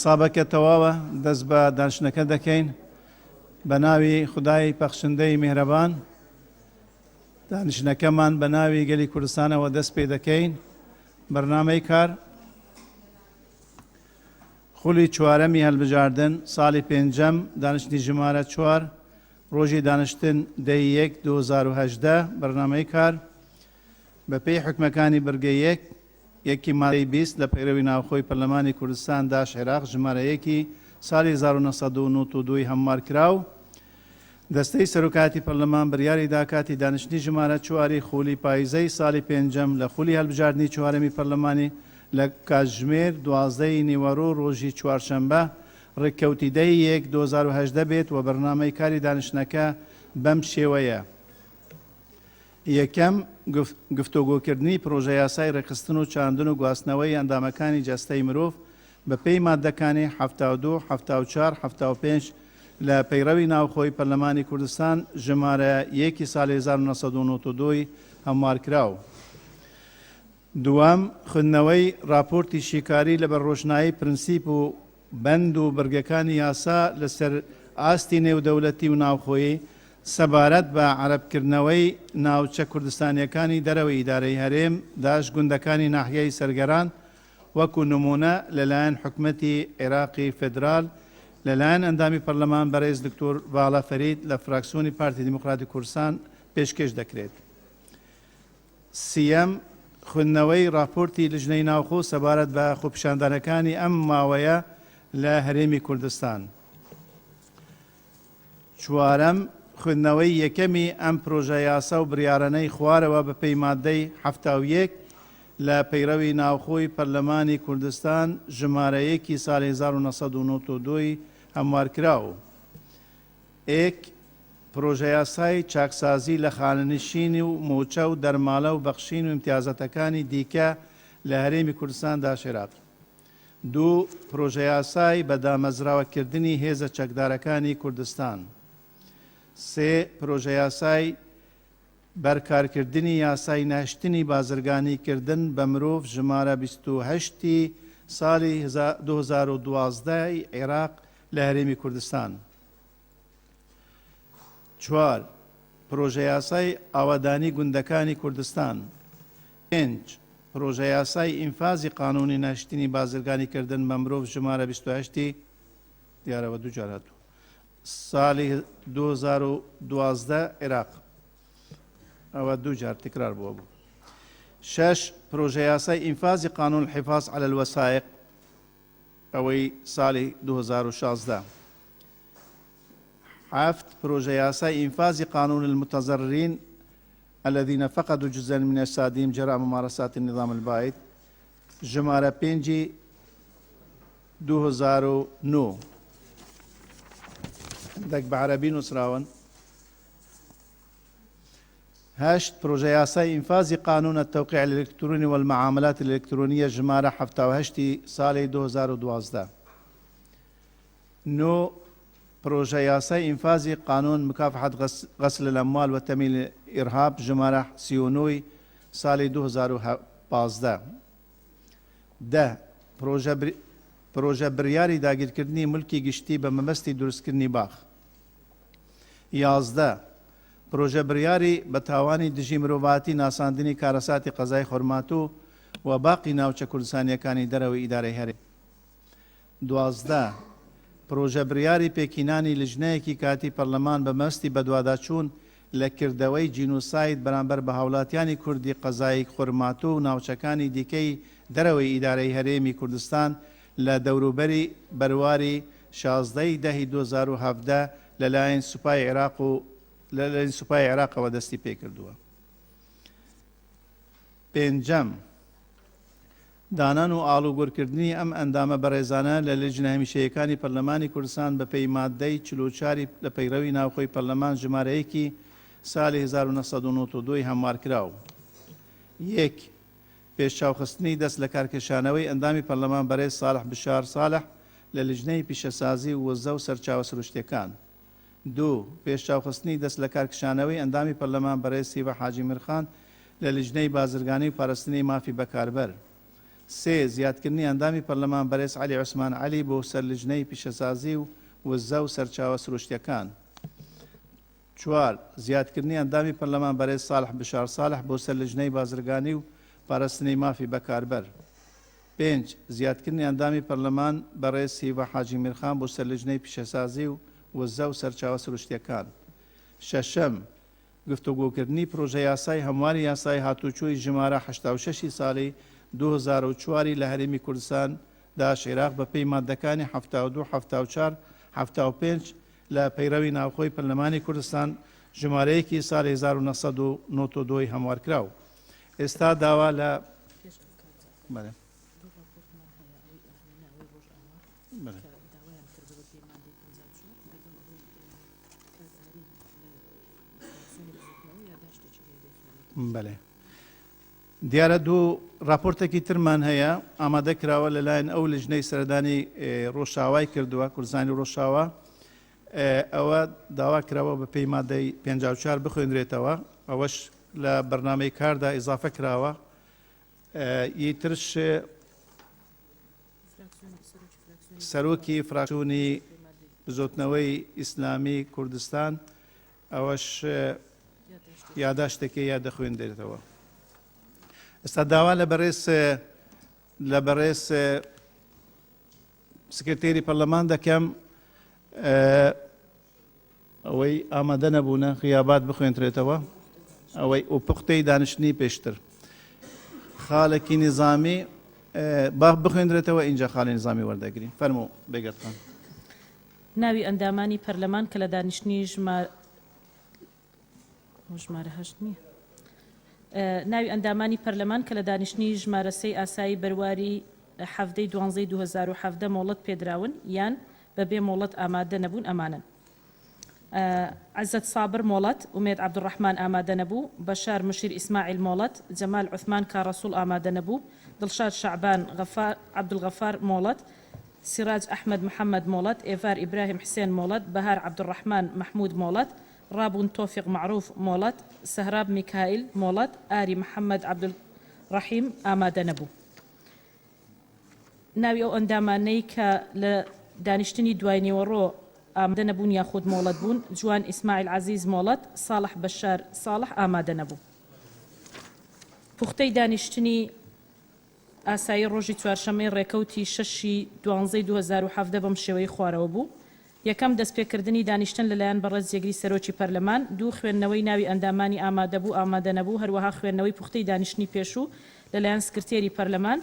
سابقە تەواوە دەست بە دانشنەکە دەکەین بە ناوی خودای بەخشندەی میهرەبان. دانشنەکەمان بە ناوی گەلی کوردستانەوە دەست پێ دەکەین. بەرنامەی کار خولی چوارەمی هەڵبژاردن ساڵی پێنجەم دانیشتنی ژمارە 4 ڕۆژی دانیشتن دەی 1 2018. بەرنامەی کار بە پێی حکمەکانی بەرگەی 1 مادەی 20 لە پەیرەوی ناوخۆی پەرلەمانی کوردستان داش عێراق ژمارەیەکی ساڵی 1992 هەموار کراو. دەستەی سەرۆکاتی پەرلەمان بڕیاری دا کاتی دانیشتنی ژمارە 4 خولی پاییزەی ساڵی پێنجەم لە خولی هەڵبژاردننی چوارەمی پەرلەمانی لە کاتژمێر 12 نیوەڕۆ ڕۆژی چوارشەمبە ڕێککەوتی دەی 1 2018 بێت و بەرنامەی کاری دانیشتنەکە بەم شێوەیە: یەکەم گفتوگۆکردنی پرۆژە یاسای ڕێخستن و چاندن و گواستنەوەی ئەندامەکانی جەستەی مرۆڤ بە پێی مادەکانی 72 74 75 لە پەیڕەوی ناوخۆی پەرلەمانی کوردستان ژمارە 1 ساڵی 1992 هەموار کراو. دووەم خوێندنەوەی راپۆرتی شیکاری لەبەر ڕۆژنایی پرنسیپ و بەند و بەرگەکانی یاسا لەسەر ئاستی نێودەوڵەتی و ناوخۆیی سەبارەت بە عەرەبکردنەوەی ناوچە کوردستانیەکانی دەرەوەی ئیدارەی هەرێم داش گوندەکانی ناحیەی سەرگەران وەکو نمونە لەلایەن حکومەتی عێراقی فێدرال لەلایەن ئەندامی پەرلەمان بەڕێز دکتۆر باڵا فەرید لە فراکسیۆنی پارتی دیموکراتی کوردستان پێشکەش دەکرێت. سیەم خوێندنەوەی راپۆرتی لیژنەی ناوخۆ سەبارەت بە خۆپیشاندانەکانی ئەم ماوەیە لە هەرێمی کوردستان. چوارەم خوێندنەوەی یەکەمی ئەم پرۆژە یاسا و بڕیارانەی خوارەوە بە پێی مادەی 71 لە پەیڕەوی ناوخۆی پەرلەمانی کوردستان ژمارەیەکی ساڵی 1992 هەموار کراو. پرۆژە یاسای چاکسازی لە خانەنشینی و موچە و دەرمالە و بەخشین و امتیازەتەکانی دیکە لە هەرێمی کوردستان داش عێراق. 2 پرۆژە یاسای بە دامەزراوەکردنی هێزە چەکدارەکانی کوردستان. 3 پرۆژە یاسای بەرکارکردنی یاسای ناشتنی بازرگانیکردن بە مرۆڤ ژمارە 28 ساڵی 2012 عێراق لە هەرێمی کوردستان. 4 پرۆژە یاسای ئاوادانی گوندەکانی کوردستان. 5 پرۆژە یاسای ئینفازی قانونی ناشتنی بازرگانیکردن بە مرۆڤ ژمارە 28 دیارەوە دووجار هاتوو ساڵی 2012 عێراق. ئەوە دووجار تکرار بووە بوو. 6 پرۆژە یاسای ئینفازی قانون الحفاظ على الوثائق ئەوەی ساڵی 2016. 7 پرۆژە یاسای ئینفازی قانون المتضررين الذين فقدوا جزءا من أجسادهم جراء ممارسات النظام البائد ژمارە 5 2009 دەک بە عەرەبی نووسراون. 8 پرۆژە یاسای ئینفازی قانون التوقيع الإلكتروني والمعاملات الإلكترونية ژمارە 78 ساڵی 2012. 9 پرۆژە یاسای ئینفازی قانون مكافحة غسل الأموال وتمويل الإرهاب ژمارە 39 ساڵی 2015. 10 پرۆژە بڕیاری داگیرکردنی ملکی گشتی بە مەبەستی دروستکردنی باخ. 11 پرۆژە بڕیاری بە تاوانی دژی مرۆڤاتی ناساندنی کارەساتی قەزای خۆرماتوو و باقی ناوچە کوردستانیەکانی دەرەوەی ئیدارەی هەرێم. 12 پرۆژە بڕیاری پێکینانی لیژنەیەکی کاتی پەرلەمان بە مەبەستی بەدواداچوون لە کردەوەی جینۆساید بەرامبەر بە هاوڵاتیانی کوردی قەزای خۆرماتوو و ناوچەکانی دیکەی دەرەوەی ئیدارەی هەرێمی کوردستان لە دەوروبەری بەرواری 16 دەهی 2017 لەلایەن سوپای عێراقەوە دەستی پێ کردووە. 5 دانان و ئاڵوگۆڕکردنی ئەم ئەندامە بەڕێزانە لە لیژنە هەمیشەیەکانی پەرلەمانی کوردستان بە پێی مادەی 44 لە پەیڕەوی ناوخۆی پەرلەمان ژمارەیەکی ساڵی 1992 هەموار کراو. 1 پێشچاوخستنی دەست لە کارکێشانەوەی ئەندامی پەرلەمان بەڕێز ساڵح بشار ساڵح لە لیژنەی پیشەسازی وەزە و سەرچاوە سروشتیەکان. 2 پێشچاوخستنی دەست لە کارکشانەوەی ئەندامی پەرلەمان بەڕێز هیوە حاجی میرخان لە لیژنەی بازرگانی و پاراستنی مافی بەکاربەر. سێ زیادکردنی ئەندامی پەرلەمان بەڕێز عەلی عوسمان عەلی بۆ سەرلجنەی پیشەسازی و وزە و سەرچاوە سروشتیەکان. 4 زیادکردنی ئەندامی پەرلەمان بەڕێز ساڵح بشار ساڵح بۆ سەرلجنەی بازرگانی و پاراستنی مافی بەکاربەر. 5 زیادکردنی ئەندامی پەرلەمان بەڕێز هیوا حاجی میرخان بۆ سەرلجنەی پیشەسازی و وزە و سەرچاوە سروشتیەکان. 6 گفتوگۆکردنی پرۆژە یاسای هەمواری یاسای هاتوچۆی ژمارە 86 ساڵی 2004 لە هەرێمی کوردستان داش عێراق بە پێی مادەکانی 72 74 75 لە پەیڕەوی ناوخۆی پەرلەمانی کوردستان ژمارەیەکی ساڵی 1992 هەموارکراو. ئێستا داوا لە بەڵێ دیارە دوو راپۆرتێکی ترمان هەیە ئامادە کراوە لەلایەن ئەو لژنەی سەردانی ڕۆژاوای کردووە کوردستانی ڕۆژاوا ئەوە داوا کراوە بە پێی مادەی 54 بخوێنرێتەوە ئەوەش لە بەرنامەی کاردا ئیزافە کراوە یترش سەرۆکی فراکسیۆنی بزۆتنەوەی ئیسلامی کوردستان ئەوەش یاداشتێکی یا دەخوێندرێتەوە. ئێستا داوا لە بەڕێز سکرتێری پەرلەمان دەکەم ئەوەی ئامادە نەبوونە خیابات بخوێنرێتەوە ئەوەی ئەو پوختەی دانیشتنی پێشتر خاڵێکی نظامی باخ بخوێنرێتەوە اینجا خاڵی نظامی وەردەگرین فەرموو بێگەرتان. ناوی ئەندامانی پەرلەمان کە لە دانیشتنی ژمارە هەشت نییە ناوی ئەندامانی پەرلەمان کە لە دانیشتنی ژمارە سەی ئاسایی بەرواری 7/12/2017 مۆڵەت پێدراون یان بەبێ مۆڵەت ئامادە نەبوون ئەمانن: عزت صابر مۆڵەت، ئومێد عەبدوڕەحمان ئامادە نەبوو، بەشار مشیر ئیسماعیل مۆڵەت، جەمال عوثمان کارەسوڵ ئامادە نەبوو، دڵشاد شەعبان عەبدولغەفار مۆڵەت، سیراج ئەحمەد محەممەد مۆڵەت، ئێڤار ئیبراهیم حسێن مۆڵەت، بەهار عەبدوڕەحمان محمود مۆڵەت، رابون تۆفیق معروف مۆڵەت، سەهراب میکائیل مۆڵەت، ئاری محەممەد عەبدولڕەحیم ئامادە نەبوو. ناوی ئەو ئەندامانەی کە لە دانیشتنی دوای نێوەڕۆ ئامادە نەبوون یاخود مۆڵەت بوون: جوان ئیسماعیل عەزیز مۆڵەت، ساڵح بەشار ساڵح ئامادە نەبوو. پوختەی دانیشتنی ئاسایی ڕۆژی چوارشەمەی ڕێکەوتی 6/12/2017 بەم شێوەی خوارەوە بوو. یەکەم دەستپێکردنی دانیشتن لەلایەن بەڕێز جێگری سەرۆکی پەرلەمان، دوو خوێندنەوەی ناوی ئەندامانی ئامادەبوو ئامادە نەبوو، هەروەها خوێندنەوەی پوختەی دانیشتنی پێشوو لەلایەن سکرتێری پەرلەمان،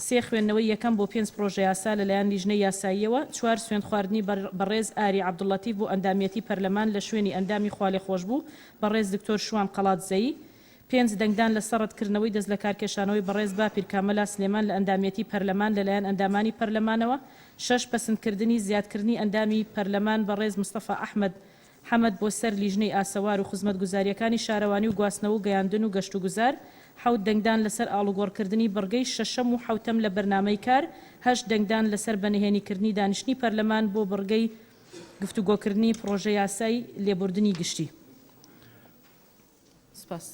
سێ خوێندنەوەی یەکەم بۆ 5 پرۆژە یاسا لەلایەن لیژنەی یاساییەوە، 4 سوێند خواردنی بەڕێز ئاری عەبدوڵەتیف بۆ ئەندامەتی پەرلەمان لە شوێنی ئەندامی خواڵێ خۆش بوو بەڕێز دکتۆر شوان قەڵاتزەیی، 5 دەنگدان لە سەرڕەتکردنەوەی دەست لە کارکێشانەوەی بەڕێز باپیر کامەلا سلێمان لە ئەندامەتی پەرلەمان لەلایەن ئەندامانی پەرلەمانەوە، 6 پەسەندکردنی زیادکردنی ئەندامی پەرلەمان بەڕێز مستەفا ئەحمەد حەمەد بۆ سەر لیژنەی ئاسەوار و خزمەتگوزاریەکانی شارەوانی و گواستنەوە و گەیاندن و گەشت و گوزار، 7 دەنگدان لەسەر ئاڵوگۆڕکردنی بڕگەی 6ەم و 7ەم لە بەرنامەی کار، 8 دەنگدان لەسەر بەنهێنیکردنی دانیشتنی پەرلەمان بۆ بڕگەی گفتوگۆکردنی پرۆژە یاسای لێبوردنی گشتی. سپاس.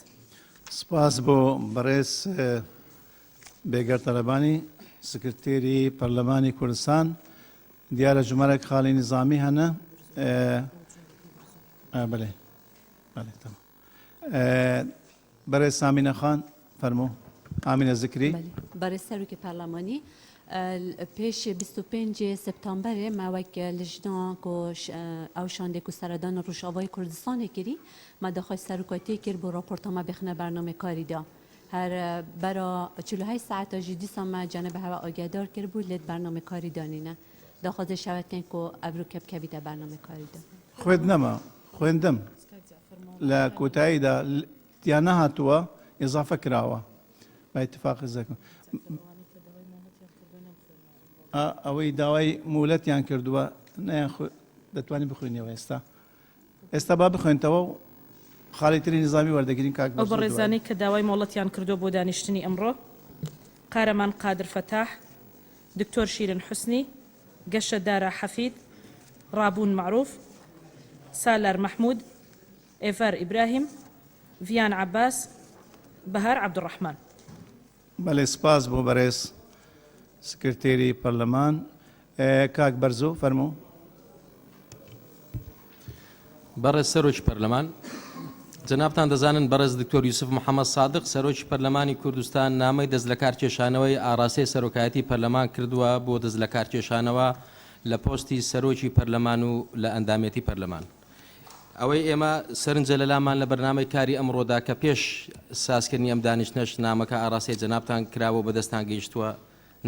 سپاس بۆ بەڕێز بێگەر تەلەبانی سکرتێری پەرلەمانی کوردستان. دیارە ژمارەك خاڵی نظامی هەنە بەڵێ بەڕێز سامینە خان فەرموو. ئامینە زکری بەڕێز سەرۆکی پەرلەمانی پێش 25 سپتامبرê me wek lijna ku ew şandê ku seredana Rojavayê Kurdistanê kirî me dixwest serokatiyê kir bû raporta me bixine bername-karî da. Her bera 48 saeta jî dîsa me canebe heva agedar kiribû lê bername-karî danîne. Daxwaze şewetken ku ev rûkebkevî de bername-karî da. خوێندنەما خوێندم لە کۆتاییدا یا نەهاتووە ئێزافە کراوە بە ئیتفاقی زەکەم ئەوەی داوای مولەتیان کردووە دەتوانین بخوێنیەوە ئێستا با بخوێنتەوە و خاڵیتری نظامی وەردەگرین کاک ئەو بەڕێزانەی کە داوای مۆڵەتیان کردو بۆ دانیشتنی ئەمڕۆ: قارەمان قادر فەتاح، دکتۆر شیرین حوسنی، گەشە دارا حەفید، رابون معروف، سالار محمود، ئێڤار ئیبراهیم، ڤیان عەباس، بەهار عەبدوڕەحمان. بەڵێ سپاس بۆ بەڕێز سكرتيري برلمان كاك برزو فرمو بەڕێز سەرۆکی پەرلەمان جەنابتان دەزانن بەڕێز دکتۆر یوسف محەممەد سادق سەرۆکی پەرلەمانی کوردستان نامەی دەست لە کارکێشانەوەی ئاراستەی سەرۆکایەتی پەرلەمان کردووە بۆ دەست لە کارکێشانەوە لە پۆستی سەرۆکی پەرلەمان و لە ئەندامەتی پەرلەمان ئەوەی ئێمە سەرنجە لەلامان لە بەرنامەی کاری ئەمڕۆدا کە پێش سازکردنی ئەم دانیشتنەش نامەکە ئاراستەی جەنابتان کراوە بەدەستان گەیشتووە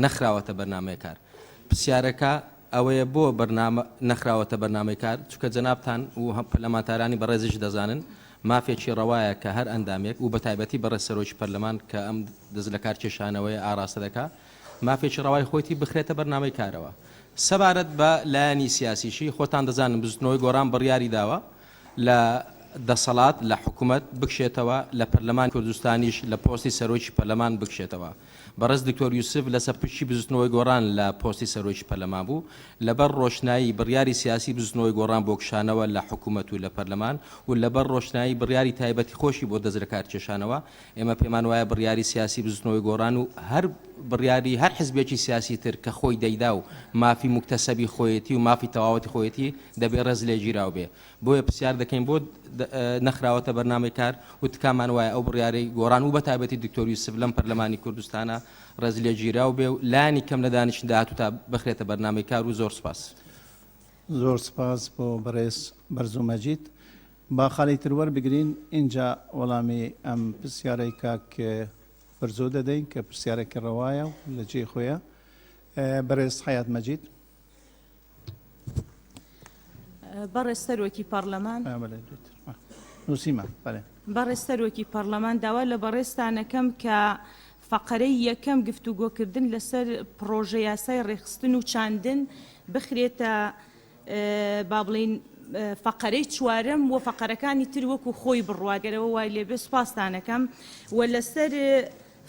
نەخراوەتە بەرنامەی کار پرسیارەکە ئەوەیە بۆ نەخراوەتە بەرنامەی کار چونکە جەنابتان و پەرلەمانتارانی بەڕێزیش دەزانن مافێکی ڕەوایە کە هەر ئەندامێک و بە تایبەتی بەڕێز سەرۆکی پەرلەمان کە ئەم دەست لە کارکێشانەوەی ئاراستە دەکات مافێکی ڕەوای خۆیتی بخرێتە بەرنامەی کارەوە سەبارەت بە لایەنی سیاسیشی خۆتان دەزانن بزنەوەی گۆڕان بڕیاری داوە لە دەسەڵات لە حکوومەت بکشێتەوە لە پەرلەمان کوردستانیش لە پۆستی سەرۆکی پەرلەمان بکشێتەوە بەڕێز دکتۆر یوسف لەسەر پشتی بزنەوەی گۆڕان لە پۆستی سەرۆکی پەرلەمان بوو لەبەر ڕۆشنایی بڕیاری سیاسی بزنەوەی گۆڕان بۆ کشانەوە لە حکوومەت و لە پەرلەمان و لەبەر ڕۆشنایی بڕیاری تایبەتی خۆشی بۆ دەست لە کارکێشانەوە ئێمە پێمان وایە بڕیاری سیاسی بزنەوەی گۆڕان و هەر بڕیاری هەر حزبێکی سیاسی تر کە خۆی دەیدا و مافی مکتەسەبی خۆیەتی و مافی تەواوەتی خۆیەتی دەبێت ڕێز لێ گیراو بێ بۆیە پرسیار دەکەین بۆ نەخراوەتە بەرنامەی کار و تکامان وایە ئەو بڕیارەی گۆڕان و بە تایبەتی دکتۆر یوسف لەم پەرلەمانی کوردستانە ڕێز لێ گیراو بێ و لانی کەم لە دانیشتندا هاتوو تا بخرێتە بەرنامەی کار و زۆر سپاس زۆر سپاس بۆ بەڕێز بەرزوو مەجید با خاڵی تر وەربگرین اینجا وەڵامی ئەم پرسیارەی کاک بەرزۆ دەدەین کە پرسیارێکی ڕەوایە و لە جێی خۆیە بەڕێز حەیات مەجید بەڕێز سەرۆکی پەرلەمان نووسیمە بەڕێز سەرۆکی پەرلەمان داوا لە بەڕێستانەکەم کە فەقەرەی یەکەم گفتوگۆکردن لەسەر پرۆژە یاسای ڕێخستن و چاندن بخرێتە با بڵین فەقەرەی چوارەم و فەقەرەکانی تر وەکو خۆی بڕواگەرەوە وای لێبێ سوپاسدانەکەم و لەسەر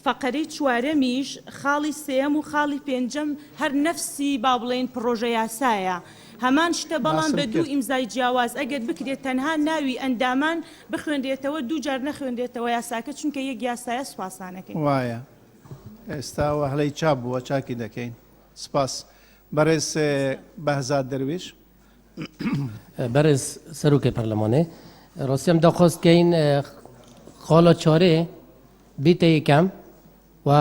فەقەرەی چوارەمیش خاڵی سێەم و خاڵی پێنجەم هەر نەفسی با بڵێن پرۆژە یاسایە هەمان شتە بەڵام بە دوو ئیمزای جیاواز ئەگەر بکرێت تەنها ناوی ئەندامان بخوێندێتەوە دوو جار نەخوێندێتەوە یاساکە چونکە یەک یاسایە سوپاسانەکەی وایە ئێستاوە هەڵەی چاپ بووە چاکی دەکەین سپاس بەڕێز بەهزاد دەرویش بەڕێز سەرۆکی پەرلەمانێ ڕاستیم داخواستکەین خاڵە چارێ بیتە یەکەم و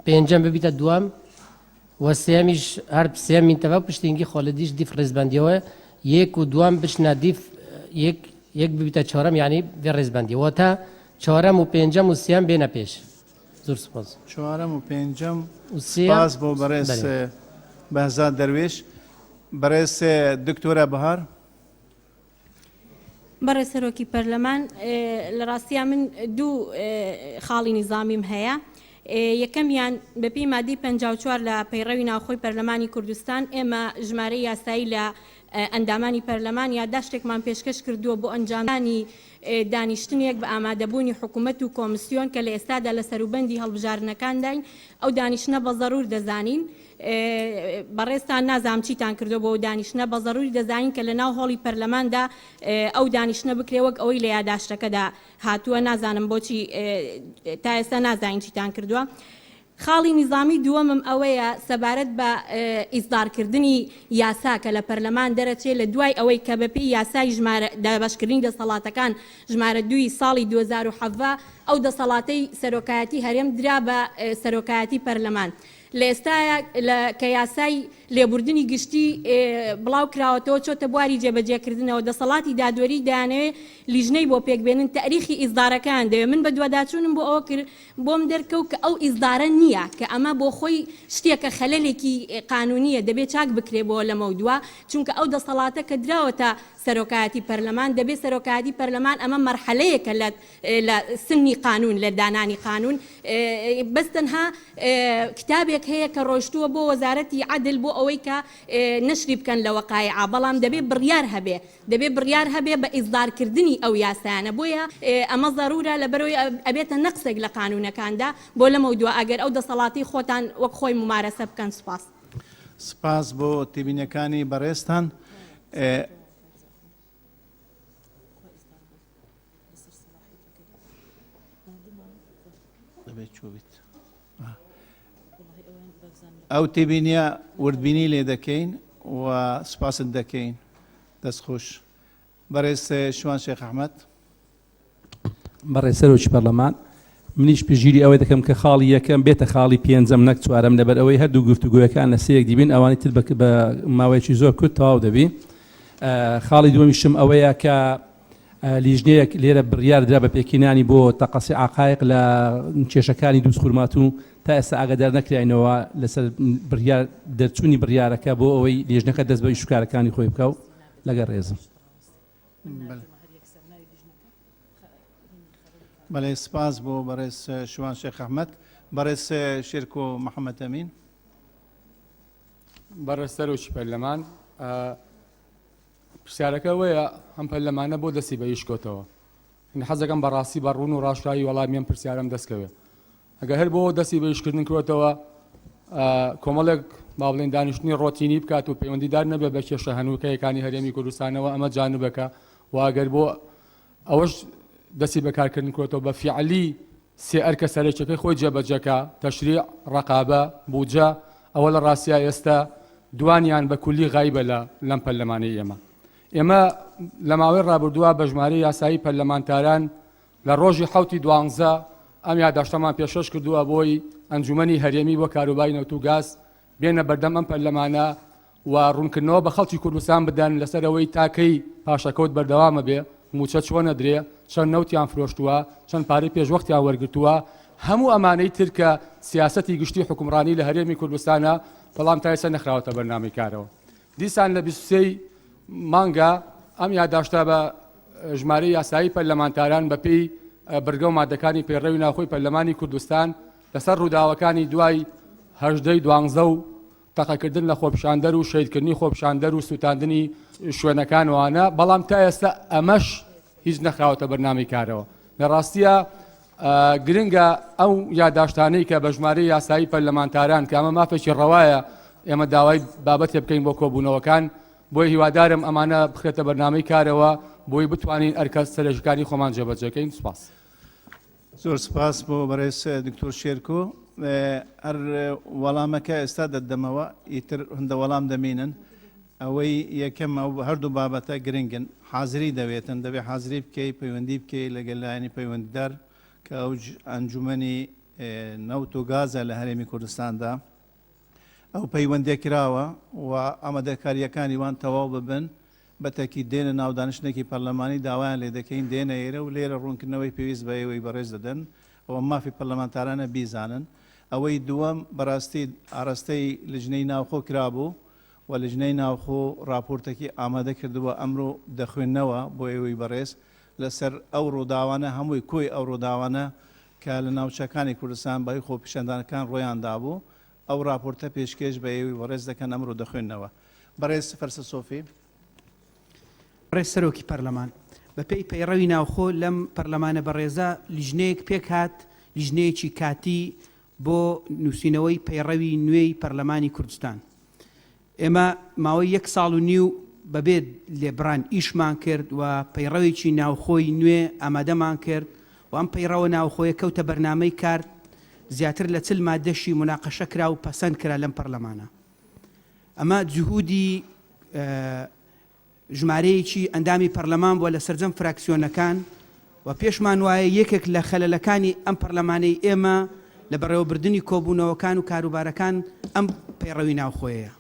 پێنجەم ببیتە دووەم و سێمیش هەر سێمین تەوە پشتینگی خاڵدیش دیف ڕێزبەندیەوە یەک و دووەم بچنە دیف یەک ببیتە چهارەم یعنی بێ ڕێزبەندی واتە چهارەم و پێنجەم و سێم بێنە پێش زۆر سپاس چوارەم و پێنجەم و سپاس بۆ بەڕێز بەهزاد دەروێش بەڕێز دکتۆرە بەهار بەڕێز سەرۆکی پەرلەمان لە ڕاستیە من دوو خاڵی نیزامیم هەیە یەکەمیان بەپی مادی 54 لە پەیڕەوی ناوخۆی پەرلەمانی کوردستان ئێمە ژمارەی یاسایی لە ئەندامانی پەرلەمان یادا شتێکمان پێشکەش کردووە بۆ ئەنجامدانی دانیشتنێک بە ئامادەبوونی حکوومەت و کۆمیسیۆن کە لە ئێستادا لە سەروبەندی هەڵبژارنەکان داین ئەو دانیشتنە بە ضرور دەزانین بەڕێستان نازام چیتان کردو بۆ دانیشتنە بە ضروری دەزانین کە لە ناو هۆڵی پەرلەماندا ئەو دانیشتنە بکرێ وەک ئەوەی لە یاداشتەکەدا هاتووە نازانم بۆچی تا ئێستا نازانین چیتان کردووە خاڵی نیزامی دووەمم ئەوەیە سەبارەت بە ئیزدارکردنی یاسا کە لە پەرلەمان دەرەچێت لە دوای ئەوەی کە بەپێی یاسای دابەشکردنی دەسەڵاتەکان ژمارە 2 ساڵی 2017 ئەو دەسەڵاتەی سەرۆکایەتی هەرێم درا بە سەرۆکایەتی پەرلەمان لە ئێستاە کە یاسای لێبوردنی گشتی بڵاو کراوەتەوە چۆتە بواری جێبەجێکردنەوە دەسەڵاتی دادوەری دایانەوێت لیژنەی بۆ پێکبێنن تاریخی ئیزدارەکان دەوێت من بە دوواداچوونم بۆ ئەوە کرد بۆم دەرکەوت کە ئەو ئیزدارە نییە کە ئەمە بۆ خۆی شتێکە خەلەلێکی قانونیە دەبێت چاک بکرێ بۆ لەمە دووە چونکە ئەو دەسەڵاتە کە دراوەتە سەرۆکایەتی پەرلەمان دەبێت سەرۆکایەتی پەرلەمان ئەمە مەرحەلەیەکە لە سنی قانون لە دانانی قانون بەس تەنها کتابێک هەیە کە ڕۆیشتووە بۆ وەزارەتی عەدل بۆ ئەوەی کە نەشری بکەن لە وەقایع بەڵام دەبێت بڕیار هەبێ بە ئیزدارکردنی ئەو یاسایانە بۆیە ئەمە ضرورە لەبەرەوەی ئەبێتە نەقسێک لە قانونەکاندا بۆ لەمە دووە ئەگەر ئەو دەسەڵاتی خۆتان وەک خۆی ممارەسە بکەن سپاس سپاس بۆ تێبینیەکانی بەڕێستان دەبێت چوو بیت ئەو تێبینیە وردبینی لێ دەکەین و سپاست دەکەین دەستخۆش بەڕێز شوان شێخ ئەحمەد. بەڕێز سەرۆکی پەرلەمان منیش پژگیری ئەوەی دەکەم کە خاڵی یەکەم بێتە خاڵی پێنجەم نەک چوارەم لەبەر ئەوەی هەردوو گفتوگویەکان لە سەیەک دیبین ئەوانی تر بە ماوەیەکی زۆر کورت تەواو دەبی. خاڵی دووەمیشم ئەوەیە کە لیژنەیەک لێرە بڕیار درا بە پێکینانی بۆ تەقەسی عقایق لە کێشەکانی دووس خورمات و تا ئێستا ئاگادار نەکراینەوە لەسەر بڕیار دەرچوونی بڕیارەکە بۆ ئەوەی لیژنەکە دەست بە ئیشوکارەکانی خۆی بکە و لەگەڵ ڕێزم. بەڵێ سپاس بۆ بەڕێز شوان شێخ ئەحمەد. بەڕێز شێرکۆ محەممەد ئەمین. بەڕێز سەرۆکی پەرلەمان پرسیارەکە وەیە ئەم پەرلەمانە بۆ دەستی بە یشکۆتەوە حەزەکەم بەڕاستی بە ڕوون و ڕاشایی وەڵامیان پرسیارم دەستکەوێت ئەگە هەر بۆ دەستی بە یشکردن کردەوە کۆمەڵێک با بڵێن دانیشتنی ڕۆتینی بکات و پەیوەندیدار نەبێ بە کێشە هەنووکەیەکانی هەرێمی کوردستانەوە ئەمە جانوبەکە واگەر بۆ ئەوەش دەستی بەکارکردن کردەوە بە فیعلی سێ ئەرکە سەرچەکەی خۆی جێبەجەکە تەشریع ڕقابە بوجە ئەوە لە ڕاستیا ئێستا دوانیان بە کولی غایبە لەم پەرلەمانەی ئێمە لە ماوەی ڕابردووە بە ژمارەی یاسایی پەرلەمانتاران لە ڕۆژی حوتی دوانزە ئەم یادداشتەمان پێشەش کردووە بۆی ئەنجومەنی هەرێمی بۆ کاروباری نەوت و گاز بێنە بەردەم ئەم پەرلەمانە و ڕوونکردنەوە بە خەڵکی کوردستان بدەن لەسەرەوەی تاکەی پاشەکەوت بەردەوامە بێ موچە چۆنە درێ چەند نەوتیان فرۆشتووە چەند پارەی پێشوەختیان وەرگرتووە هەموو ئەمانەی ترکە سیاسەتی گشتی حکومڕانی لە هەرێمی کوردستانە بەڵام تا ئێستا نەخراوەتە بەرنامەی کارەوە. دیسان لە 23 مانگە ئەم یادداشتە بە ژمارەی یاسایی پەرلەمانتاران بەپێی بەرگە و مادەکانی پێڕەوی ناوخۆی پەرلەمانی کوردستان لەسەر ڕووداوەکانی دوای هەژدەی دوانزە و تەقەکردن لە خۆپیشاندەر و شەیدکردنی خۆپیشاندەر و سووتاندنی شوێنەکانوانە بەڵام تا ئێستا ئەمەش هیچ نەخراوەتە بەرنامەی کارەوە. لە ڕاستیە گرنگە ئەو یادداشتانەی کە بە ژمارەی یاسایی پەرلەمانتاران کە ئەمە مافێکی ڕەوایە ئێمە داوای بابەتێ بکەین بۆ کۆبوونەوەکان بۆی هیوادارم ئەمانە بخێتە بەرنامەی کارەوە بۆی بتوانین ئەرکە سەرنجەکانی خۆمان جێبەجێکەین. سوپاس. زۆر سپاس بۆ بەڕێز دکتۆر شێرکۆ. هەر وەڵامەکە ئێستا دەدەمەوە ئیتر هەندە وەڵام دەمێنن ئەوەی یەکەم ئەو هەردوو بابەتە گرنگن حازری دەوێتن دەبێت حازری بکەی پەیوەندی بکەی لەگەڵ لایەنی پەیوەندیدار کە ئەو ئەنجومەنی نەوت و گازە لە هەرێمی کوردستاندا ئەو پەیوەندێ کراوە و ئامادەکاریەکانی وان تەواو ببن بەتەکی دێنە ناودانشتێکی پەرلەمانی داوایان لێ دەکەین دێنە ئێرە و لێرە ڕوونکردنەوەی پێویست بە ئێوەی بەڕێز دەدەن ئەوە مافی پەرلەمانتارانە بیزانن. ئەوەی دووەم بەڕاستی ئاراستەی لجنەی ناوخۆ کرابوو و لجنەی ناوخۆ راپۆرتێکی ئامادە کردووە ئەمڕۆ دەخوێندنەوە بۆ ئێوەی بەڕێز لەسەر ئەو ڕووداوانە هەمووی کۆی ئەو ڕووداوانە کە لە ناوچەکانی کوردستان بەهۆی خۆپیشاندانەکان ڕۆیاندا بوو ئەو راپۆرتە پێشکەش بە ئێوەی بەڕێز دەکەن ئەمڕۆ دەخوێندنەوە. بەڕێز فەرسە سۆفی. بەڕێز سەرۆکی پەرلەمان بەپێی پەیڕەوی ناوخۆ لەم پەرلەمانە بەڕێزە لیژنەیەک پێک هات لیژنەیەکی کاتی بۆ نووسینەوەی پەیڕەوی نوێی پەرلەمانی کوردستان. ئێمە ماوەی 1 ساڵ و نیو بەبێت لێبران ئیشمان کرد و پەیڕەوێکی ناوخۆی نوێ ئامادەمان کرد و ئەم پەیڕەوە ناوخۆیە کەوتە بەرنامەی کار زیاتر لە 40 مادەشی مناقەشە کرا و پەسەند کرا لەم پەرلەمانە. ئەمە جوهودی ژمارەیەکی ئەندامی پەرلەمان بووە لە سەرجەم فراکسیۆنەکان و پێشمان وایە یەکێک لە خەلەلەکانی ئەم پەرلەمانەی ئێمە لە بەڕێوەبردننی کۆبوونەوەکان و کاروبارەکان ئەم پەیڕەوی ناوخۆیە.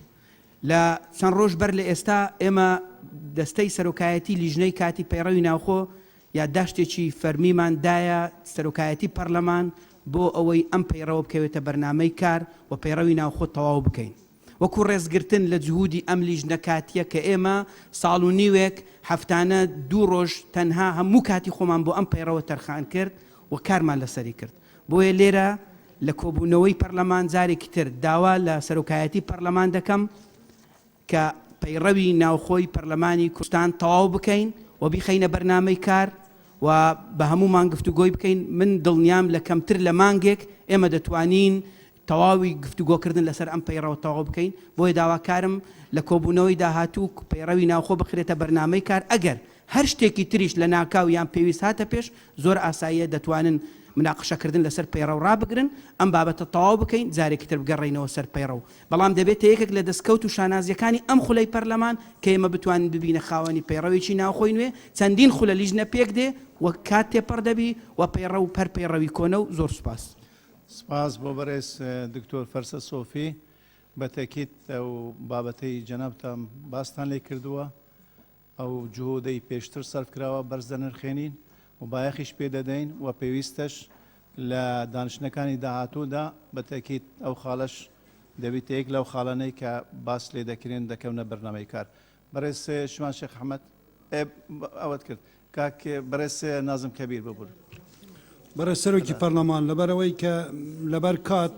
لە چەند ڕۆژ بەر لە ئێستا ئێمە دەستەی سەرۆکایەتی لیژنەی کاتی پەیڕەوی ناوخۆ یادداشتێکی فەرمیماندایە سەرۆکایەتی پەرلەمان بۆ ئەوەی ئەم پەیڕەوە بکەوێتە بەرنامەی کار و پەیڕەوی ناوخۆ تەواو بکەین وەکو ڕێزگرتن لە جهودی ئەم لیژنە کاتیە کە ئێمە ساڵ و نیوێک هەفتانە 2 ڕۆژ تەنها هەموو کاتی خۆمان بۆ ئەم پەیڕەوە تەرخان کرد و کارمان لەسەری کرد. بۆیە لێرە لە کۆبوونەوەی پەرلەمان جارێکی تر داوا لە سەرۆکایەتی پەرلەمان دەکەم کە پەیڕەوی ناوخۆی پەرلەمانی کوردستان تەواو بکەین و بیخەینە بەرنامەی کار و بە هەمومان گفتوگۆی بکەین. من دڵنیام لە کەمتر لە مانگێک ئێمە دەتوانین تەواوی گفتوگۆکردن لەسەر ئەم پەیڕەوە تەواو بکەین. بۆیە داواکارم لە کۆبوونەوەی داهاتوو پەیڕەوی ناوخۆ بخرێتە بەرنامەی کار. ئەگەر هەر شتێکی تریش لە ناکاو یان پێویست هاتە پێش زۆر ئاساییە دەتوانن مناقشەکردن لەسەر پەیڕە و ڕابگرن ئەم بابەتە تەواو بکەین جارێکی تر بگەڕێینەوە سەر پەیڕە و بەڵام دەبێت یەکێک لە دەستکەوت و شانازیەکانی ئەم خولەی پەرلەمان کە ئێمە بتوانین ببینە خاوەنی پەیڕەوێکی ناوخۆی نوێ چەندین خولە لیژنە پێک دێ و کات تێپەڕ دەبی و پەیڕە و پەر پەیڕەوی کۆنە و زۆر سوپاس. سپاس بۆ بەڕێز دکتۆر فەرسە سۆفی بە تەکیت ئەو بابەتەی جەنابتان باستان لێ کردووە ئەو جهودەی پێشتر سەرفکراوە بەرز دەنرخێنین و بایەخیش پێ دەدەین و پێویستەش لە دانیشتەکانی داهاتوودا بە تەکیت ئەو خاڵەش دەبێت یەک لەو خاڵانەی کە باس لێ دەکرێن دەکەونە بەرنامەی کار. بەڕێز شمان شێخ حەمەد ئەوەت کرد کاک بەڕێز نازم کەبیر ببوور. بەڕێز سەرۆکی پەرلەمان لەبەرەوەی کە لەبەر کات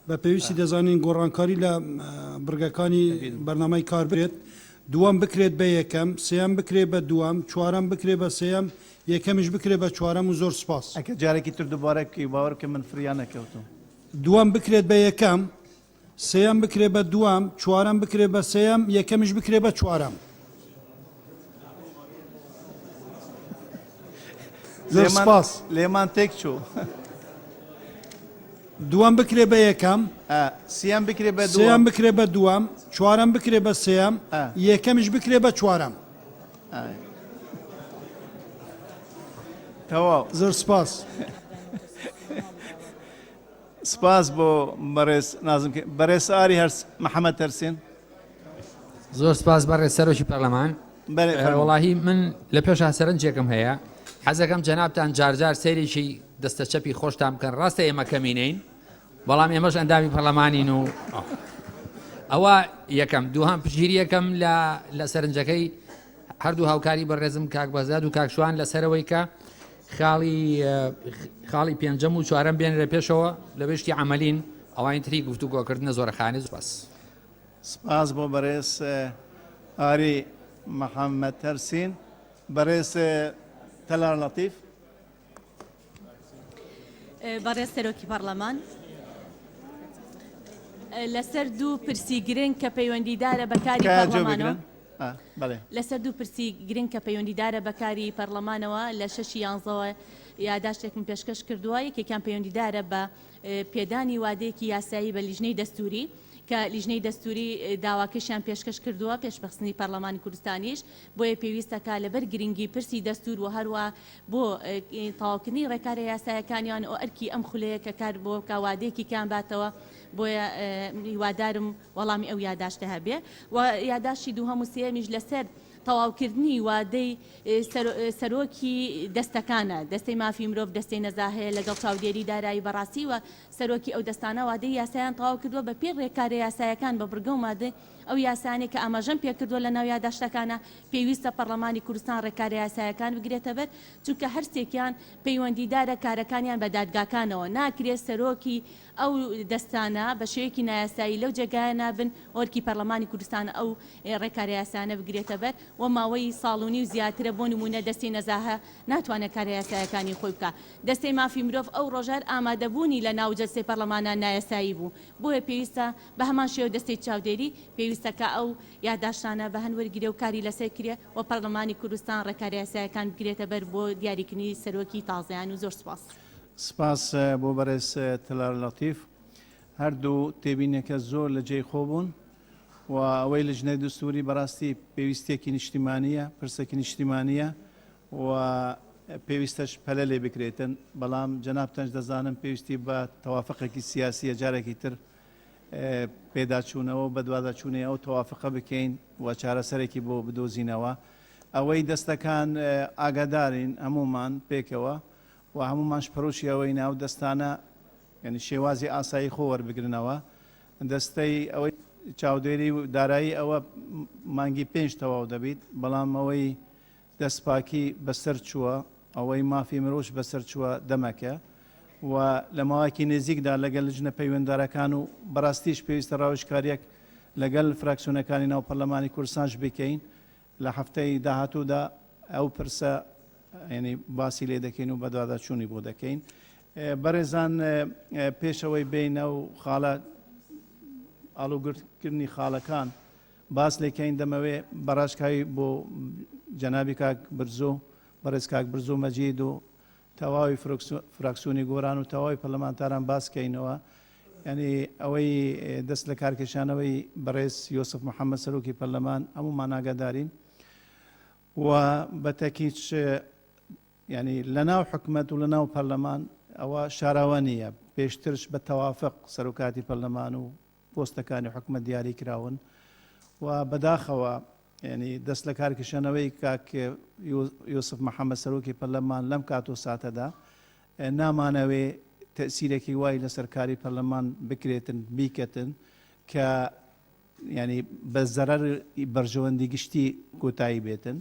بە پێویستی دەزانین گۆڕانکاری لە بڕگەکانی بەرنامەی کار بێت دووەم بکرێت بە یەکەم سێەم بکرێت بە دووەم چوارەم بکرێت بە سێەم یەکەمیش بکرێت بە چوارەم و زۆر سپاس. ئەکە جارێکی تر دووبارەکی باوەڕکە من فریان نەکەوتم. دووەم بکرێت بە یەکەم سێەم بکرێت بە دووەم چوارەم بکرێت بە سێەم یەکەمیش بکرێت بە چوارەم. زۆر سپاس. لێمان تێک چوو. دووەم بکرێت بە یەکەم سیام بکرێت بە سێەم بکرێت بە دووەم چوارەم بکرێت بە سێەم یەکەمیش بکرێت بە چوارەم. تەواو. زۆر سپاس. سپاس بۆ بەڕێز نازم بەڕێز ئاری هەرس محەممەد تەرسین. زۆر سپاس بەڕێز سەرۆکی پەرلەمان. وەڵاهی من لە پێش سەرنجێکم هەیە حەزەکەم جەنابتان جارجار سەیرێکی دەستە چەپی خۆشتان بکەن ڕاستە ئێمە کەمینین بەڵام ئێمەش ئەندامی پەرلەمانین و ئەوە یەکەم دووهام پشگیری یەکەم لە سەرنجەکەی هەردوو هاوکاری بەڕێزم کاک بەزاد و کاکشوان لەسەرەوەی کە خاڵی پێنجەم و چوارەم بێنرە پێشەوە لە بەشتی عملین ئەوانی تری گفتوگۆکردنە زۆرەخانەی سوپاس. سپاس بۆ بەڕێز ئاری محەممەد تەرسین. بەڕێز تەلار لەتیف. بەڕێز سەرۆکی پەرلەمان لەسەر دوو پرسی گرنگ کە پەیوەندیدارە بەکاری پەرلەمانەوە لەسەر دوو پرسی گرنگ کە پەیوەندیدارە بەکاری پەرلەمانەوە لە 6/11 یاداشتێکم پێشکەش کردووە یەکێکیان پەیوەندیدارە بە پێدانی وادەیەکی یاسایی بە لیژنەی دەستوری کە لیژنەی دەستوری داواکەشیان پێشکەش کردووە پێشبەخستنی پەرلەمانی کوردستانیش بۆیە پێویستەکە لەبەر گرنگی پرسی دەستور و هەروە بۆ تەواوکردنی ڕێکارە یاسایەکانیان و ئەرکی ئەم خولەیە کە کار بۆ کاوادەیەکی کیان باتەوە بۆیە هیوادارم وەڵامی ئەو یاداشتە هەبێ و یاداشتی دووهەم و سێمیش لەسەر تەواوکردنی وادەی سەرۆکی دەستەکانە دەستەی مافی مرۆڤ دەستەی نەزاهەیە لەگەڵ چاودێری دارایی بەڕاستی و سەرۆکی ئەو دەستانە وادەی یاسایان تەواو کردووە بە پێ ڕێکارە یاسایەکان بە بڕگە و مادەی ئەو یاسانێک کە ئاماژەم پێکردووە لە ناو یاداشتەکانە پێویستە پەرلەمانی کوردستان ڕێکارە یاسایەکان بگرێتە بەر چونکە هەرسێکیان پەیوەندیدارە کارەکانیان بە دادگاکانەوە ناکرێت سەرۆکی ئەو دەستانە بە شێوەیەکی نایاسایی لەو جێگایە نابن ئۆرکی پەرلەمانی کوردستانە ئەو ڕێکارە یاسانە بگرێتە بەر و ماوەی ساڵونی و زیاترە بۆ نمونە دەستی نەزاهە ناتوانێت کارە یاسایەکانی خۆی بکە دەستەی مافی مرۆڤ ئەو ڕۆژار ئامادەبوونی لە ناو جەلسەی پەرلەمانان نایاسایی بوو بۆیە پێویستە بە هەمان شێوە دەستەی چاودێری پێویستەکە ئەو یاداشتانە بە هەن وەرگرێ و کاری لەسەر کرێ و پەرلەمانی کوردستان ڕێکارە یاسایەکان بگرێتە بەر بۆ دیاریکردنی سەرۆکی تازەیان و زۆر سپاس. سپاس بۆ بەڕێز تەلار لەتیف. هەردوو تێبینێکە زۆر لە جێی خۆ بوون و ئەوەی لە ژنەی دەستوری بەڕاستی پێویستێکی نیشتیمانیە پرسێکی نیشتیمانیە و پێویستەش پەلە لێ بکرێتن بەڵام جەنابتەنش دەزانم پێویستی بە تەوافقێکی سیاسیە جارێکی تر پێداچوونەوە بە دوواداچوونێ ئەو تەوافقە بکەین و چارەسەرێکی بۆ بدۆزینەوە ئەوەی دەستەکان ئاگادارین هەمومان پێکەوە و هەمومانش پەرۆشی ئەوەی ناو دەستانە یعنی شێوازی ئاسایی خۆ وەربگرنەوە دەستەی ئەوەی چاودێری و دارایی ئەوە مانگی 5 تەواو دەبیت بەڵام ئەوەی دەستپاکی بەسەر چووە ئەوەی مافی مرۆژ بەسەر چووە دەمەکە و لە ماوەکی نزیکدا لەگەڵ لجنە پەیوەنددارەکان و بەڕاستیش پێویستە ڕاوشکاریەک لەگەڵ فراکسیۆنەکانی ناو پەرلەمانی کوردستانش بکەین لە هەفتەی داهاتوودا ئەو پرسە ینی باسی لێ دەکەین و بەدواداچوونی بۆ دەکەین. بەڕێزان پێشەوەی بینە و خاڵە ئاڵوگرتکردنی خاڵەکان باس لێکەین دەمەوێ بەڕاشکایی بۆ جەنابی کاک برزۆ بەڕێز کاک برزۆ مەجید و تەواوی فراکسیۆنی گۆران و تەواوی پەرلەمانتاران باسکەینەوە ینی ئەوەی دەست لە کارکێشانەوەی بەڕێز یۆسف محەممەد سەرۆکی پەرلەمان هەمومان ئاگادارین و بەتەکیچ ینی لە ناو حکومەت و لە ناو پەرلەمان ئەوە شاراوە نییە پێشترش بە تەوافق سەرۆکاتی پەرلەمان و پۆستەکانی حکومەت دیاری کراون و بەداخەوە ینی دەست لە کارکشانەوەی کاک یۆسف محەممەد سەرۆکی پەرلەمان لەم کات و ساتەدا نامانەوێ تەسیرێکی وای لە سەرکاری پەرلەمان بکرێتن بیکەتن کە ینی بە زەرەر بەرژەوەندی گشتی کۆتایی بێتن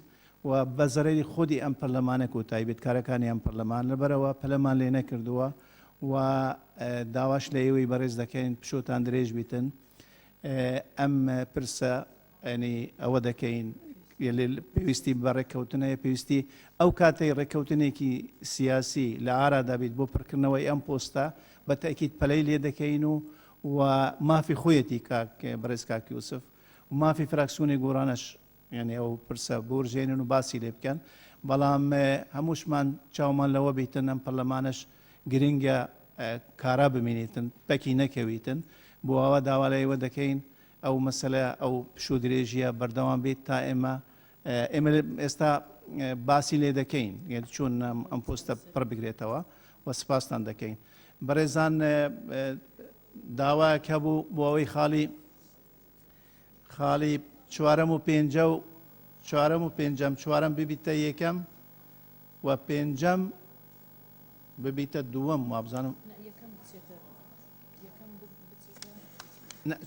و بە زەرەری خودی ئەم پەرلەمانە کۆتایی بێت کارەکانی ئەم پەرلەمان لەبەرەوە پەلەمان لێ نەکردووە و داواش لە ئێوەی بەڕێز دەکەین پشۆتان درێژ بیتن ئەم پرسە ینی ئەوە دەکەین پێویستی بە ڕێککەوتنەیە پێویستی ئەو کاتەی ڕێککەوتنێکی سیاسی لە ئارادا بیت بۆ پڕکردنەوەی ئەم پۆستە بە تاکید پەلەی لێ دەکەین و مافی خۆیەتی بەڕێز کاک یوسف و مافی فراکسیۆنی گۆرانش یعنی ئەو پرسە بۆرژێنن و باسی لێ بکەن بەڵام هەمووشمان چاومان لەوە بیتن ئەم پەرلەمانش گرنگە کارا بمێنێتن پەکی نەکەویتن بۆ ئەوە داوا لەوە دەکەین ئەو مەسەلە ئەو پشو درێژیە بەردەوام بێت تا ئێمە ئێستا باسی لێ دەکەین چۆن ئەم پۆستە پڕ بگرێتەوە و سپاسان دەکەین بەڕێزان داوایەک هەبوو بۆ ئەوەی خاڵی چوارەم و پێنجەم چوارەم ببیتە یەکەم و پێنجەم ببیتە دووەم وابزانم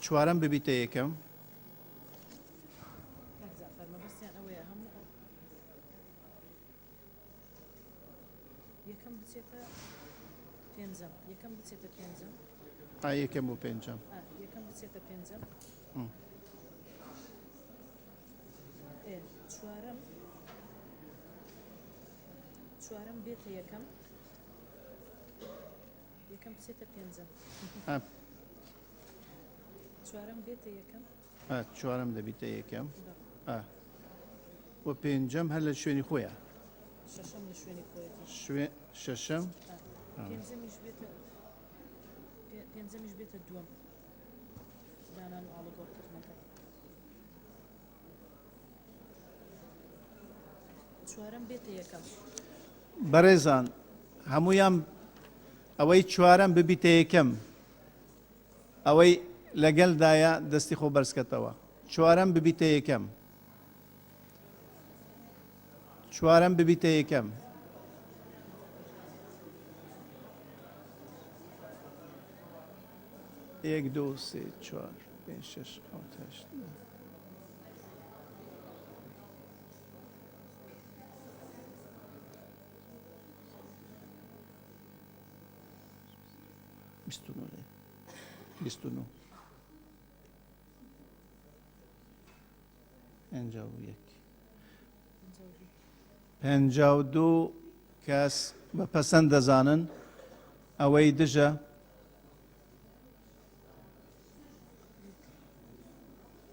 چوارەم ببیتە یەکەم یەکەم و پێنجەم چوارەم بێتە یەکەم بچێتە پێنجەم چوارەم بێتە یەکەم چوارەم دەبیتە یەکەم و پێنجەم هەر لە شوێنی خۆیە شەشەم لە شوێنی خۆیەتی شەشەم پێنجەمیش بێتە دووەم دانان و ئاڵوگۆڕکردنەکە چوارەم بێتە یەکەم بەڕێزان هەمویان ئەوەی چوارەم ببیتە یەکەم ئەوەی لەگەڵدایە دەستی خۆ بەرزکەتەوە چوارەم ببیتە یەکەم چوارەم ببیتە یەکەم یەک دو سێ چوار پێنج شەش حەوت هەشت بیستونۆ پەنجاو دوو کەس بە پەسەند دەزانن ئەوەی دژە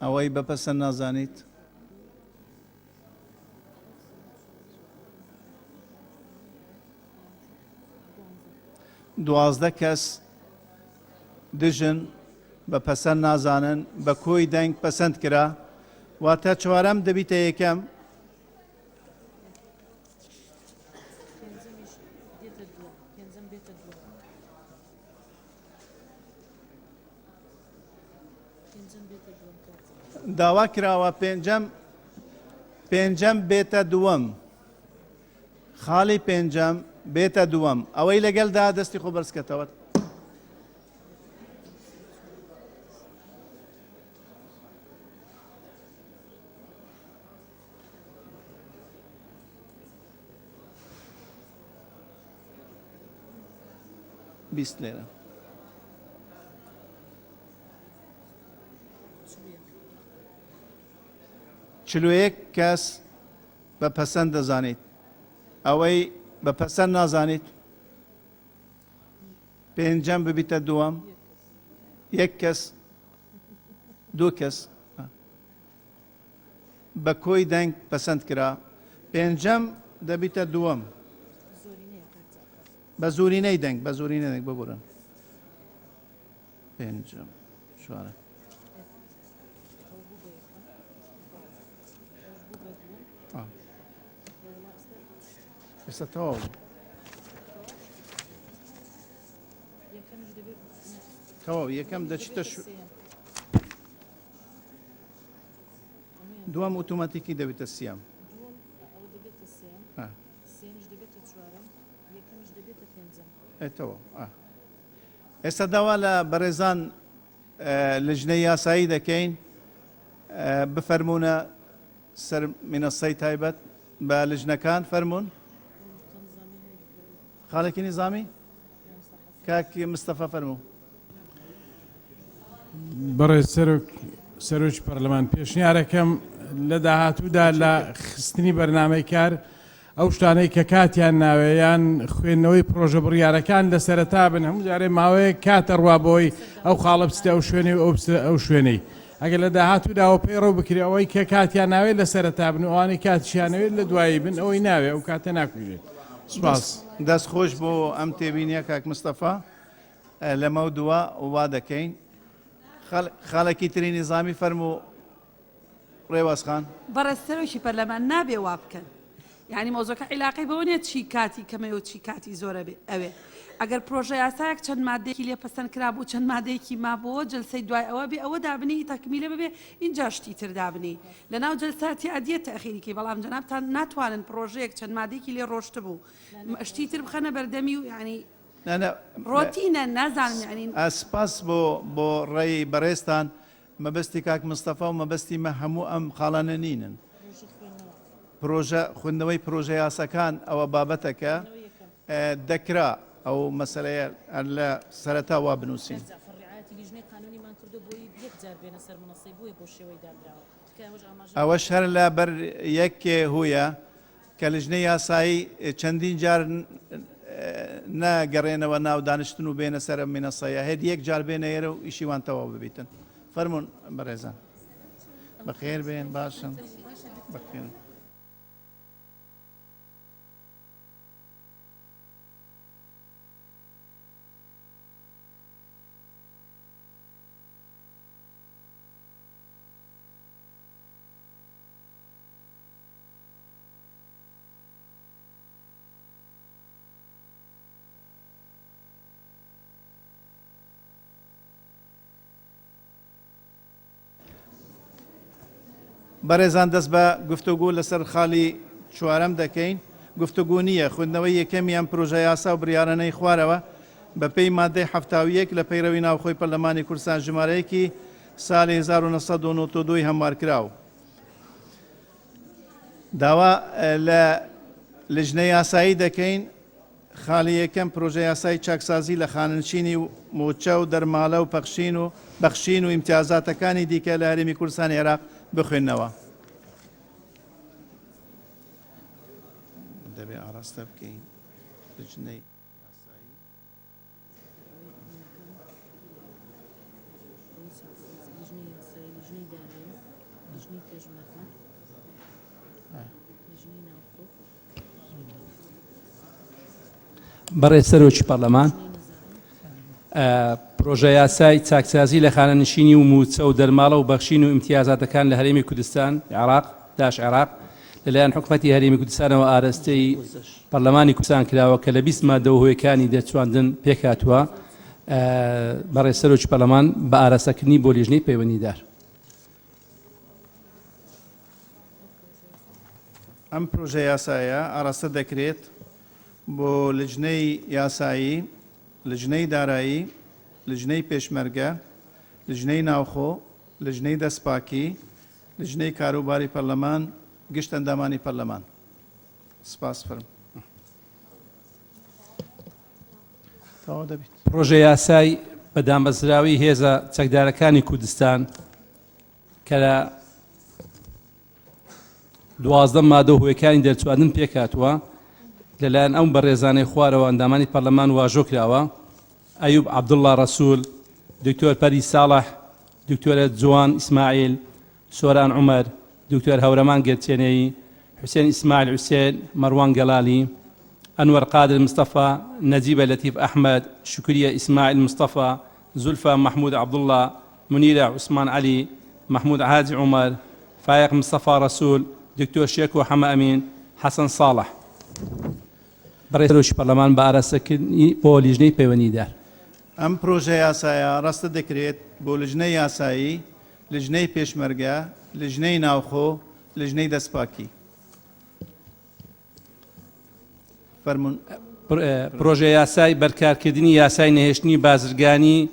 ئەوەی بە پەسەند نازانیت دوازدە کەس دژن بە پەسەند نازانن بە کۆی دەنگ پەسەند کرا واتە چوارەم دەبیتە یەکەم داوا کراوە پێنجەم بێتە دووەم خاڵی پێنجەم بێتە دووەم ئەوەی لەگەڵدا دەستی خۆ بەرزکەتەوە بیست لێرە چلوەیەک کەس بە پەسەند دەزانیت ئەوەی بە پەسەند نازانیت پێنجەم ببیتە دووەم یەک کەس دوو کەس بە کۆی دەنگ پەسەند کرا پێنجەم دەبیتە دووەم بە زورینەی دەنگ بە زورینە دەنگ ببورن پێنجەم چوارەم ئێستا تەواو تەواو یەکەم دەچیتە دووەم ئۆتۆماتیکی دەبێتە سیام ئێستا داوا لە بەڕێزان لجنەی یاسایی دەکەین بفەرمونە سەر مینەسەی تایبەت بە لجنەکان فەرمونون خاڵێکی نظامی کاکی مستەفا فەرموو بەڕێز سەرۆکی پەرلەمان پێشنیارەکەم لە داهاتوودا لە خستنی بەرنامەی کار ئەو شتانەی کە کاتیان ناوێیان خوێندنەوەی پرۆژە بڕیارەکان لە سەرەتا بن هەموو جارێ ماوەیە کاتە ڕوا بۆی ئەو خاڵە بستە ئەو شوێنەی ئەو شوێنەی ئەگەر لە داهاتووداوە پێڕەو بکرێ ئەوەی کە کاتیان ناوێت لە سەرەتا بن ئەوانەی کاتیشیانەوێت لە دوایی بن ئەوەی ناوێت ئەو کاتە ناکوێت سوپاس دەست خۆش بۆ ئەم تێبینیە کاک مستەفا لەمە دووە وا دەکەین خاڵێکی تری نظامی فەرموو ڕێوەسخان بەڕێز سەرۆکی پەرلەمان نابێ وا بکەن یعنی مۆزۆکە عیلاقی بەوە نیە چی کاتی کەمەوە و چی کاتی زۆرە بێ ئەوێ ئەگەر پرۆژە یاسایەک چەند مادەیەکی لێ پەسەند کرابوو چەند مادەیەکی مابەوە جلسەی دوای ئەوە بێ ئەوە دابنی تەکمیلە ببێ اینجا شتی تر دابنی لە ناو جلساتی عادیە تەخیریکی بەڵام جەنابتان ناتوانن پرۆژەیەک چەند مادەیەکی لێ ڕۆشت بوو شتی تر بخەنە بەردەمی و یعنی ڕۆتینە نازانم یعنی ئەسپاس بۆ ڕێی بەڕێستان مەبەستی کاک مستەفا و مەبەستی مە هەموو ئەم خاڵانە نینن پرۆژە خوێندنەوەی پرۆژە یاسەکان ئەوە بابەتەکە دەکرا ئەو مەسەلەیە لە سەرەتا وا بنووسین ئەوەش هەر لە بەر یەک هویە کە لژنەی یاسایی چەندین جار ناگەڕێنەوە ناو دانیشتن و بێنە سەر مینەسەیە هێد یەک جار بێنە ئێرە و ئیشیوان تەواو ببیتن فەرمونون بەڕێزان بەخێر بێن باشن بەخێن بەڕێزان دەست بە گفتوگو لەسەر خاڵی چوارەم دەکەین گفتوگو نییە خوێندنەوەی یەکەمیان پرۆژە یاسا و بڕیارانەی خوارەوە بە پێی مادەی 71 لە پەیڕەوی ناوخۆی پەرلەمانی کوردستان ژمارەیەکی ساڵی 1992 هەموارکراوە داوا لە لژنەی یاسایی دەکەین خاڵی یەکەم پرۆژە یاسای چاکسازی لە خاننشینی موچە و دەرماڵە و بەخشین و ئیمتیازاتەکانی دیکە لە هەرێمی کوردستانی عێراق بخوێنەوە دەبێ ئاراستە بکەین لجنەی بەڕێز سەرۆکی پەرلەمان پرۆژە یاسای چاکسازی لە خانەنشینی و موچە و دەرماڵە و بەخشین و ئیمتیازاتەکان لە هەرێمی کوردستان عێراق داش عێراق لەلایەن حکومەتی هەرێمی کوردستانەوە ئاراستەی پەرلەمانی کوردستان کراوە کە لە 20 مادە و هۆیەکانی دەرچواندن پێکهاتووە بەڕێز سەرۆکی پەرلەمان بە ئاراستەکردنی بۆ لیژنەی پەیوەندیدار ئەم پرۆژە یاسایە ئاراستە دەکرێت بۆ لجنەی یاسایی لجنەی دارایی لجنەی پێشمەرگە لجنەی ناوخۆ لجنەی دەستپاکی لجنەی کاروباری پەرلەمان گشت ئەندامانی پەرلەمان سپاس فرم پرۆژە یاسای بەدامبەزراوی هێزە چەکدارەکانی کوردستان کە لە 12 مادە و هۆیەکانی دەرچواندن پێکهاتووە لەلایەن ئەو بەڕێزانەی خوارەوە ئەندامانی پەرلەمان واژۆ کراوە ئەیوب عەبدوڵڵا ڕەسوول دکتۆر پەری ساڵح دکتۆرە جوان ئیسماعیل سۆران عومەر دکتۆر هەورەمان گەرچێنەی حوسێن ئیسماعیل حوسێن مەڕوان گەلالی أنور قادر مصطفى، نجيبة لطيف أحمد، شكرية إسماعيل مصطفى، زلفى محمود عبد الله، منيرة عثمان علي، محمود عادي عمر، فايق مصطفى رسول، دكتور شيكو حما أمين، حسن صالح. برای سەرۆکی پەرلەمان بە ئاراستەکردنی بۆ لیژنەی پەیوەندیدار. ئەم پرۆژە یاسایە ڕاستە دەکرێت بۆ لیژنەی یاسایی، لیژنەی پێشمەرگە، لیژنەی ناوخۆ، لیژنەی دەستپاکی. فەرمونون. پرۆژە یاسای بەرکارکردنی یاسای نەهێشتنی بازرگانی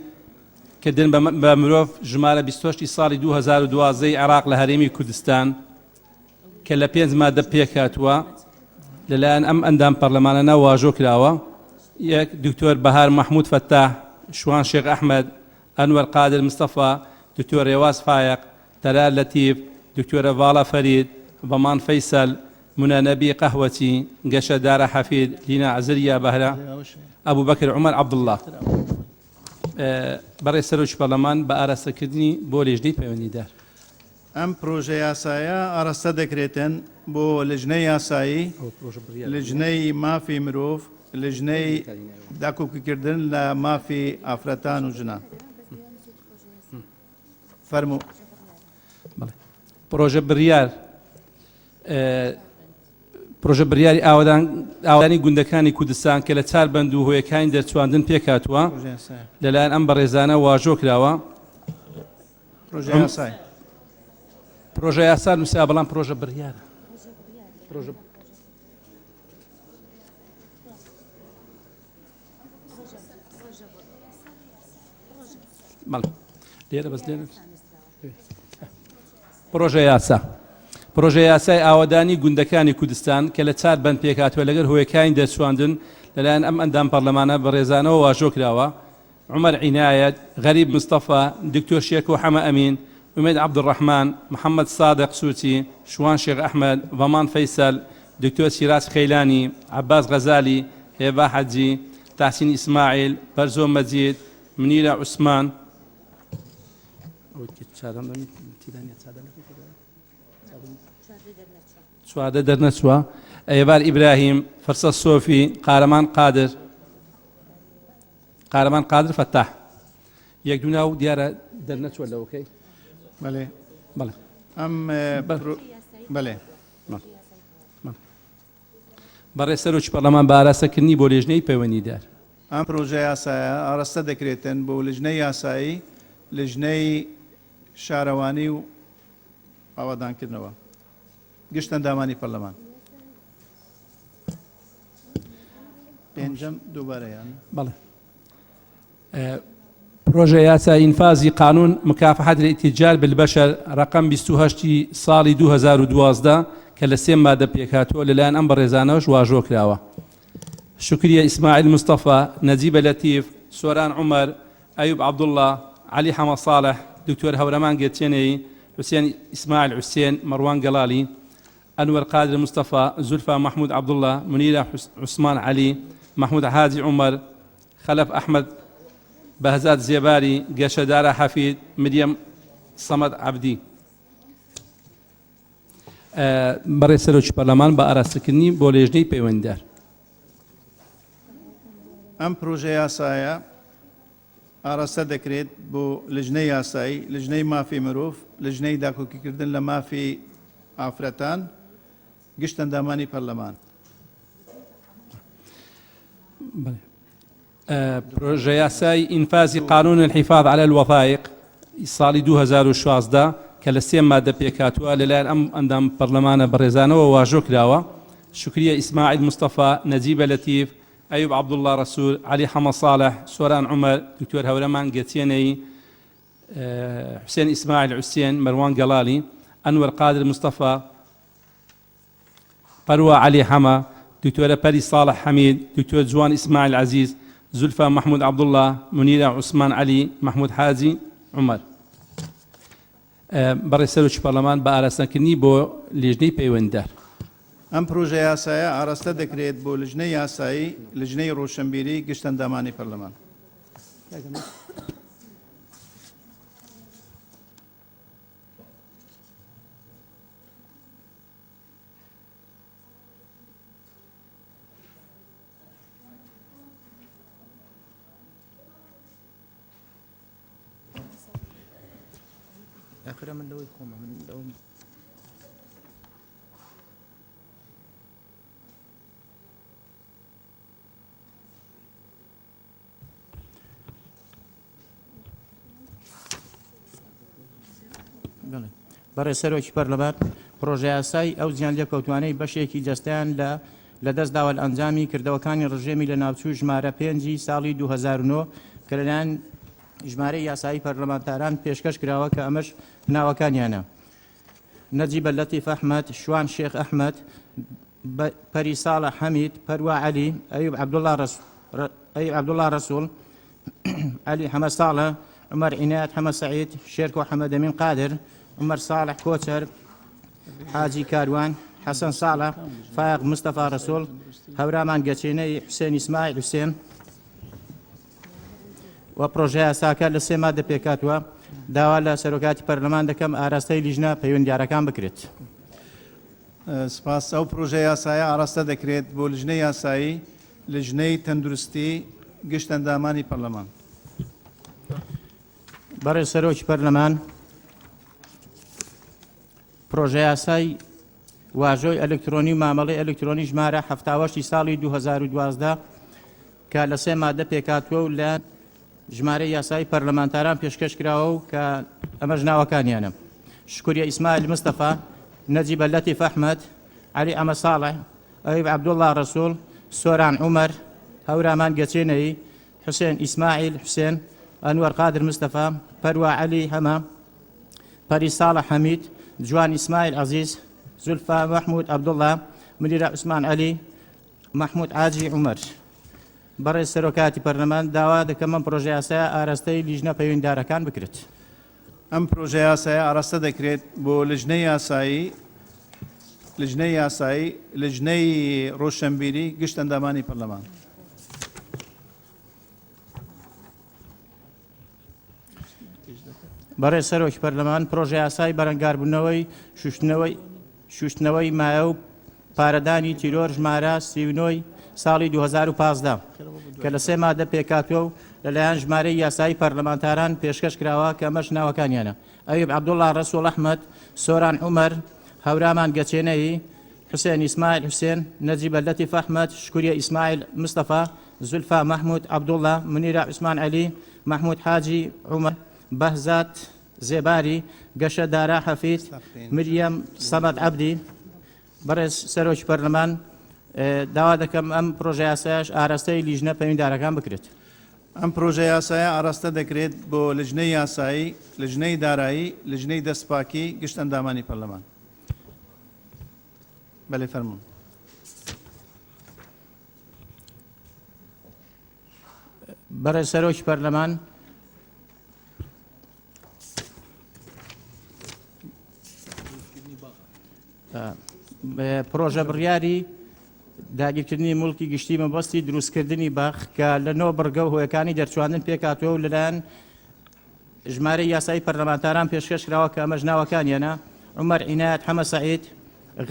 کردن بە مرۆڤ ژمارە 28 ساڵی 2012 عێراق لە هەرێمی کوردستان کە لە 5 مادە پێکهاتووە لەلایەن ئەم ئەندام پەرلەمانەنە واژۆ کراوە. یەک دکتۆر بەهار مەحموود فەتاح، شوان شێخ ئەحمەد، ئەنوەر قادر مستەفا، دکتۆر ڕێواز فایق، تەرار لەتیف، دکتۆرە ڤاڵە فەرید، ڤەمان فەیسەل، منە نەبی قەهوەچی، گەشە دارە حەفید، لینا عەزریە بەهرە، ئەبوو بەکر عومەر عەبدوڵڵا. بەڕێ سەرۆکی پەرلەمان بە ئاراستەکردنی بۆ لیژنەی پەیوەندیدار. ئەم پرۆژە یاسایە ئاراستە دەکرێتن بۆ لیژنەی یاسایی، لیژنەی مافی مرۆڤ، لیژنەی داکۆکیکردن لە مافی ئافرەتان و ژنان. فەرموو. پرۆژە بڕیار پرۆژە بڕیاری ئاوادانی گوندەکانی کوردستان کە لە چار بەند و هۆیەکانی دەرچواندن پێکهاتووە لەلایەن ئەم بەڕێزانە واژۆ کراوە. پرۆژە یاسا نووسیا بەڵام پرۆژە بڕیارە. لێرە بەس لێرە پرۆژە یاسا. پرۆژە یاسای ئاوادانی گوندەکانی کوردستان کە لە چار بەند پێکهاتووە لەگەڵ هۆیەکانی دەرچواندن لەلایەن ئەم ئەندام پەرلەمانە بەڕێزانەوە واژۆ کراوە. عومەر عینایەت، غەریب مستەفا، دکتۆر شێکۆ حەمە ئەمین، ئومێد عەبدوڕەحمان، محەممەد سادق سووچی، شوان شێخ ئەحمەد، ڤەمان فەیسەل، دکتۆر سیراج خەیلانی، عەباس غەزالی، هێوا حەجی، تاسین ئیسماعیل، بەرزۆ مەجید، منیرە عوسمان. چواردە دەرنەچووە. ئەیەبار ئیبراهیم، فەرسە سۆفی، قارەمان قادر فەتاح. یەک دوو ناو دیارە دەرنەچوە لەوەکەی. بەڵێ بەڵێ ئەم بەڵێ بەڕێ سەرۆکی پەرلەمان بە ئاراستەکردنی بۆ لیژنەی پەیوەندیدار. ئەم پرۆژە یاسایە ئاراستە دەکرێتن بۆ لیژنەی یاسایی، لیژنەی شارەوانی و ئاوادانکردنەوە، گشت ئەندامانی پەرلەمان. پێنجەم دووبارەیان. بەڵێ پرۆژە یاسای ئینفازی قانون مکافحەت الائتیجار بالبەشەر ڕقم 28 ساڵی 2012 کە لە 3 مادە پێکهاتووە لەلایەن ئەم بەڕێزانەوەش واژۆ کراوە. شکریە ئیسماعیل مستەفا، نەجیبە لەتیف، سۆران عومەر، ئەیوب عەبدوڵڵا، عەلی حەمە صالح، دکتۆر هەورەمان گێچێنەی، حوسێن ئیسماعیل حوسێن، مەڕوان گەڵالی، ئەنوەر قادر مستەفا، زولفا محمود عەبدوڵڵا، منیرە عوسمان عەلی، محمود حاجی عومەر، خەلەف ئەحمەد، بەهزاد زێباری، گەشەدارە حەفید، مریەم سەمەد عەبدی. بەڕێ سەرۆکی پەرلەمان بە ئاراستەکردنی بۆ لیژنەی پەیوەندیدار. ئەم پرۆژە یاسایە ئاراستە دەکرێت بۆ لیژنەی یاسایی، لیژنەی مافی مرۆڤ، لیژنەی داکۆکیکردن لە مافی ئافرەتان، گشت ئەندامانی پەرلەمان. پرۆژە یاسای ئینفازی قانون الحفاظ على الوثائق ساڵی 2016 کە لە 3 مادە پێکهاتووە لەلایەن ئەم ئەندام پەرلەمانە بەڕێزانەوە واژۆ کراوە. شکریە ئیسماعیل مستەفا، نەجیبە لەتیف، ئەیوب عەبدوڵڵا ڕەسوول، عەلی حەمە صالح، سۆران عومەر، دکتۆر هەورەمان گەچێنەی، حوسێن ئیسماعیل حوسێن، مەروان گەڵالی، ئەنوەر قادر مستەفا، پەروە عەلی حەمە، دکتۆرە پەری صالح حەمید، دکتۆر جوان ئیسماعیل عەزیز، زولفا محمود عەبدوڵڵا، منیرە عوسمان عەلی، محمود حاجی عومەر. بەڕێ سەرۆکی پەرلەمان بە ئاراستەکردنی بۆ لیژنەی پەیوەندیدار. ئەم پرۆژە یاسایە ئاراستە دەکرێت بۆ لیژنەی یاسایی، لیژنەی ڕۆشنبیری، گشت ئەندامانی پەرلەمان. بەڕێ سەرۆکی پەرلەمان پرۆژه یاسای ئەو زیان لێکەوتوانەی بەشێکی جەستیان لە دەستداوە ئەنجامی کردەوەکانی ڕژێمی لە ناوچوو ژمارە 5 ساڵی 2009 کە لەلایەن ژمارەی یاسایی پەرلەمانتاران پێشکەش کراوە کە ئەمەش ناوەکانیانە: نەجیب لەتیف ئەحمەد، شوان شێخ ئەحمەد، پەری ساڵح حەمید، پەروا عەلی، ئەیوب عەبدوڵڵا ڕەسوول، عەلی حەمە ساڵە، عمەر عینات حەمە سەعید، شێرکۆ حەمەد ئەمین قادر، عمر صالح كوتر، حاجي كاروان، حسن صالح، فايق مصطفى رسول، هورامان قتيني، حسين إسماعيل حسين. وبروجه ساكر لسه ماده بيكاتوا داوا سروكات برلمان دكم آراسته لجنة بيون دياركان بكريت. سپاس او پروژه یاسایی آراسته دکرێت بۆ لجنەی یاسایی لجنەی تەندروستی گشت ئەندامانی پەرلەمان. بەڕێز سەرۆکی پەرلەمان پرۆژه یاسای واژۆی ئەلکترۆنی و مامەڵەی ئەلکترۆنی ژمارە 78 ساڵی 2012 کە لە سێ مادە پێکاتووە و لە ژمارەی یاسایی پەرلەمانتاران پێشکەش کراوە و کە ئەمەش ناوەکانیانە: شکوریە ئیسماعیل مستەفا، نەجیب لەتیف ئەحمەد، عەلی ئەمە ساڵح، ئەیوب عەبدوڵڵا ڕەسوول، سۆران عومەر، هەورامان گەچێنەی، حوسێن ئیسماعیل حوسێن، ئەنوەر قادر مستەفا، پەروا عەلی هەمە، پەری ساڵح حەمید، جوان ئیسماعیل عەزیز، زولفا محمود عەبدوڵڵا، منیرە عوسمان عەلی، محمود حاجی عومەر. بەڕێز سەرۆکاتی پەرلەمان داوا دەکەم ئەم پرۆژە یاسایە ئاراستەی لیژنە پەیوەندیدارەکان بکرێت. ئەم پرۆژە یاسایە ئاراستە دەکرێت بۆ لجنەی یاسایی لجنەی ڕۆشنبیری گشت ئەندامانی پەرلەمان. بەڕێز سەرۆکی پەرلەمان پرۆژە یاسای بەرەنگاربوونەوەی شوشتنەوەی مایە و پارەدانی تیرۆر ژمارە 39 ساڵی 2015 کە لە سێ مادە پێکاتوە و لەلایەن ژمارەی یاسایی پەرلەمانتاران پێشکەش کراوە کە ئەمەش ناوەکانیانە: ئەیوب عەبدوڵڵا ڕەسوول ئەحمەد، سۆران عومەر، هەورامان گەچێنەی، حوسێن ئیسماعیل حوسێن، نەجیب لەتیف ئەحمەد، شکوریە ئیسماعیل مستەفا، زولفا محمود عەبدوڵڵا، منیرە عوسمان عەلی، محمود حاجی عومەر، بەهزات زێباری، گەشە دارا حەفید، مریەم سەمەد عەبدی. بەڕێز سەرۆکی پەرلەمان داوا دەکەم ئەم پرۆژە یاسایەش ئاراستەی لیژنە پەیوەندیدارەکان بکرێت. ئەم پرۆژە یاسایە ئاراستە دەکرێت بۆ لجنەی یاسایی، لجنەی دارایی، لجنەی دەستپاکی گشت ئەندامانی پەرلەمان. بەڵێ فەرموون. بەڕێز سەرۆکی پەرلەمان پرۆژە بڕیاری داگیرکردنی مڵکی گشتی مەبەستی دروستکردنی باخ کە لە نۆ بڕگە و هۆیەکانی دەرچواندن پێکاتوە و لەلایەن ژمارەی یاسایی پەرلەمانتاران پێشکەش کراوە کە ئەمەش ناوەکانیانە: عومەر عینات حەمە سەعید،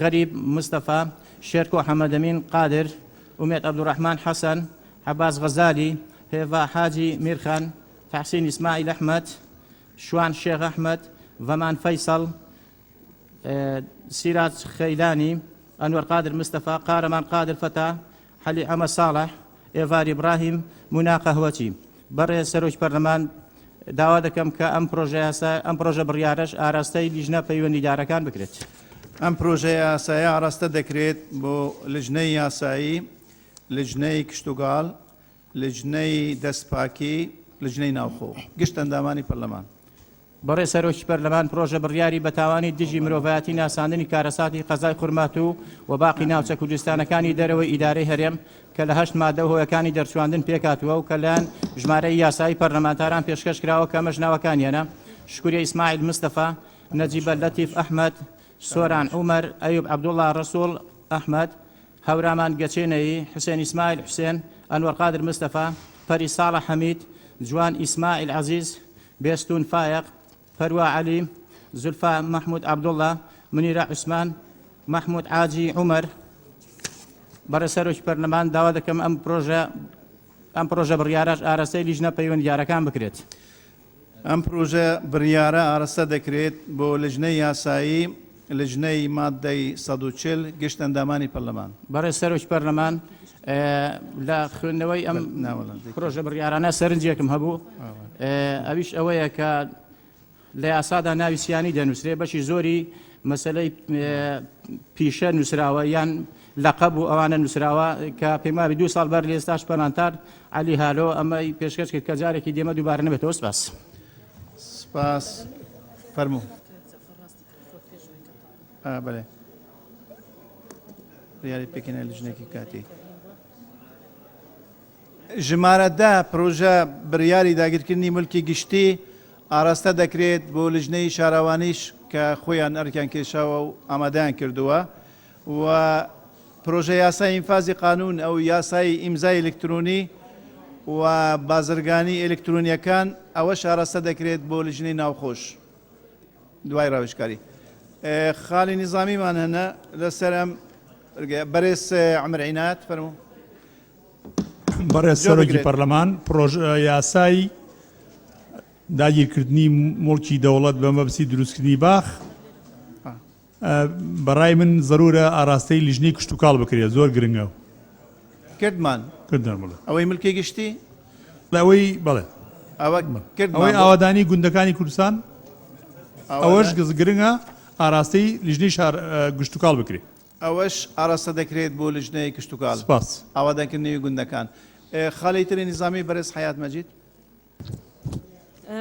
غەریب مستەفا، شێرکۆ حەمەدەمین قادر، ئومێد عەبدوڕەحمان حەسەن، عەباس غەزالی، هێڤا حاجی میرخان، تەحسین ئیسماعیل ئەحمەد، شوان شێخ ئەحمەد، ڤەمان فەیسەڵ، سیراج خەیلانی، ئەنوەر قادر مستەفا، قارەمان قادر فەتا، حەلی ئەمە ساڵح، ئێڤار ئیبراهیم، مونا قەهوەچی. بەڕێز سەرۆکی پەرلەمان داوا دەکەم کە ئەم پرۆژە بڕیارەش ئاراستەی لیژنە پەیوەندیدارەکان بکرێت. ئەم پرۆژە یاسایە ئاراستە دەکرێت بۆ لجنەی یاسایی، لجنەی کشتوگاڵ، لجنەی دەستپاکی، لجنەی ناوخۆ گشت ئەندامانی پەرلەمان. بەڕێز سەرۆکی پەرلەمان پرۆژە بڕیاری بەتاوانی دژی مرۆڤایەتی ناساندنی کارەساتی قەزای خورمات و باقی ناوچە کوردستانەکانی دەرەوەی ئیدارەی هەرێم کە لە 8 مادە هۆیەکانی دەرچواندن پێکاتووە و کە لایەن ژمارەی یاسایی پەرلەمانتاران پێشکەش کراوە کە ئەمەش ناوەکانیانە: شکوریە ئیسماعیل مستەفا، نەجیب لەتیف ئەحمەد، سۆران عومەر، ئەیوب عەبدوڵڵا ڕەسوول ئەحمەد، هەورامان گەچێنەی، حوسێن ئیسماعیل حوسێن، ئەنوەر قادر مستەفا، پەری ساڵح حەمید، جوان ئیسماعیل عەزیز، بێستون فایق، پەروا عەلی، زولفا محمود عەبدوڵڵا، منیرە عوسمان، محمود حاجی عومەر. بەڕێز سەرۆکی پەرلەمان داوا دەکەم ئەم پرۆژە بڕیارەش ئاراستەی لیژنە پەیوەندیدارەکان بکرێت. ئەم پروژە بڕیارە ئاراستە دەکرێت بۆ لجنەی یاسایی لجنەی مادەی 140 گشت ئەندامانی پەرلەمان. بەڕێز سەرۆکی پەرلەمان لە خوێندنەوەی ئەم پرۆژە بڕیارانە سەرنجێکم هەبوو ئەویش ئەوەیە کە لە یاسادا ناوی سیانی دەنووسرێ بەشی زۆری مەسلەی پیشە نووسراوە یان لەقەب و ئەوانە نووسراوە کە پێم وابێ 2 ساڵ بەر لە ئێستاش پەنانتار علی هالۆ ئەمەی پێشکەش کرد کە جارێکی دێمە دووبارە نەبێتەوە. سپاس. سپاس. فەرموو. بەڵێ بڕیاری پێکەنە لجنێکی کاتی. ژمارە 10 پرۆژە بڕیاری داگیرکردنی ملکی گشتی ئاراستە دەکرێت بۆ لجنەی شاراوانیش کە خۆیان ئەرکیان کێشاوە و ئامادەیان کردووە و پرۆژە یاسای ئینفازی قانون ئەو یاسای ئیمزای ئلکترۆنی و بازرگانی ئلکترۆنیەکان ئەوەش ئاراستە دەکرێت بۆ لجنەی ناوخۆش دوای ڕاوێژکاری. خاڵی نظامیمان هەنە لەسەر ئەم بەرێز عمر عینات فەرموو. بەڕێز سەرۆکی پەرلەمان پرۆژە یاسای داگیرکردنی مڵکی دەوڵەت بە مەبەستی دروستکردنی باخ بەڕای من ضرورە ئاراستەی لیژنەی کشت و کاڵ بکرێت زۆر گرنگە کردمان ئەوەی ملکی گشتی ئەوەی بڵێ ئەوەی ئاوادانی گوندەکانی کوردستان ئەوەش گرنگە ئاراستەی لیژنەی گشت و کاڵ بکرێت. ئەوەش ئاراستە دەکرێت بۆ لجنەی کشت و کاڵ. سپاس. ئاوادانکردنەوەی گوندەکان. خاڵی تری نظامی بەرز حیات مەجید.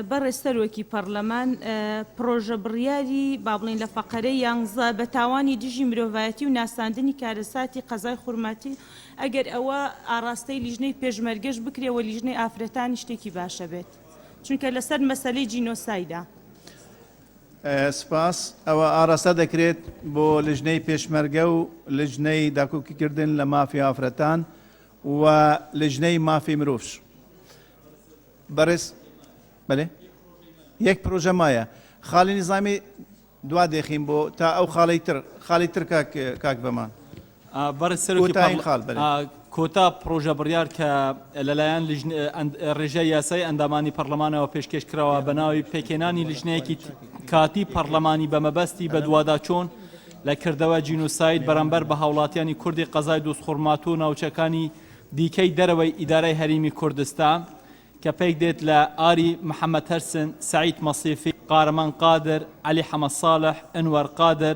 بەڕێز سەرۆکی پەرلەمان پرۆژە بڕیاری با بڵێن لە فەقەرەی 11 بە تاوانی دژی مرۆڤایەتی و ناساندنی کارەساتی قەزای خوورماتی ئەگەر ئەوە ئاراستەی لیژنەی پێشمەرگەش بکرێەوە لیژنەی ئافرەتانی شتێکی باشە بێت چونکە لەسەر مەسەلەی جینۆسایدا. سپاس. ئەوە ئاراستە دەکرێت بۆ لجنەی پێشمەرگە و لجنەی داکۆکیکردن لە مافی ئافرەتان و لجنەی مافی مرۆڤ. بەڕێز بەێ یەک پرۆژە مایە خاڵی نظامی دوا دێخین بۆ تا ئەو خاڵی تر کاک بەمان. بەڕێز سەرۆکی کۆتا پرۆژە بڕیار کە لەلایەن ڕێژەی یاسای ئەندامانی پەرلەمانەوە پێشکەش کراوە بە ناوی پێکێنانی لیژنەیەکی کاتی پەرلەمانی بە مەبەستی بە دوادا چۆن لە کردەوە جینۆساید بەرامبەر بە هاوڵاتیانی کوردی قەزای دۆستخورمات و ناوچەکانی دیکەی دەرەوەی ئیدارەی هەریمی کوردستان کە پێک دێت لە ئاری محەممەد هەرسن سعید مەسیفی قارەمان قادر علی حەمە ساڵح ئەنوەر قادر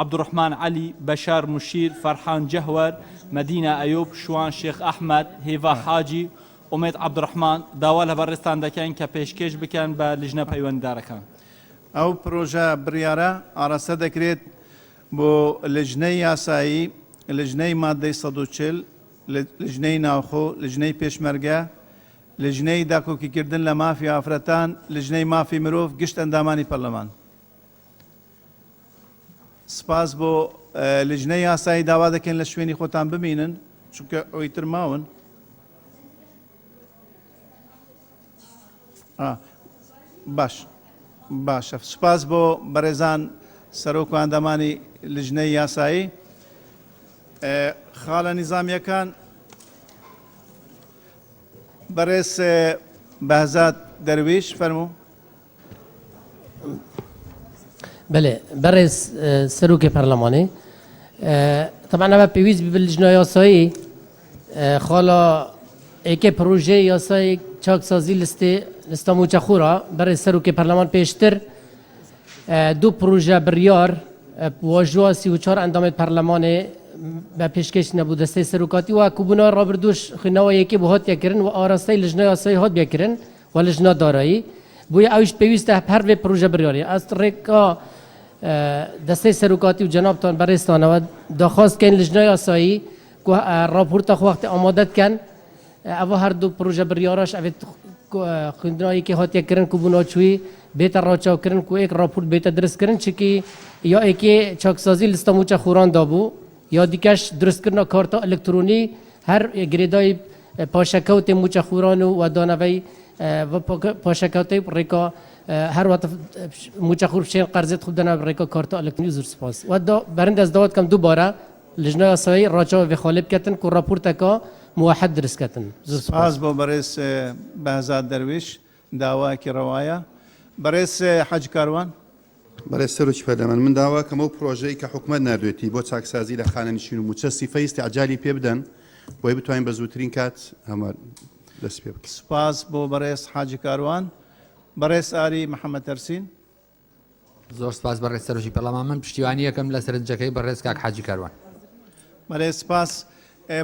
عەبدوڕەحمان علی بەشار موشیر فەرحان جەهوەر مەدینە ئەیوب شوان شێخ ئەحمەد هێڤا حاجی ئومێد عەبدوڕەحمان داوا لە بەڕێستان دەکەین کە پێشکەش بکەن بە لیژنە پەیوەنددارەکان. ئەو پرۆژە بڕیارە ئاراستە دەکرێت بۆ لجنەی یاسایی لجنەی مادەی 140 لجنەی ناوخۆ لجنەی پێشمەرگە لجنەی داکۆکیکردن لە مافی ئافرەتان لجنەی مافی مرۆڤ گشت ئەندامانی پەرلەمان. سپاس بۆ لجنەی یاسایی داوا دەکەن لە شوێنی خۆتان ببینن چونکە ئەوی تر ماون. باشە سپاس بۆ بەڕێزان سەرۆک و ئەندامانی لجنەی یاسایی. خاڵە نظامیەکان بەڕێز بەهزاد دەرویش فەرموو. بله بەڕێز سەرۆکی پەرلەمانی طبعا ئەمە پێویست بە لیژنە یاسایی خاڵە ئێکێ پرۆژەی یاسای چاکسازی لستە موچەخورە بەڕێز سەرۆکی پەرلەمان پێشتر دوو پرۆژە بڕیار واژووە 34 ئەندامی پەرلەمانێ بە پێشکەش نەبوو دەستەی سەرۆکاتی و کوبوونەوە ڕابردوش خوێندنەوە یەکێ بۆ هاتیەکردن و ئاراستەی لیژنە یاسایی هاتبێکردن و لیژنە دارایی بووە ئەویش پێویستە هەر بێ پرۆژە بڕیاری ئەس ڕێکا دەستەی سەرۆکاتی و جەنابتان بەڕێستانەوە داخواستکەین لیژنە یاسایی راپۆرتە وەختی ئامادە بکەن ئەوە هەردوو پرۆژە بڕیاراش ئەوێت خوێندنەوە یەکێ هاتیەکردن کوبوونەوە چووی بێتە ڕاچاوکردن و ئێک راپۆرت بێتە دروستکردن چکی یا ئێکێ چاکسازی لستە موچە خوڕاندا بوو یا دیکەش دروستکردنە کارتە ئەلکترۆنی هەر گرێدای پاشەکەوتێ موچە خوڕان و دانەوەی پاشەکەوتەی ڕێکا هەروەتە موچەخور بچێن قەرزێت خوب دەنا ڕێکا کارتە ئەلکترۆنی زۆر سپاس و بەرەند دەست داوات کەم دووبارە لیژنە یاسایی ڕاچاوە بێ خاڵێ بکەتن و راپۆرتەکە موحد دروستکەتن. سپاس بۆ بەڕێز بەهزاد دەرویش داواکی ڕەوایە. بەڕێز حەج کاروان بەڕێز سەرۆکی پەرلەمان من داوا کەمە و پرۆژەی کە حکومەت نردوێتی بۆ چاکسازی لە خانەنشین و موچە سیفەی استعجالی پێ بدەن بۆی بتوانین بە زووترین کات هەموار دەست پێ بکەین. سپاس بۆ بەڕێز حاجی کاروان. بەڕێز ئاری محەممەد تەرسین. زۆر سپاس بەڕێز سەرۆکی پەرلەمان من پشتیوانی یەکەم لە سەرنجەکەی بەڕێز کاک حاجی کاروان. بەڕێز سپاس.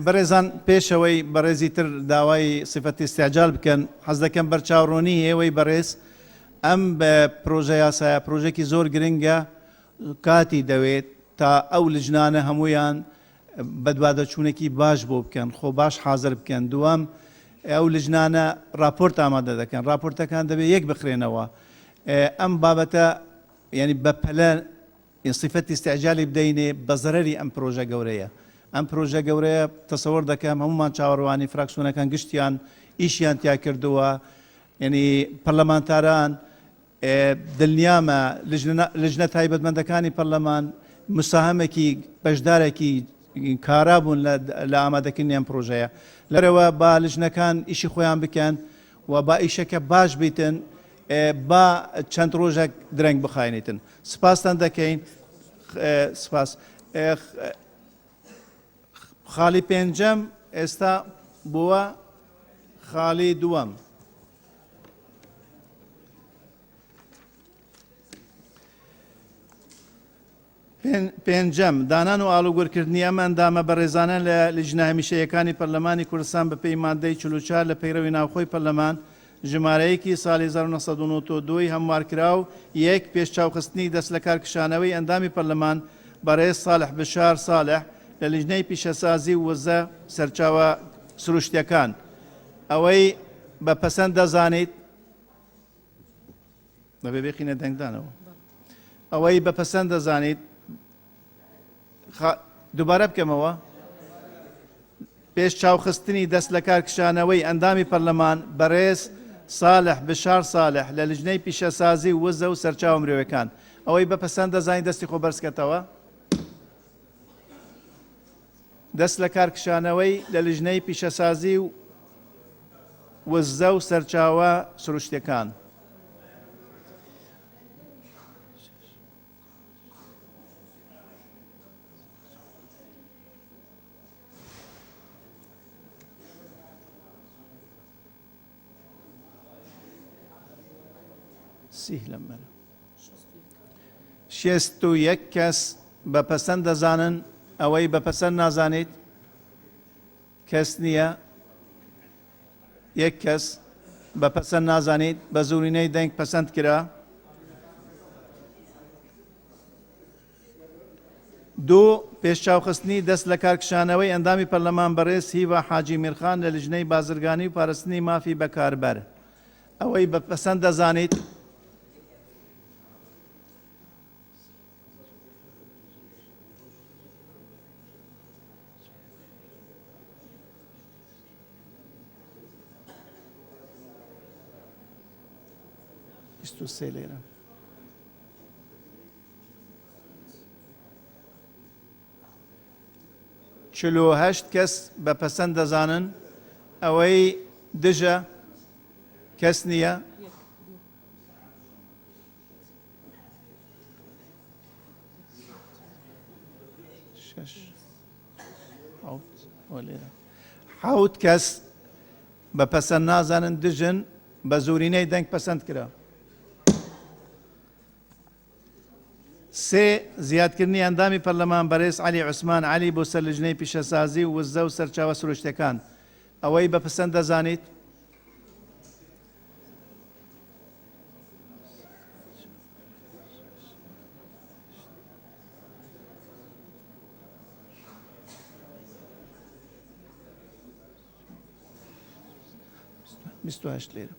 بەڕێزان پێشەوەی بەڕێزی تر داوای سفەتی استعجال بکەن حەز دەکەم بەرچاوڕۆنی هێوەی بەڕێز ئەم بە پرۆژە یاسایە پرۆژێکی زۆر گرنگە کاتی دەوێت تا ئەو لجنانە هەمویان بەدوادەچوونێکی باش بۆ بکەن خۆ باش حاضر بکەن. دووەم ئەو لجنانە راپۆرت ئامادە دەکەن راپۆرتەکان دەبێت یەک بخرێنەوە. ئەم بابەتە ینی بە پەلە سفەتی استعجالی بدەینێ بە زەرەری ئەم پرۆژە گەورەیە. ئەم پرۆژە گەورەیە تەسەوەر دەکەم هەمومان چاوەڕوانی فراکسیۆنەکان گشتیان ئیشیان تیا کردووە ینی پەرلەمانتاران دڵنیامە لجنە تایبەتمەندەکانی پەرلەمان مساهمێکی بەشدارێکی کارا بوون لە ئامادەکردنی ئەم پرۆژەیە. لەرەوە با لجنەکان ئیشی خۆیان بکەن و با ئیشەکە باش بیتن با چەند ڕۆژێک درەنگ بخاینیتن. سپاسان دەکەین. سپاس. خاڵی پێنجەم ئێستا بووە خاڵی دووەم. پێنجەم دانان و ئاڵوگۆڕکردنی ئەم ئەندامە بەڕێزانە لە لیژنە هەمیشەیەکانی پەرلەمانی کوردستان بە پێی مادەی 44 لە پەیڕەوی ناوخۆی پەرلەمان ژمارەیەکی ساڵی 1992 هەموارکراو یەک پێشچاوخستنی دەست لە کارکشانەوەی ئەندامی پەرلەمان بەڕێز ساڵح بشار ساڵح لە لیژنەی پیشەسازی وەزە سەرچاوە سروشتیەکان ئەوەی بە پەسەند دەزانیت بەبێ بێخینە دەنگدانەوە ئەوەی بە پەسەند دەزانیت دووبارە بکەمەوە پێش چاوخستنی دەست لە کارکشانەوەی ئەندامی پەرلەمان بەڕێز ساڵح بشار ساڵح لە لیژنەی پیشەسازی وەزە و سەرچاوە مرۆیەکان ئەوەی بە پەسەند دەزانیت دەستی خۆ بەرزکەتەوە دەست لە کارکشانەوەی لە لیژنەی پیشەسازی و وەزە و سەرچاوە سروشتیەکان. شێست و یەک کەس بەپەسەند دەزانن ئەوەی بەپەسەند نازانیت کەس نییە. یەک کەس بەپەسەند نازانیت بە زوورینەی دەنگ پەسەند کرا. دوو پێشچاوخستنی دەست لە کارکشانەوەی ئەندامی پەرلەمان بەڕێز هیوا حاجی میرخان لە لیژنەی بازرگانی و پاراستنی مافی بەکاربەر ئەوەی بەپەسەند دەزانیت لێرە چلۆ هەشت کەس بەپەسەند دەزانن ئەوەی دژە کەس نییە. حەوت کەس بەپەسەند نازانن دژن بە زوورینەی دەنگ پەسەند کرا. سێ زیادکردنی ئەندامی پەرلەمان بەڕێز عەلی عوسمان عەلی بۆ سەر لیژنەی پیشەسازی و وەزە و سەرچاوە سروشتیەکان ئەوەی بەپەسەند دەزانیت بیست و هەشت لێرە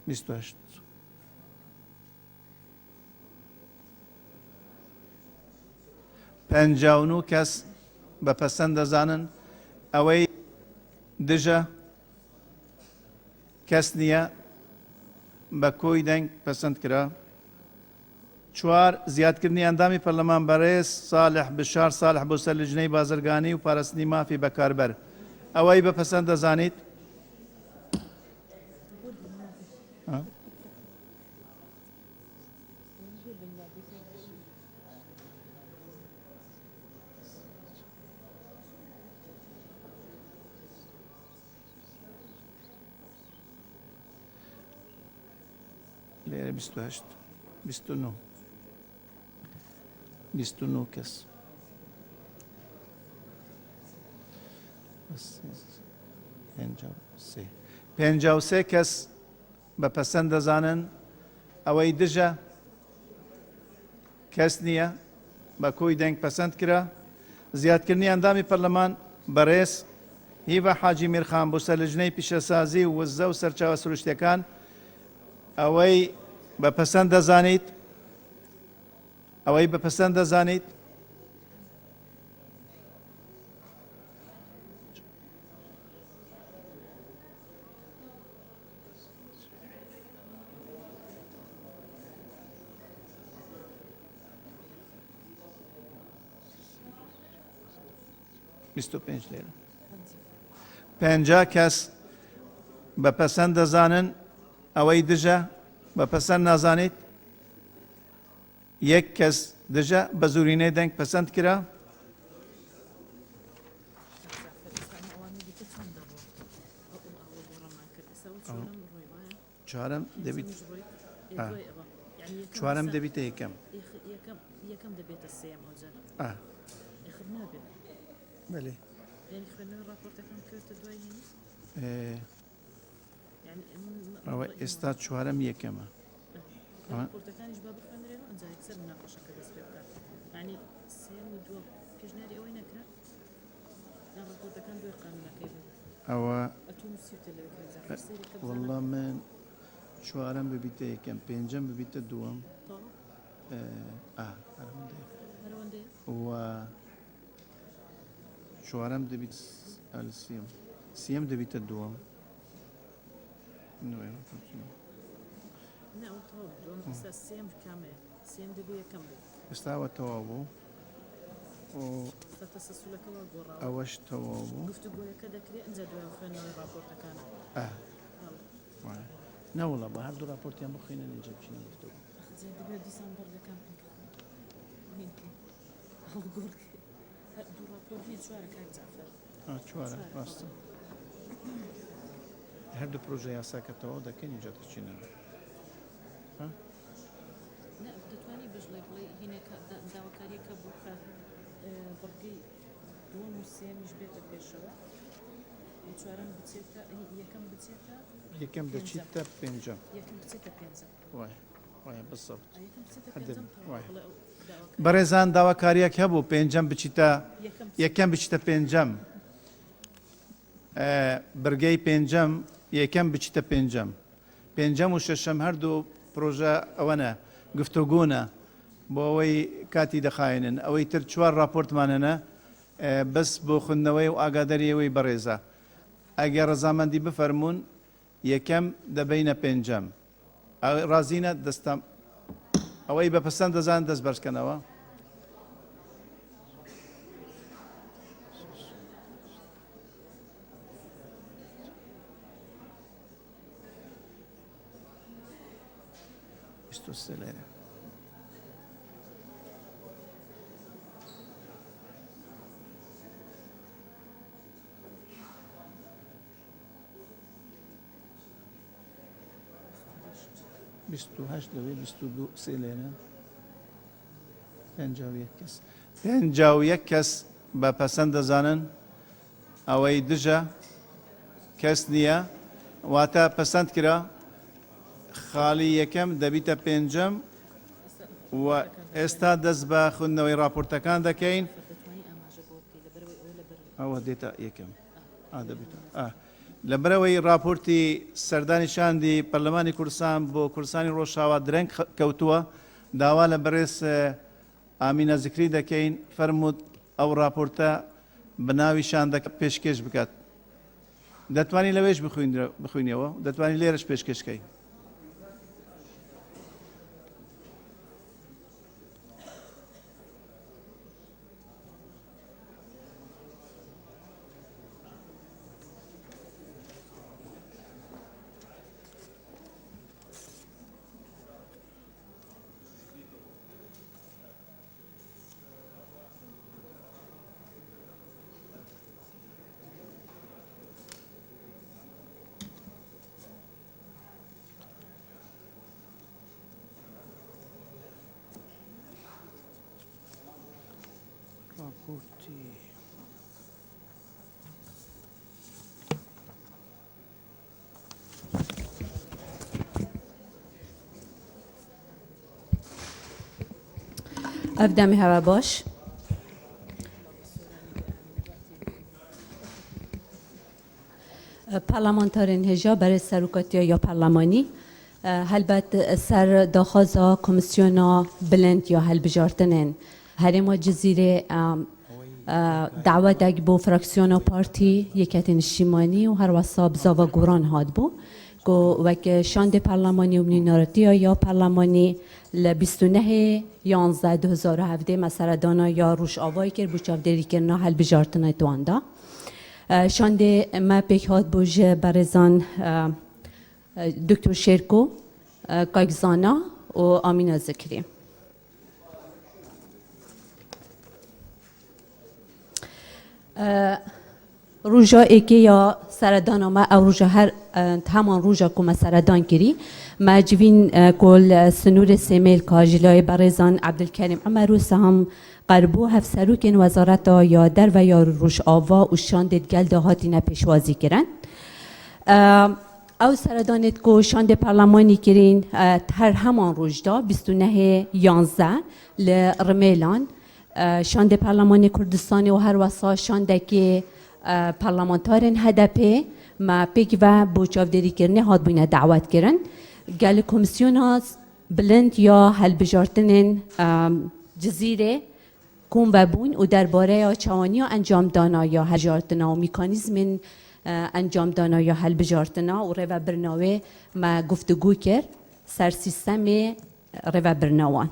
28 59 کەس بەپەسەند دەزانن ئەوەی دژە کەس نییە بە کۆی دەنگ پەسەند کرا. چوار زیادکردنی ئەندامی پەرلەمان بەڕێز ساڵح بشار ساڵح بۆ سەر لیژنەی بازرگانی و پاراستنی مافی بەکاربەر ئەوەی بەپەسەند دەزانیت لێرە 28 29 29 کەس پێنجا و سێ کەس بە پەسەند دەزانن ئەوەی دژە کەس نییە بە کۆی دەنگ پەسەند کرا زیادکردنی ئەندامی پەرلەمان بەڕێز هیڤە حاجی میرخان بۆ سەرلەجنەی پیشەسازی و وزە و سەرچاوە سروشتیەکان ئەوەی بە پەسەند دەزانیت ئەوەی بە پەسەند دەزانیت لێرە 50 کەس بە پەسەند دەزانن ئەوەی دژە بە پەسەند نازانیت یەک کەس دژە بە زورینەی دەنگ پەسەند کرا چوارەم دەبیت چوارەم دەبیتە یەکەم یەکەم دەبێتە سێم ئەوجار نابێت بەێ ئەوە ئێستا چوارەم یەکەمە راپۆرتەکانیش با بخوێنرێن ئەنجا یەکسەر مناقەشەکە دەست پێ بکات یعنی سێم و دووە پێشنیاری ئەوەی نەکرا لە راپۆرتەکان دوێ قانونەکەی بوو ئەوە ئەتون سیوتە لەوەکە وەڵڵا من چوارەم ببیتە یەکەم پێنجەم ببیتە دووەم و چوارەم دەبیت سیەم دەبیتە دووەم سێم کامێ سێم دەبێ یەکەم بێت ئێستاوە تەواو بوو تەسەسولەکەەوە گۆڕاوە ئەوەش تەواو بوو گفتوگۆیەکە دەکرێت ئەنجا دوای خوێنەوەی راپۆرتەکانە نەوەڵە بە هەردوو راپۆرتیان بخوێنە نێجە بچینە گفتوگۆ دەبێت دیسان بەردەکان دوو راپۆرت نیە چوارە کاک جعفەر چوارە ڕاستە هەردوو پرۆژە یاساکەتەوە دەکەن اینجا دەچینە دەتوانی بژڵێ بڵێ هینەکە داواکاریەکە بوو کە بەڵگەی دووەم و سێمیش بێتە پێشەوە چوارەم بچێتە یەکەم بچێتە یەکەم دەچیتە پێنجەم یەکەم بچێتە پێنجەم وایە بەسەوت بەڕێزان داواکاریەک هەبوو پێنجەم بچیتە یەکەم بچیتە پێنجەم بەرگەی پێنجەم یەکەم بچیتە پێنجەم پێنجەم و شەشەم هەردوو پرۆژە ئەوەنە گفتوگۆنە بۆ ئەوەی کاتی دەخاێنن ئەوەی تر چوار راپۆرتمانەنە بەس بۆ خوندنەوەی و ئاگاداریەوەی بەڕێزە ئەگەر ڕەزامەندی بفەرمونون یەکەم دەبینە پێنجەم ڕازینە دەستم ئەوەی بەپەسەند دەزان دەست بەرزکەنەوە لێرە هەشت لەوێ 22 سێ لێرە 51 کەس 51 کەس بە پەسەند دەزانن ئەوەی دژە کەس نییە واتە پەسەند کرا خاڵی یەکەم دەبیتە پێنجەم و ئێستا دەست بە خوندنەوەی راپۆرتەکان دەکەین ئەوە دێتە یەکەم لەبەرەوەی راپۆرتی سەردانیشاندی پەرلەمانی کوردستان بۆ کوردستانی ڕۆژاوا درەنگ کەوتووە داوا لە بەڕێز ئامینە زیکری دەکەین فەرمووت ئەو راپۆرتە بەناوی شاندەکە پێشکەش بکات دەتوانین لەوێش بخوینەوە دەتوانین لێرەش پێشکەشکەی ئەفدەمی هەوا باش. پارلمانتارین هجا برای سروکاتی یا پارلمانی هلبت سر داخازا کمیسیونا بلند یا هل بجارتنن هرما جزیره دعوت اگ بو فراکسیونا پارتی یکتین شیمانی و هر وصاب زاوا گوران هاد بو که وک شاند پارلمانی و منینارتی یا پارلمانی ل 29/11/2017 مسئله دانا یا روش آوای کرد بو چاودری کرنا هل بجارتنه تواندا شانده ما پیک هات بوج برزان دکتر شیرکو کاگزانا و آمینا ذکری روژا ایکی یا سردان ما او روژا همان روژا که ما سردان کری ما جوین کل سنور سیمیل کاجلای برزان عبدالکریم عمرو سهم قربو هفسروکن وزارت یا در و یا روش آوا و شاندید گل دهاتی نپیشوازی کرن او سردانت که شاند پارلمانی کرین هر همان روش دا 29/11 لرمیلان شاند پارلمان کردستانی و هر وصا شانده که پارلمانتارن هدپه ما پیک و بوچاودری کرنه هاد بینه دعوت کرن گل کمیسیون ها بلند یا هل بجارتنن جزیره کم و بون و درباره چوانی و انجام دانا یا هجارتنا و میکانیزم انجام دانا یا حل بجارتنا و روی برناوه ما گفتگو کرد سر سیستم روی برناوان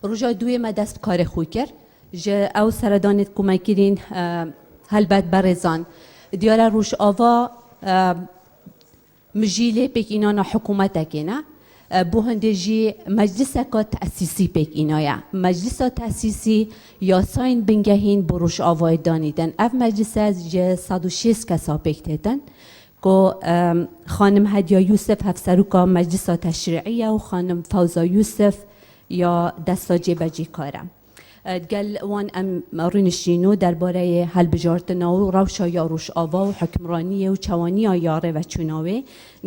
روژا دوی ما دست کار خوی کرد جه او سردانت کمک کرین هلبت برزان دیاره روش آوا مجیله پیک اینانا حکومت کنه بو هندجی مجلس کا تأسیسی پیک اینایا مجلس تأسیسی یا ساین بنگهین بروش آوای دانیدن اف مجلس از جه 106 کسا پیک تیدن که خانم هدیا یوسف هفسروکا مجلس تشریعیه و خانم فوزا یوسف یا دستا جیبجی کارم گل وان ام رینشینو درباره حل بجارتنا و روشا یا روش آوا و حکمرانی و چوانی یاره و چوناوه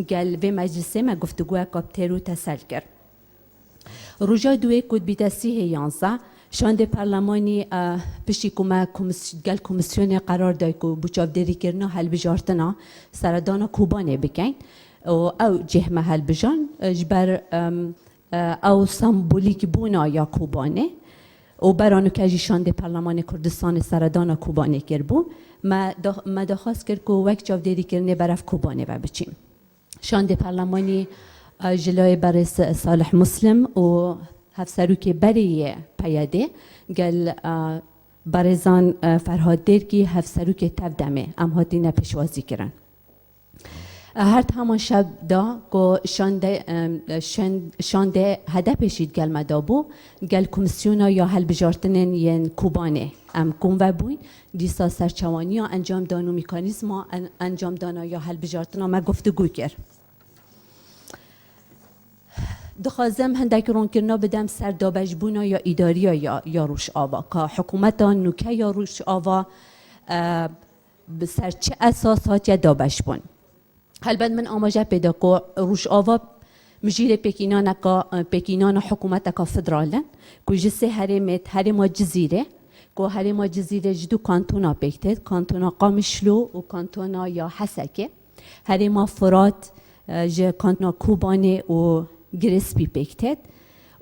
گل به مجلسه ما گفتگوه کابتر و تسل کرد روژا دوی کد بیتا 30/11 شاند پارلمانی پشتی کما گل کمیسیون قرار دای که بچاودری کرنا حل بجارتنا سردانا کوبانه بکن او جهمه حل بجان جبر او سمبولیک بونا یا کوبانه و برانو که شاند پارلمان کردستان سردان کوبانه کرد بو ما دخواست کرد که وقت جاودری کرنه برف کوبانه و بچیم شاند پارلمانی جلوی برس صالح مسلم و هفسرو که بری پیاده گل برزان فرهاد دیر که هفسرو که تفدمه ام هاتی نپشوازی کرن هر همان شب دا که شانده هدفشید گل مدابو گل کمیسیونا یا حل بجارتنن ین کوبانه ام کن و بوین دیسا سرچوانی ها انجام دانو میکانیزم ها انجام دانا یا حل بجارتنا ما گفتگو کرد دخوازم هندک رون کرنا بدم سر دابش بونا یا اداری یا روش آوا که حکومت نوکه یا روش آوا بسر چه اساسات یا دابش بون هلبت من آماجه پیدا که روش آوا مجیل پیکینان حکومت که فدرالن که جسه هرما جزیره که هرما جزیره جدو کانتونا پیکتید کانتونا قامشلو و کانتونا یا حسکه هرما فرات جه کانتونا کوبانه و گرسپی پیکتید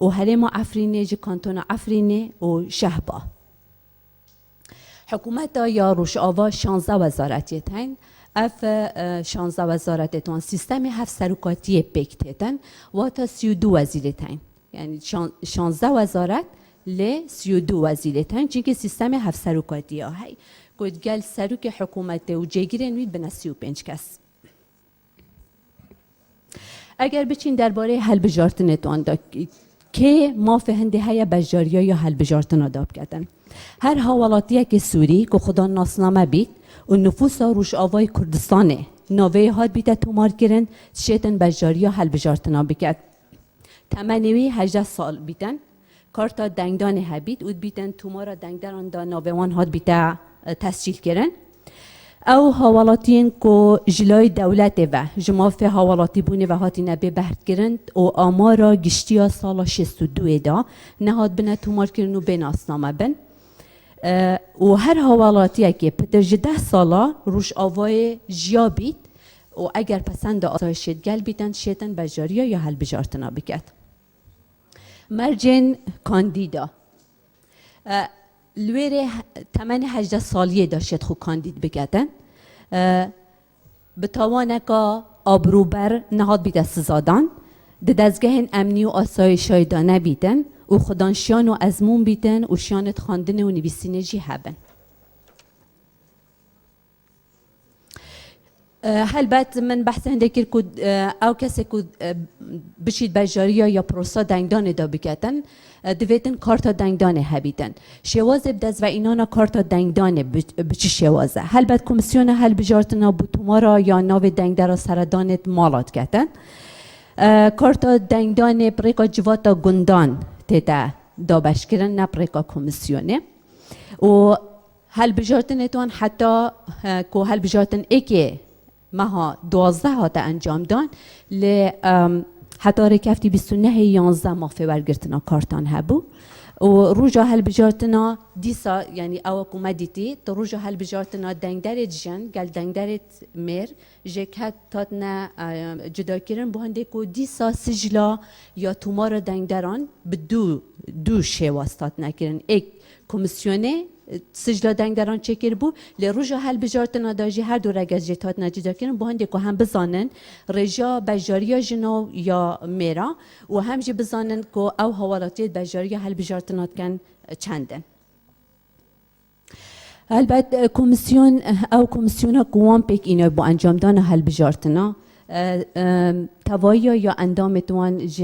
و هرما افرینه جه کانتونا افرینه و شهبا حکومت یا روش آوا 16 وزارتی تین اف 16 وزارتتون سیستم هفت سروکاتی پیکتتن و تا 32 وزیرتن یعنی 16 وزارت ل 32 وزیرتن چون سیستم هفت سروکاتی هایی کد گل سروک حکومت و جگیره نوید به 35 کس اگر بچین درباره حل بجارتنتون دا که ما فهنده های بجاریا یا حل بجارتنا داب کردن هر حوالاتیه که سوری که خدا ناسنامه بید و نفوس روش آوای کردستانه نوه هاد بیده تومار کرن شیطن بجاریا حل بجارتنا بکرد تمنوی 18 سال بیدن کارتا دنگدان هبید و بیتن تومارا دنگداران دا نووان هات بیتا تسجیل کردن او حوالاتین کو جلای دولت و جماف حوالاتی بونه و هاتی نبی بحث کردن و آمارا گشتیا سالا 62 دا نهاد بنا تومار کردن و بناسنامه بن و هر حوالاتی که پتر 10 سالا روش آوای جیا بید و اگر پسند آسایشت گل بیتن شیطن بجاریا یا حل بجارتنا بکد مرجن کاندیدا لویر 18 سالیه داشت خو کاندید بگدن بتوانه که آبروبر نهاد بیده سزادان ده دزگه امنی و آسایشای دانه بیدن و خودانشیان و ازمون بیدن و شیانت خواندن و نویسینه جی هبن هلبت من بحث هنده کرد که او کسی که بشید بجاریا یا پروسا دنگدان دا بکتن دویتن کارتا دنگدانه هبیدن شوازه بدز و اینانا کارتا دنگدانه بچی شوازه هلبت کمیسیون هل بجارتنا بوتومارا یا ناو دنگدارا سردانت مالات کتن کارتا دنگدانه پریکا جواتا گندان تیتا دابش کرن نه پریکا کمیسیونه و هل بجارتنتون حتی که هل بجارتن ایکی ماها 12 هاتا انجام دان ل حتی رکفتی 29 11 ماه فورگرتنا کارتان هبو و روجا هل بجارتنا دیسا یعنی او کومدیتی تو روجا هل بجارتنا دنگدرت جن گل دنگدرت مر جکت تاتنا جدا کردن بهنده کو دیسا سجلا یا تومار دنگدران بدو دو شواستات نکردن یک کمیسیونه سجلا دنگدران چکر بو لروجا هل بجارتنا داجی هر دو رگز جتات نجدا کردن بهنده کو هم بزانن رجا بجاریا جنو یا میرا و هم جی بزانن کو او حوالاتی بجاریا هل بجارتنا کن چندن البته کمیسیون او کمیسیونا قوام پیک اینا با انجام دادن هل بجارتنا توایا یا اندامتوان ج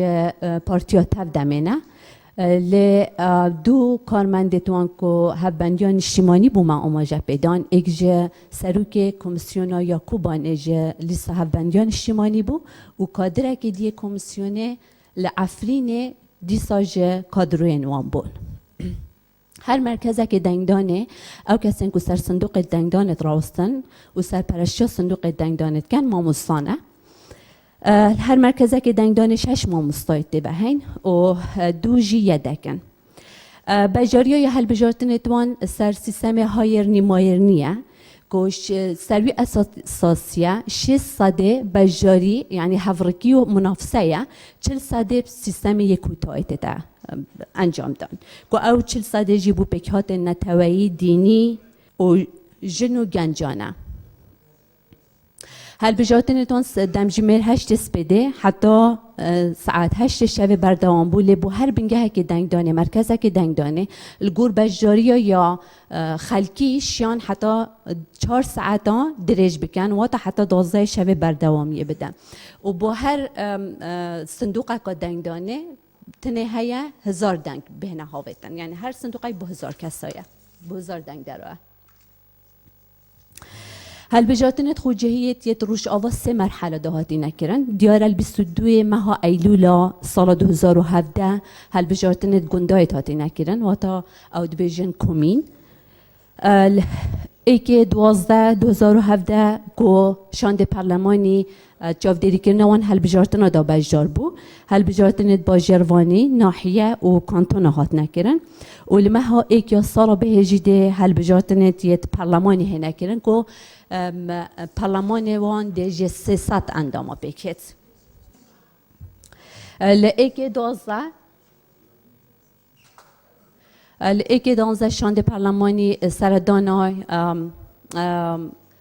پارتیا تف دمینه ل دو کارمندتوان کو هبندیان اجتماعی بوما آماجه پیدان اگه سروک کمیسیونا یا کوبان اگه لیست هبندیان اجتماعی بو و کادره که دیه کمیسیونه لعفرین دیساج کادروین وان بون هر مرکزه که دنگدانه او کسین که سر صندوق دنگدانت راستن و سر پرشتیا صندوق دنگدانت کن ماموستانه هر مرکزه که دنگدانه 6 ماموستایت به هین و 2 جی یدکن بجاریا یا هل بجارتن توان سر سیستم هایرنی مایرنیه کوش سروی اساسیه 6 ساده بجاری یعنی هفرکی و منافسه 40 ساده سیستم یکوتایت ده انجام دان که او 40 ساده جیبو پکهات نتوایی دینی و جنو گنجانه هل بجاتنتون دمجمیر 8 سپیده حتی ساعت 8 شب بردوام بو لبو هر بنگه که دنگدانه مرکزه که دنگدانه الگور بجاریا یا خلکی شیان حتی 4 ساعتا درج بکن و تا حتی 12 شب بردوامی بدن و با هر صندوق که دنگدانه تنهایه 1000 دنگ بهنه هاویتن یعنی هر صندوقی با 1000 کسایه با 1000 دنگ داره هل بجاتنت خوجهیت یت روش آوا 3 مرحله دهاتی نکرن دیار 22 ماه ایلولا سال 2017 هل بجاتنت گندایت هاتی نکرن و تا اود بیژن کومین ایک 12 2017 کو شاند پارلمانی چاودیری کردن هل بجارتنا دا بجار بو هل بجارتنت با جروانی ناحیه و کانتون هات نکرن و لما ها ایک یا سال بهجیده هل بجارتنت یت پارلمانی هی نکرن کو پارلمان وان دیجی 300 اندامه بکت لایک 12 شاند پارلمانی سردانای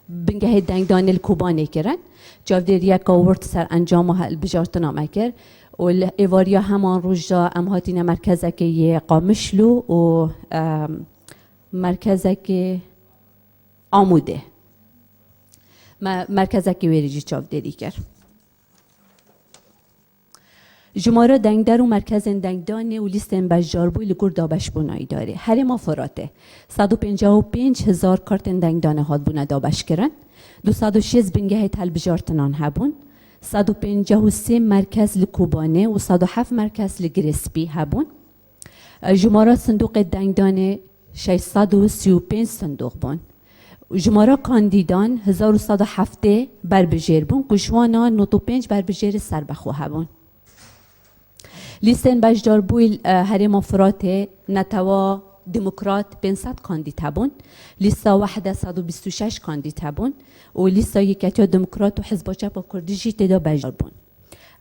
بنگه دنگدان الکوبانی کرن جاودیریا کاورد سر انجام هل بجارتنا مکر و ایواریا همان روزا امهاتین مرکزه که یه قامشلو و مرکزه که آموده مرکزه که ویریجی چاودیری کرد جماره دنگدار و مرکز دنگدانه و لیست بجاربوی لگور دابش بونایی داره هر ما فراته 155,000 کارت دنگدانه هاد بونه دابش کرن 206 بنگه تل بجارتنان هبون 153 مرکز لکوبانه و 107 مرکز لگرسپی هبون جمارا صندوق دنگدان 635 صندوق بون جمارا کاندیدان 1107 بربژیر بون کشوانا 95 بربژیر سربخو هبون لیستن بجدار بویل هرم فرات نتوا دموکرات 500 کاندید هبون لیستا وحده 126 کاندید هبون و لیستا یکتیا دموکرات و حزب چپ و کردیجی تدا بجدار بون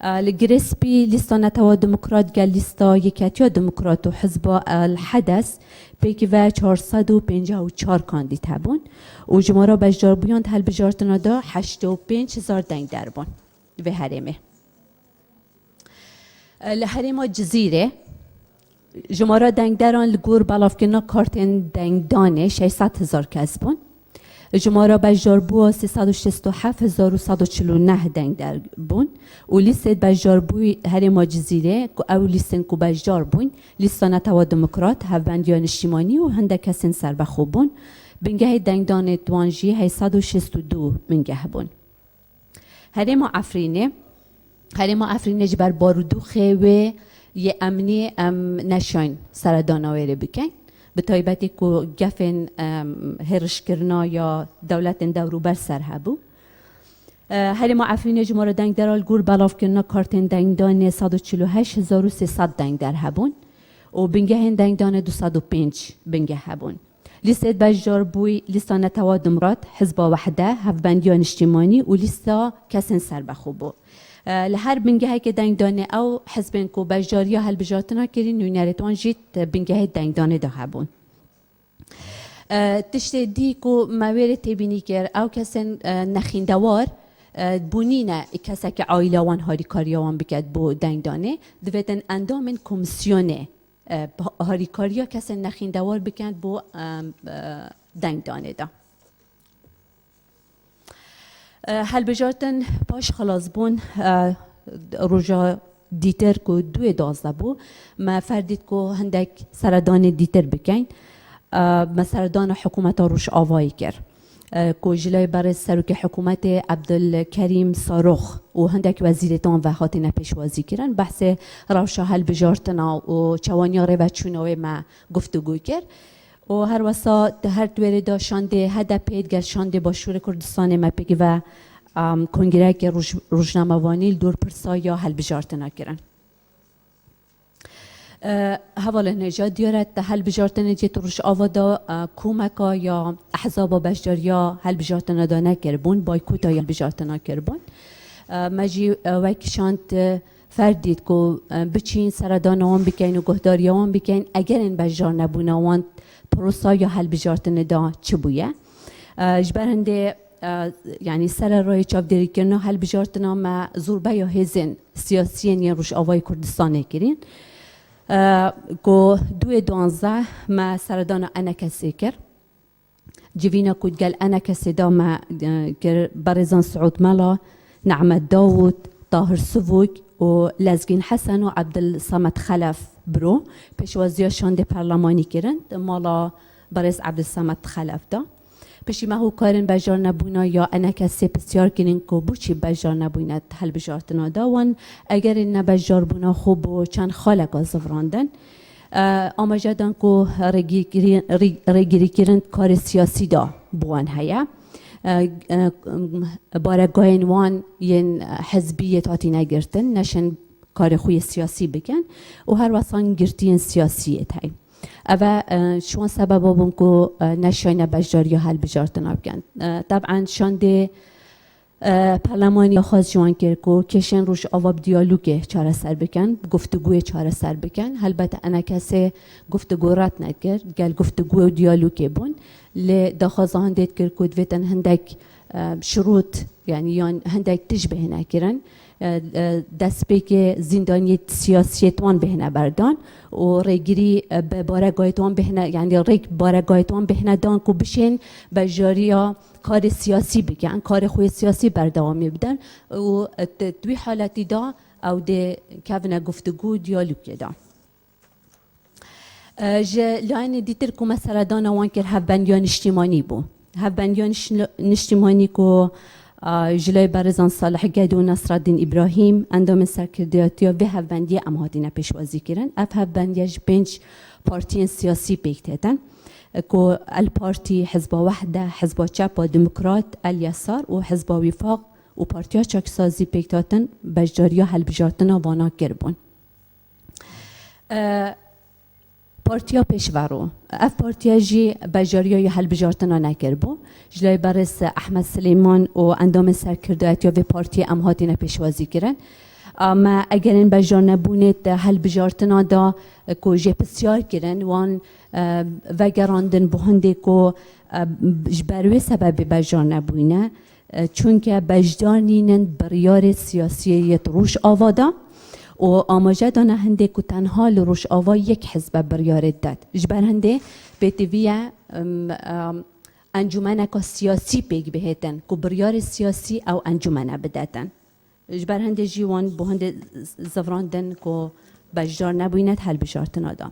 الجريسبي لسه نتوا ديمقراط قال لسه يكاتيو ديمقراط وحزب الحدث بيكيفا 454 كانديد هبون وجمارا بجار بياند هل بجارتنا دا 85,000 دنگ دربون و هرمه لهرم جزيرة جمارا دنگ دران لگور بلافکنا کارتن دنگ دانه 600,000 کسبون جمارا بجار بوا 367,149 دنگ در بون و لیست بجار بوی هرم جزیره او لیستن کو بجار بون لیست نتوا دموکرات هفبندیان اجتماعی و هنده کسین سر بخوبون بنگه دنگ دانه دوانجی 862 بنگه بون هرم عفرینه جبر بارودوخه و یه امنی نشاین سرداناویره بکن به تایبتی که گفن هرش کرنا یا دولت دورو بر سر هبو هر ما عفرین جمهور دنگ درال گور بلاف کرنا کارتن دنگ دان 148,300 دنگ در هبون و بنگه هن دنگ دان 205 بنگه هبون لیست بجار بوی لیستا نتوا دمرات حزب وحده هفبندیان اجتماعی و لیستا کسن سر بخوبو لهر بنگه که دنگ دانه او حزبن کو بجاریا هل بجارتنا کرین نونیارتوان جیت بنگه دنگ دانه دا هبون تشت دی کو مویر تبینی کر او کسن نخیندوار بونینا کسا که عائله وان هاری کاریوان بکد بو دنگ دانه دویتن اندامن کمیسیونه هاری کاریا کسن نخیندوار بکد بو دنگ دانه دا هل بجارتن باش خلاص بون روژا دیتر کو 2 بو ما فردید کو هندک سردان دیتر بکن ما سردان حکومت روش آوایی کر کو جلای برای سروک حکومت عبدالکریم صاروخ و هندک وزیرتان و هاتین پیشوازی کرن بحث روشا هل بجارتنا و چوانیا رو بچوناوی ما گفتگو کرد و هر وسا هر دوره دا شانده هده پید گر شانده با شور کردستان ما پگی و کنگره که روزنامه وانیل دور پرسا یا هل بجارتنا کرن حواله نجات دیارت هل بجارتنا جیت روش آوادا کومکا یا احزاب بشجاریا هل بجارتنا دا نکربون بایکوتا یا بجارتنا کربون مجی وکشانت فردید که بچین سردانوان بکن و گهداریوان بکن اگر این بجار نبونوان پروسا یا هل بجارتن دا چه بویه جبرنده یعنی سر رای چاودری کردن هل بجارتن ما زوربه یا هزن سیاسیین یا روش آوای کردستانه کرین که 2 ما سردان انا کسی کرد جوینا کود گل انا کسی دا ما برزان سعود مالا نعمت داود طاهر سووک و لزگین حسن و عبدالصمد خلف برو پیشوازی شانده پارلمانی کرند مالا برز عبدالصمد خلف دا پیشی ما هو کارن بجار نبونا یا انا کسی بسیار کنین که بوچی بجار نبویند هل بجارتنا دا وان اگر این نبجار بونا خوب و چند خالق آزفراندن اما جدن که رگیری کرند کار سیاسی دا بوان هیا بارگاهن وان ین حزبیت آتی نگرتن نشن کار خوی سیاسی بکن و هر واسان گرتین سیاسیت های اوه شون سبب بون که نشاین بجاری هل بجارتنا بکن طبعا شانده پارلمانی خواست جوان کرد که کشن روش آواب دیالوگه چاره سر بکن گفتگوی چاره سر بکن البته انا کسی گفتگو رد نکرد گل گفتگو و دیالوگه بون لداخوازه هندید کرد که دویتن هندک شروط يعني هندك تشبه ناكرن دست به زندانی سیاسیتوان بهنه بردان و ریگری بارگایتوان بهنه یعنی ریگ بارگایتوان بهنه دان کو بشین بجاریا کار سیاسی بکن کار خوی سیاسی برداوامی بدن و دوی حالتی دا او ده کافنا گفتگو دیالوگ دا لاین دیتر کو مثلا دان وان که هفبندیان اجتماعی بو هفبندیان اجتماعی کو جلوی برزان صالح گد و نصرالدین ابراهیم اندام سرکردیاتی و هفبندی امهاتین پیشوازی کردن اف هفبندیش 5 بارتيين سياسي بيكتاتن كو البارتي حزب وحدة حزب تشابا ديمقراط اليسار وحزب وفاق وبارتيا شاكسازي بيكتاتن بجاريا هالبجارتنا وانا كربون پارتیا پیشورو اف پارتیا جی بجاریای حل بجارتنا نکربو جلای برس احمد سلیمان و اندام سرکردایت یا به پارتی ام هاتین پیشوازی کرن اما اگر این بجار نبونید حل بجارتنا دا کو جه بسیار کرن وان وگراندن بهنده کو بروی سبب بجار نبونه چون که بجدار نینن بریار سیاسی روش آوادا و آماجه دانه هنده که تنها لروش آوا یک حزب بریارد داد. جبر هنده به تیویه انجمنه که سیاسی پیگ بهتن که بریار سیاسی او انجمنه بداتن. جبر هنده جیوان به هنده زفراندن که بجار نبویند حل بشارتنا دا.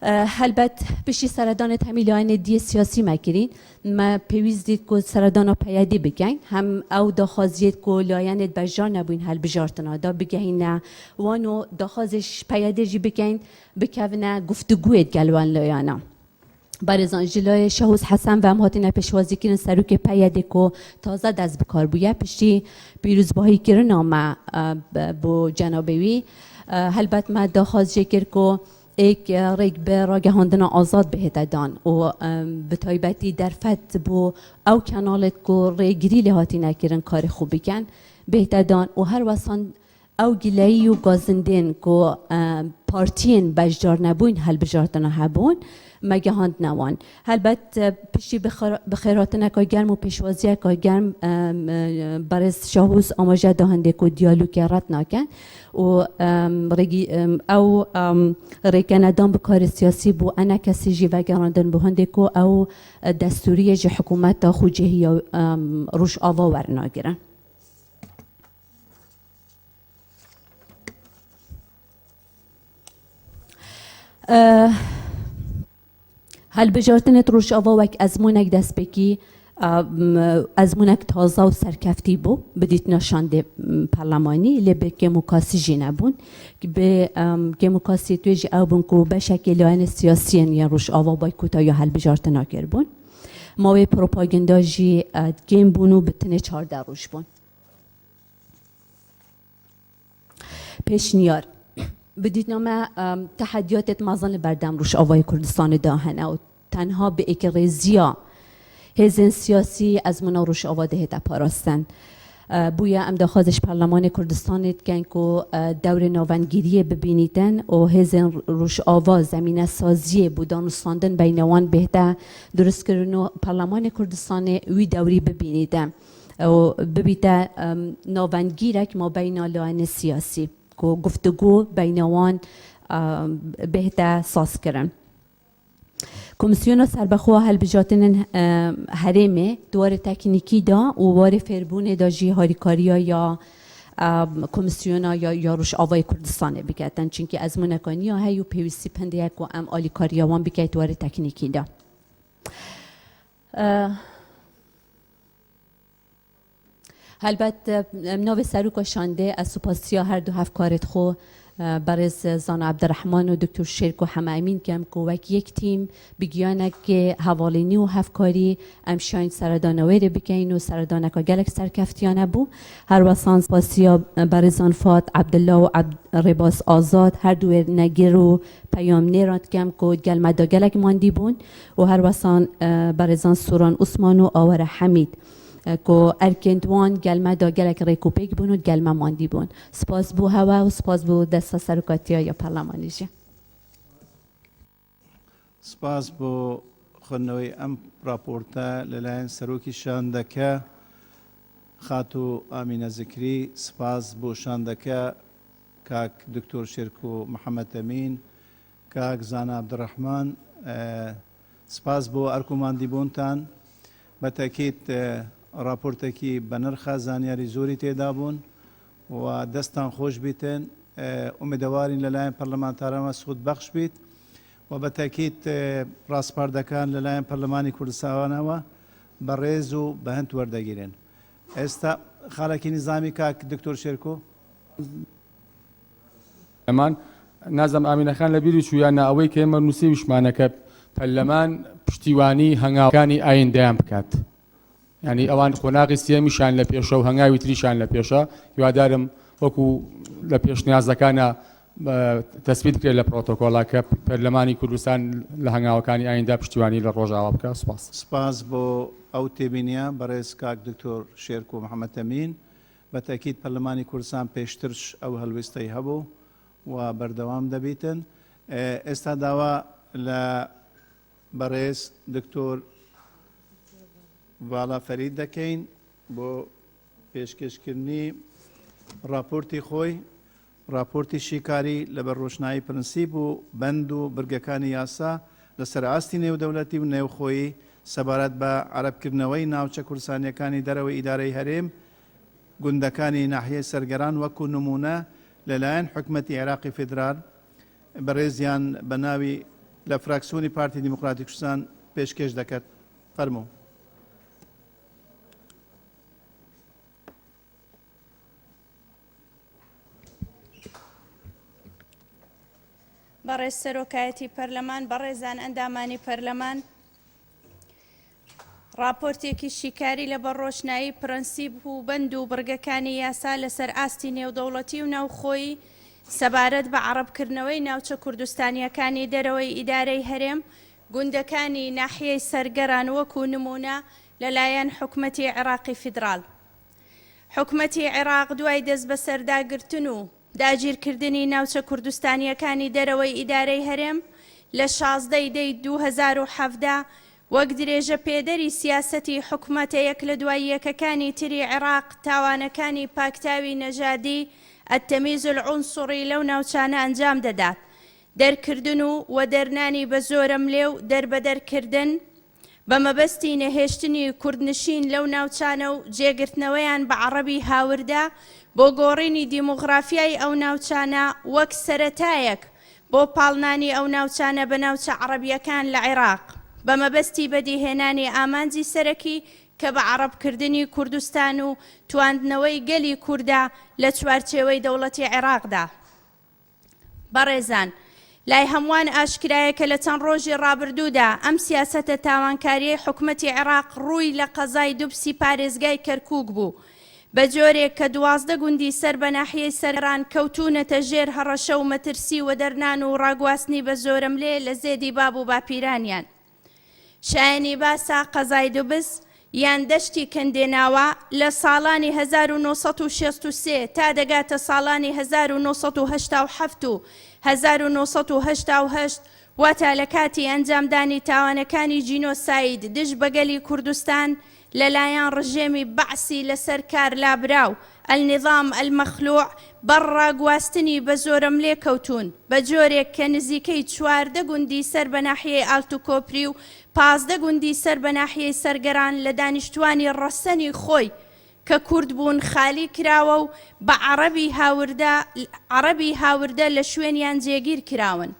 هلبت بشی سردان تمیلان دی سیاسی مکرین ما پیویز دید که سردان پیادی بگین هم او داخازید که لاینت بجار نبوین هل بجارتنا دا بگین نه وانو داخازش پیادی جی بگین بکوونه گفتگوید گلوان لایانا برزان جلای شهوز حسن و امهاتین پیشوازی کرن سروک پیاده که تازه دست بکار بویه پشتی پیروز باهی کرن آمه با جنابوی هلبت ما داخاز جکر که ایک ریک به راگهاندن آزاد بهت دان و به تایبتی در فت بو او کانالت کو ریگری لهاتی نکرن کار خوبی کن بهت دان و هر وسان او گلایی و گازندین کو پارتین بجار نبوین هل بجارتنا هبون مگهاند نوان هلبت پشتی بخیرات نکای گرم و پیشوازی نکای گرم برس شاهوز آماجه دهنده کو دیالوگ رد نکن و او ریکندان بکار سیاسی بو انا کسی جی وگراندن بهنده کو او دستوری جی حکومت تا خو جهی روش آوا ورناگیرن هل بجارتنت روش آوا وک ازمونک دست بکی ازمونک تازه و سرکفتی بو بدیت نشانده پارلمانی لبه که مکاسی جی نبون که مکاسی توی جی او بون که بشکل آین سیاسی یا روش آوا بای کتا یا هل بجارتنا کر بون ماوی پروپاگندا جی گیم بونو بتنه 14 روش بون پیشنیار بدید نامه تحدیات مازن بردم روش آوای کردستان داهنه و تنها به اکرزیا هزین سیاسی از منا روش آواده هده پاراستن بویا ام داخازش پارلمان کردستان کن که دور نوانگیری ببینیدن و هزین روش آوا زمینه سازی بودان و ساندن بینوان بهده درست کردن پارلمان کردستان وی دوری ببینیدن و ببیده نوانگیرک ما بین لاین سیاسی که گفتگو بینوان بهده ساز کرن کمیسیون سربخوا هل بجاتن هرمه دوار تکنیکی دا و وار فربون دا جی هاریکاریا یا کمیسیون یا روش آوای کردستانه بکتن چونکه از منکانی ها هیو پیویسی پنده یک و ام آلیکاریا وان بکت دوار تکنیکی دا البته نو سروک شانده از سپاسیا هر دو هفکارت خو برز زان عبدالرحمن و دکتر شرک و همه امین کم که وک یک تیم بگیانه که حوالینی و هفکاری امشاین سردانوی رو بکین و سردانه که گلک سرکفتیانه بو هر وسان سپاسیا برزان فات عبدالله و رباس آزاد هر دو نگیر و پیام نیراد کم که گل مدا گلک ماندی بون و هر وسان برزان سوران عثمان و آور حمید که ارکندوان گلمه دا گلک ریکوپیک بون و گلمه ماندی بون سپاس بو هوا و سپاس بو دستا سرکاتیا یا پارلمانیجه سپاس بو خنوی ام راپورتا للاین سروکی شاندکه خاتو آمین ذکری سپاس بو شاندکه کاک دکتور شرکو محمد امین کاک زانا عبدالرحمن سپاس بو ارکو ماندی بونتان بتأكيد راپورتکی بنرخ زانیاری زوری تدابون و دستان خوش بیتن امیدوارین للاین پارلمانتاران سود بخش بیت و بتأكيد راس پردکان للاین پارلمانی کردستان و برز و بهنت وردگیرن استا خالکی نظامی که دکتور شرکو امان نازم ئامینەخان لە بیری چوویانە ئەوەی کە ئێمە نووسیویشمانەکە پەرلەمان پشتیوانی هەنگاوەکانی ئایندەیان بکات. ینی ئەوان قۆناغی سێمیشان لە پێشە و هەنگاوی تریشان لە پێشە هیوادارم وەکو لە پێشنیازەکانە تەسبیت بکرێت لە پرۆتۆکۆڵا کە پەرلەمانی کوردستان لە هەنگاوەکانی ئایندا پشتیوانی لە ڕۆژاوا بکە. سپاس بۆ ئەو تێبینیە بەڕێز کاک دکتۆر شێرکۆ محەممەد ئەمین بە تاکید پەرلەمانی کوردستان پێشترش ئەو هەلوێستەی هەبوو و بەردەوام دەبیتن. ئێستا داوا لە بەڕێز دکتۆر ڤاڵا فەرید دەکەین بۆ پێشکەشکردنی راپۆرتی خۆی، راپۆرتی شیکاری لەبەر ڕۆشنایی پرنسیب و بەند و برگەکانی یاسا لەسەر ئاستی نێودەوڵەتی و نێوخۆیی سەبارەت بە عەرەبکردنەوەی ناوچە کوردستانیەکانی دەرەوەی ئیدارەی هەرێم گوندەکانی ناحیەی سەرگەران وەکو نمونە لەلایەن حکومەتی عێراقی فیدرال بەڕێزیان بە ناوی لە فراکسیۆنی پارتی دیموکراتی کوردستان پێشکەش دەکات. فەرموو. بەڕێز سەرۆکایەتی پەرلەمان، بەڕێزان ئەندامانی پەرلەمان، راپۆرتێکی شیکاری لەبەر ڕۆشنایی پرەنسیب و بەند و بڕگەکانی یاسا لەسەر ئاستی نێودەوڵەتی و ناوخۆیی سەبارەت بە عەرەبکردنەوەی ناوچە کوردستانیەکانی دەرەوەی ئیدارەی هەرێم گوندەکانی ناحیەی سەرگەران وەکو نمونە لەلایەن حکومەتی عێراقی فیدرال. حکومەتی عێراق دوای دەست بە سەرداگرتن و داگیرکردنی ناوچە کوردستانیەکانی دەرەوەی ئیدارەی هەرێم لە 16 دەی 2017 وەک درێژە پێدەری سیاسەتی حکومەتە یەک لە دوای یەکەکانی تری عێراق تاوانەکانی پاکتاوی نەژادی التەمیز العنسوڕی لەو ناوچانە ئەنجام دەدات. دەرکردن و دەرنانی بە زۆرم لێو دەربەدەرکردن بە مەبەستی نەهێشتنی کوردنشین لەو ناوچانە و جێگرتنەوەیان بە عەرەبی هاوردا بۆ گۆڕینی دیموغرافیای ئەو ناوچانە وەک سەرەتایەک بۆ پاڵنانی ئەو ناوچانە بە ناوچە عەرەبیەکان لە عێراق بە مەبەستی بەدیهێنانی ئامانجی سەرەکی کە بە عەرەبکردنی کوردستان و تواندنەوەی گەلی کووردا لە چوارچێوەی دەوڵەتی عێراقدا. بەڕێزان، لای هەمووان ئاشکرایە کە لە چەند ڕۆژی ڕابردوودا ئەم سیاسەتە تاوانکاریەی حکومەتی عێراق ڕووی لە قەزای دووبسی پارێزگای کەرکووک بوو بە جۆرێک کە 12 گوندی سەر بە ناحیەی سەرگەران کەوتونەتە ژێر هەڕەشە و مەترسی و دەرنان و ڕاگواستنی بە زۆرم لێ لە زێدی باب و باپیرانیان. شایەنی باسا قەزای دووبس یان دەشتی کندێناوە لە ساڵانی 1963 تا دەگاتە ساڵانی 1987 و 1988 واتە لە کاتی ئەنجامدانی تاوانەکانی جینۆساید دژ بەگەلی کوردستان لەلایەن ڕژێمی بەعسی لەسەر کار لابراو النظام المەخلوع بەڕاگواستنی بە زۆرم لێ کەوتون بە جۆرێک کە نزیکەی 14 گوندی سەر بە ناحیەی ئالتوکۆپری و 15 گوندی سەر بە ناحیەی سەرگەران لە دانیشتوانی ڕەسەنی خۆی کە کورد بوون خالی کراوە و بە عەرەبی هاوردە لە شوێنیان جێگیر کراون.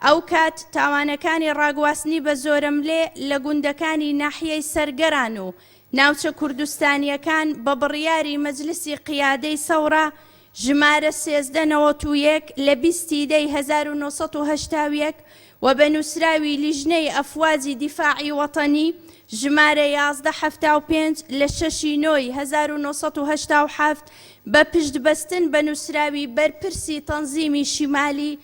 ئەو کات تاوانەکانی ڕاگواستنی بە زۆرم لێ لە گوندەکانی ناحیەی سەرگەران و ناوچە کوردستانیەکان بە بڕیاری مەجلیسی قیادەی سەورە ژمارە 1391 لە 20 دەی 1970 و بە نووسراوی لیژنەی ئەفوازی دیفاعی وەتەنی ژمارە 1175 لە 6 نۆی 1970 بە پشتبەستن بە نووسراوی بەرپرسی تەنزیمی شیمالی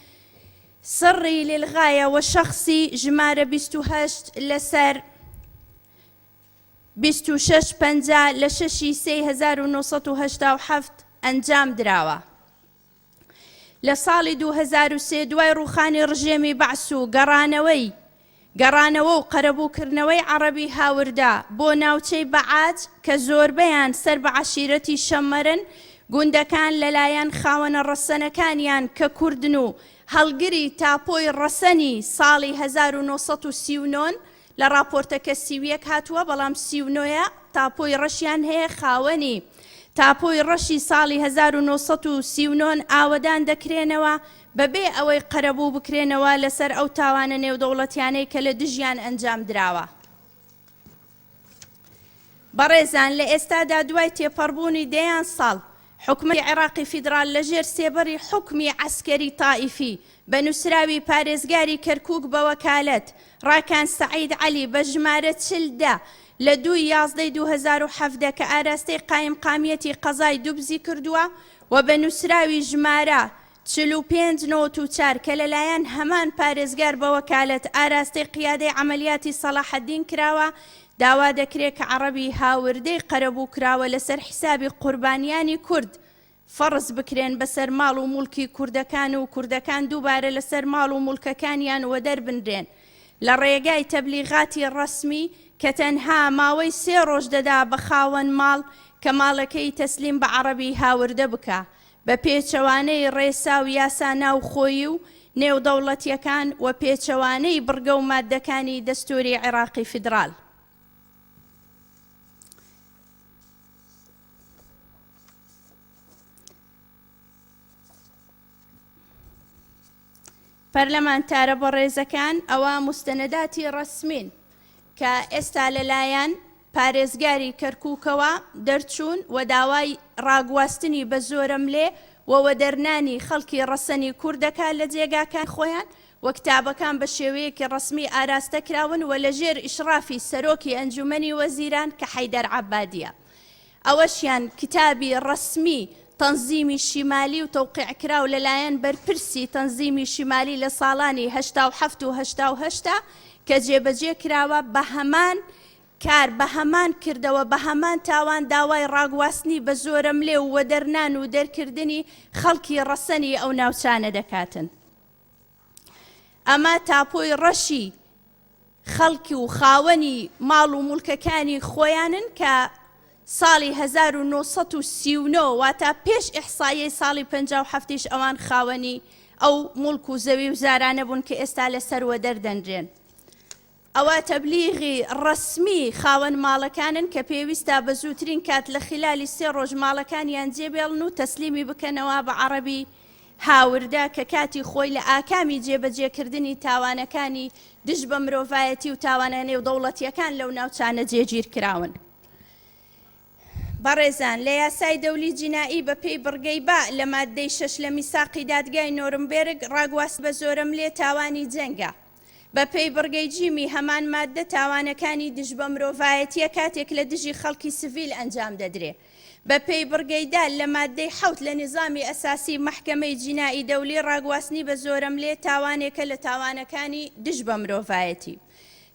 سڕی للغایە و شەخصی ژمارە 28 لەسەر 2650 لە 6 سەی 1970 ئەنجام دراوە. لە ساڵی 2003 دوای ڕووخانی ڕژێمی بەعس و گەڕانەوە و قەرەبووکردنەوەی عەرەبی هاوردا بۆ ناوچەی بەعاج کە زۆربەیان سەر بە عەشیرەتی شەممەرن گوندەکان لەلایەن خاوەنە ڕەسەنەکانیان کە کوردن و هەڵگری تاپۆی ڕەسەنی ساڵی 1939 لە راپۆرتەکە 31 هاتووە بەڵام 39 تاپۆی ڕەشیان هەیە خاوەنی تاپۆی ڕەشی ساڵی 1939 ئاوەدان دەکرێنەوە بەبێ ئەوەی قەرەبوو بکرێنەوە لەسەر ئەو تاوانە نێودەوڵەتیانەی کە لە دژیان ئەنجام دراوە. بەڕێزان، لە ئێستادا دوای تێپەڕبوونی دەیان ساڵ حکومەتی عێراقی فیدرال لەژێر سێبەری حکمی عسکەری تائیفی بە نووسراوی پارێزگاری کەرکووک بە وەکالەت ڕاکان سەعید عەلی بە ژمارە 40 لە 2/11/2017 کە ئاراستەی قایم قامیەتی قەزای دووبزی کردووە و بە نووسراوی ژمارە 45/94 کە لەلایەن هەمان پارێزگار بە وەکالەت ئاراستەی قیادەی عەمەلیاتی سەلاحەدین کراوە، داوا دەکرێت کە عەرەبی هاوردەی قەرەبوو کراوە لەسەر حیسابی قوربانیانی کورد فەرز بکرێن بەسەر ماڵ و موڵکی کوردەکان و کوردەکان دووبارە لەسەر ماڵ و موڵکەکانیان وە دەربنرێن لە ڕێگای تەبلیغاتی ڕەسمی کە تەنها ماوەی 3 ڕۆژ دەدا بە خاوەن ماڵ کە ماڵەکەی تەسلیم بە عەرەبی هاوردە بکە بە پێچەوانەی ڕێسا و یاسا ناوخۆیی و نێودەوڵەتیەکان و پێچەوانەی بڕگە و مادەکانی دەستوری عێراقی فیدرال. پەرلەمانتارە بە ڕێزەکان ئەوە مستەنەداتی ڕەسمین کە ئێستا لەلایەن پارێزگاری کەرکووکەوە دەرچوون و داوای ڕاگواستنی بە زۆرم لێ وەوە دەرنانی خەڵکی ڕەسەنی کوردەکە لە جێگاکان خۆیان و کتابەکان بە شێوەیەکی ڕەسمی ئاراستە کراون و لەژێر ئیشرافی سەرۆکی ئەنجومەنی وەزیران کە حەیدەر عەبادیە. ئەوەشیان کتابی ڕەسمی تەنزیمی شیمالی و تەوقیع کراو لەلایەن بەرپرسی تەنزیمی شیمالی لە ساڵانی 1970 و 1970 کە جێبەجێ کراوە بە هەمان کار بە هەمان کردەوە بە هەمان تاوان داوای ڕاگواستنی بە زۆرم لێ و وەدەرنان و دەرکردنی خەڵکی ڕەسەنی ئەو ناوچانە دەکاتن. ئەمە تاپۆی ڕەشی خەڵکی و خاوەنی ماڵ و موڵکەکانی خۆیانن کە ساڵی 1939 واتە پێش ئیحسایەی ساڵی 57ش ئەوان خاوەنی ئەو موڵک و زەوی و زارانە بوون کە ئێستا لەسەروە دەردەنرێن. ئەوە تەبلیغی ڕەسمی خاوەن ماڵەکانن کە پێویستە بە زووترین کات لە خلالی 3 ڕۆژ ماڵەکانیان جێبێڵن و تەسلیمی بکەنەوە بە عەرەبی هاوردا کە کاتی خۆی لە ئاکامی جێبەجێکردنی تاوانەکانی دژ بە مرۆڤایەتی و تاوانە نێودەوڵەتیەکان لەو ناوچانە جێگیر کراون. بەڕێزان لە یاسای دەولی جینایی بە پێی بڕگەی با لە مادەی 6 لە میساقی دادگای نۆرنبێرگ ڕاگواست بە زۆرم لێ تاوانی جەنگە. بە پێی بڕگەی جیمی هەمان مادە تاوانەکانی دژ بە مرۆڤایەتیە کاتێک لە دژی خەڵکی سڤیل ئەنجام دەدرێ. بە پێی بڕگەیدا لە مادەی 7 لە نظامی ئەساسی محکەمەی جینایی دەولی ڕاگواستنی بە زۆرم لێ تاوانێکە لە تاوانەکانی دژ بە مرۆڤایەتی.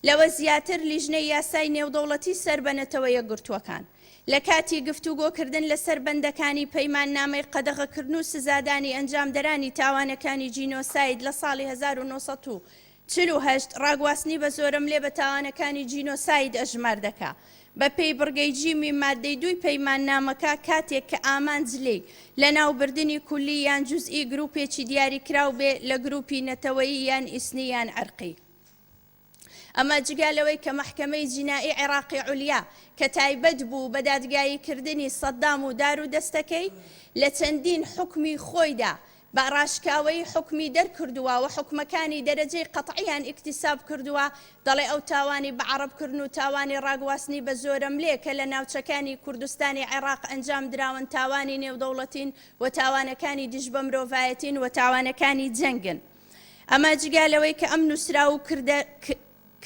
لەوە زیاتر لیژنەی یاسای نێودەوڵەتی سەربەنەتەوە یەکگرتووەکان لە کاتی گفتوگۆکردن لەسەر بەندەکانی پەیمان نامەی قەدەغەکردن و سزادانی ئەنجامدەرانی تاوانەکانی جینۆساید لە ساڵی 1948 ڕاگواستنی بە زۆرم لێ بە تاوانەکانی جینۆساید ئەژمار دەکا. بە پێی بڕگەی جیمی مادەی 2 پەیمان نامەکە کاتێک کە ئامانجلەی لە ناوبردننی کولی یان جوزئی گروپێکی دیاری کراو بێ لە گروپی نەتەوەیی یان ئیسنی یان عەرقی. ئەمە جگالەوەی کە محکەمەی جینایی عێراقی عولیا کە تایبەت بوو بە دادگاییکردنی سەدام و دار و دەستەکەی لە چەندین حکمی خۆیدا بە ڕاشکاوەی حکمی دەرکردووە و حکمەکانی دەرەجەی قەتعیان ئیکتیساب کردووە دەڵێ ئەو تاوانی بە عەرەبکردن و تاوانی ڕاگواستنی بە زۆرم لێ کە لە ناوچەکانی کوردستانی عێراق ئەنجام دراون تاوانی نێودەوڵەتین و تاوانەکانی دژ بە مرۆڤایەتین و تاوانەکانی جەنگن. ئەمە جگالەوەی کە ئەم نووسرا و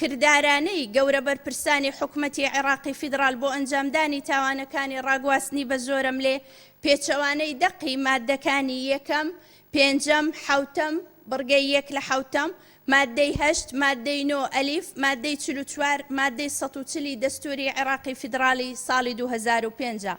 کردارانەی گەورە بەرپرسانی حکومەتی عێراقی فیدرال بۆ ئەنجامدانی تاوانەکانی ڕاگواستنی بە زۆرم لێ پێچەوانەی دەقی مادەکانی 1ەم، 5ەم، 7ەم بڕگەی 1 لە 7ەم، مادەی 8، مادەی 9 ئەلیف، مادەی 44، مادەی 140 دەستوری عێراقی فیدرالی ساڵی 2005.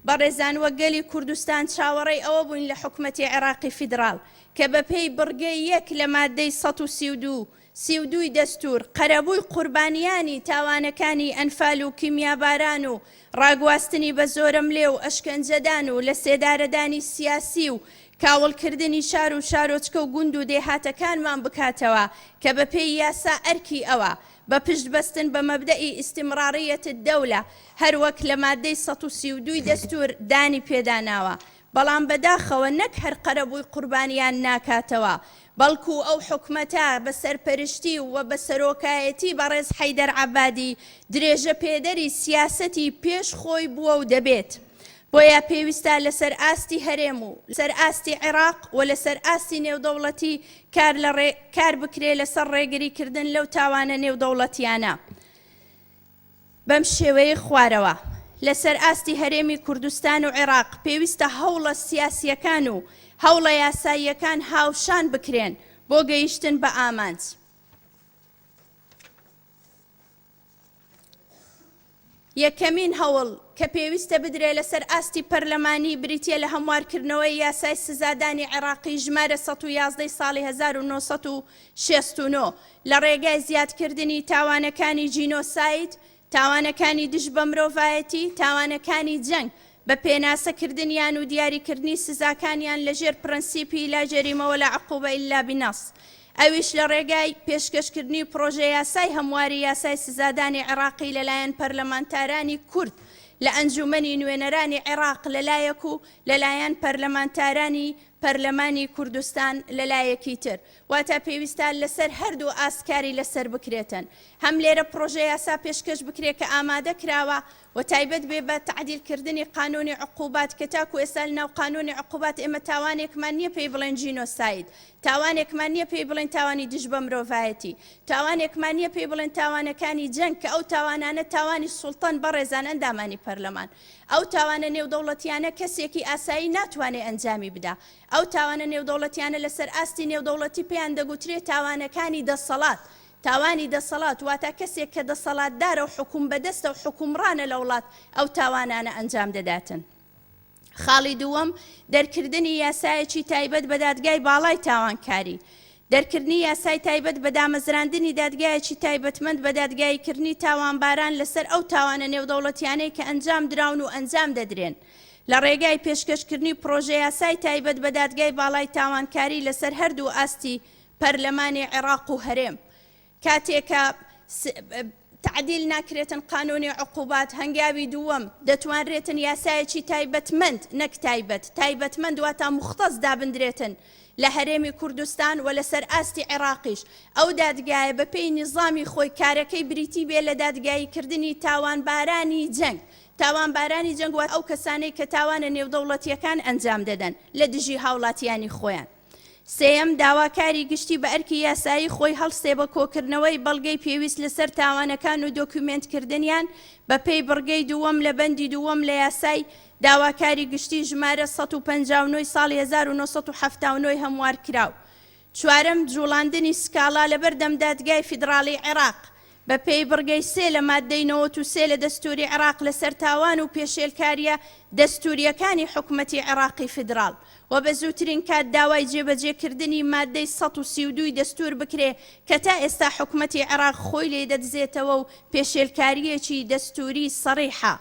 بەڕێزان وەگەلی کوردستان چاوەڕێی ئەوە بووین لە حکومەتی عێراقی فیدرال کە بەپێی بڕگەی 1 لە مادەی 132 دەستور قەرەبووی قوربانیانی تاوانەکانی ئەنفال و کیمیاباران و ڕاگواستنی بە زۆرم لێ و ئەشکەنجەدان و لە سێدارەدانی سیاسی و کاوڵکردنی شار و شارۆچکە و گوند و دێهاتەکانمان بکاتەوە کە بەپێی یاسا ئەرکی ئەوە بە پشت بەستن بە مەبدەئی ئیستیمڕاریەت دەولە هەروەک لە مادەی 132 دەستور دانی پێداناوە. بەڵام بەداخەوە نەک هەر قەرەبووی قوربانیان ناکاتەوە بەڵکو ئەو حکومەتە بە سەرپەرشتی و بە سەرۆکایەتی بەڕێز حەیدەر عەبادی درێژە پێدەری سیاسەتی پێش خۆی بووە و دەبێت. بۆیە پێویستە لەسەر ئاستی هەرێم و لەسەر ئاستی عێراق و لەسەر ئاستی نێودەوڵەتی کار بکرێ لەسەر ڕێگریکردن لەو تاوانە نێودەوڵەتیانە. بەم شێوەیە خوارەوە لەسەر ئاستی هەرێمی کوردستان و عێراق پێویستە هەوڵە سیاسیەکان و هەوڵە یاساییەکان هاوشان بکرێن بۆ گەیشتن بە ئامانج. یەکەمین هەوڵ کە پێویستە بدرێ لەسەر ئاستی پەرلەمانی بریتیە لە هەموارکردنەوەی یاسای سزادانی عێراقی ژمارە 111 ساڵی 1969 لە ڕێگای زیادکردنی تاوانەکانی جینۆساید، تاوانەکانی دژ بە مرۆڤایەتی، تاوانەکانی جەنگ بە پێناسەکردنیان و دیاریکردنی سزاکانیان لەژێر پرەنسیپی لا جەریمەوە لە عقوبە ئیلا بنەص. ئەویش لە ڕێگای پێشکەشکردنی پرۆژە یاسای هەمواری یاسای سزادانی عێراقی لەلایەن پەرلەمانتارانی کورد لە ئەنجومەنی نوێنەرانی عێراق لەلایەک و لەلایەن پەرلەمانتارانی پەرلەمانی کوردستان لەلایەکی تر. واتە پێویستە لەسەر هەردوو ئاسکاری لەسەر بکرێتن. هەم لێرە پرۆژە یاسا پێشکەش بکرێت کە ئامادە کراوە و تایبەت بێ بە تعدیلکردنی قانونی عقوبات کە تاکو ئێستا لەناو قانونی عقوبات ئێمە تاوانێکمان نییە پێی بڵێن جینۆساید، تاوانێکمان نییە پێی بڵێن تاوانی دژ بە مرۆڤایەتی، تاوانێکمان نییە پێی بڵێن تاوانەکانی جەنگ کە ئەو تاوانانە تاوانی سوڵتان بە ڕێزان ئەندامانی پەرلەمان. ئەو تاوانە نێودەوڵەتیانە کەسێکی ئاسایی ناتوانێت ئەنجامی بدا. ئەو تاوانە نێودەوڵەتیانە لەسەر ئاستی نێودەوڵەتی پێیان دەگوترێت تاوانەکانی دەسەڵات. تاوانی دەسەڵات واتە کەسێک کە دەسەڵاتدارە و حکوم بەدەستە و حکومڕانە لە وڵات ئەو تاوانانە ئەنجام دەداتن. خاڵی دووەم دەرکردنی یاسایەکی تایبەت بە دادگای باڵای تاوانکاری. دەرکردنی یاسای تایبەت بە دامەزراندنی دادگایەکی تایبەتمەند بە دادگایکردنی تاوانباران لەسەر ئەو تاوانە نێودەوڵەتیانەی کە ئەنجام دراون و ئەنجام دەدرێن. لە ڕێگای پێشکەشکردنی پرۆژە یاسای تایبەت بە دادگای باڵای تاوانکاری لەسەر هەردوو ئاستی پەرلەمانی عێراق و هەرێم. کاتێکە تعدیل ناکرێتن قانونی عقوبات، هەنگاوی دووەم دەتوانرێتن یاسایەکی تایبەتمەند نەک تایبەتمەند واتە مختص دابدرێتن لە هەرێمی کوردستان و لەسەر ئاستی عێراقیش. ئەو دادگایە بە پێی نظامی خۆی کارەکەی بریتی بێ لە دادگایکردنی تاوانبارانی جەنگ. تاوانبارانی جەنگ واتە ئەو کەسانەی کە تاوانە نێودەوڵەتیەکان ئەنجام دەدەن لە دژی هاوڵاتیانی خۆیان. سێەم داواکاری گشتی بە ئەرکی یاسایی خۆی هەڵسێ بە کۆکردنەوەی بەڵگەی پێویست لەسەر تاوانەکان و دۆکیومنتکردنیان بە پێی بڕگەی دووەم لە بەندی دووەم لە یاسای داواکاری گشتی ژمارە 159 ساڵی 1970 هەموار کراو. چوارەم جوڵاندنی سکاڵا لەبەر دەم دادگای فیدراڵی عێراق بە پێی بڕگەی 3 لە مادەی 93 لە دەستوری عێراق لەسەر تاوان و پێشێلکاریە دەستوریەکانی حکومەتی عێراقی فیدراڵ و بە زووترین کات داوای جێبەجێکردنی مادەی 132 دەستور بکرێ کە تا ئێستا حکومەتی عێراق خۆی لێ دەدزێتەوە و پێشێلکاریەکی دەستوری سەڕیحە.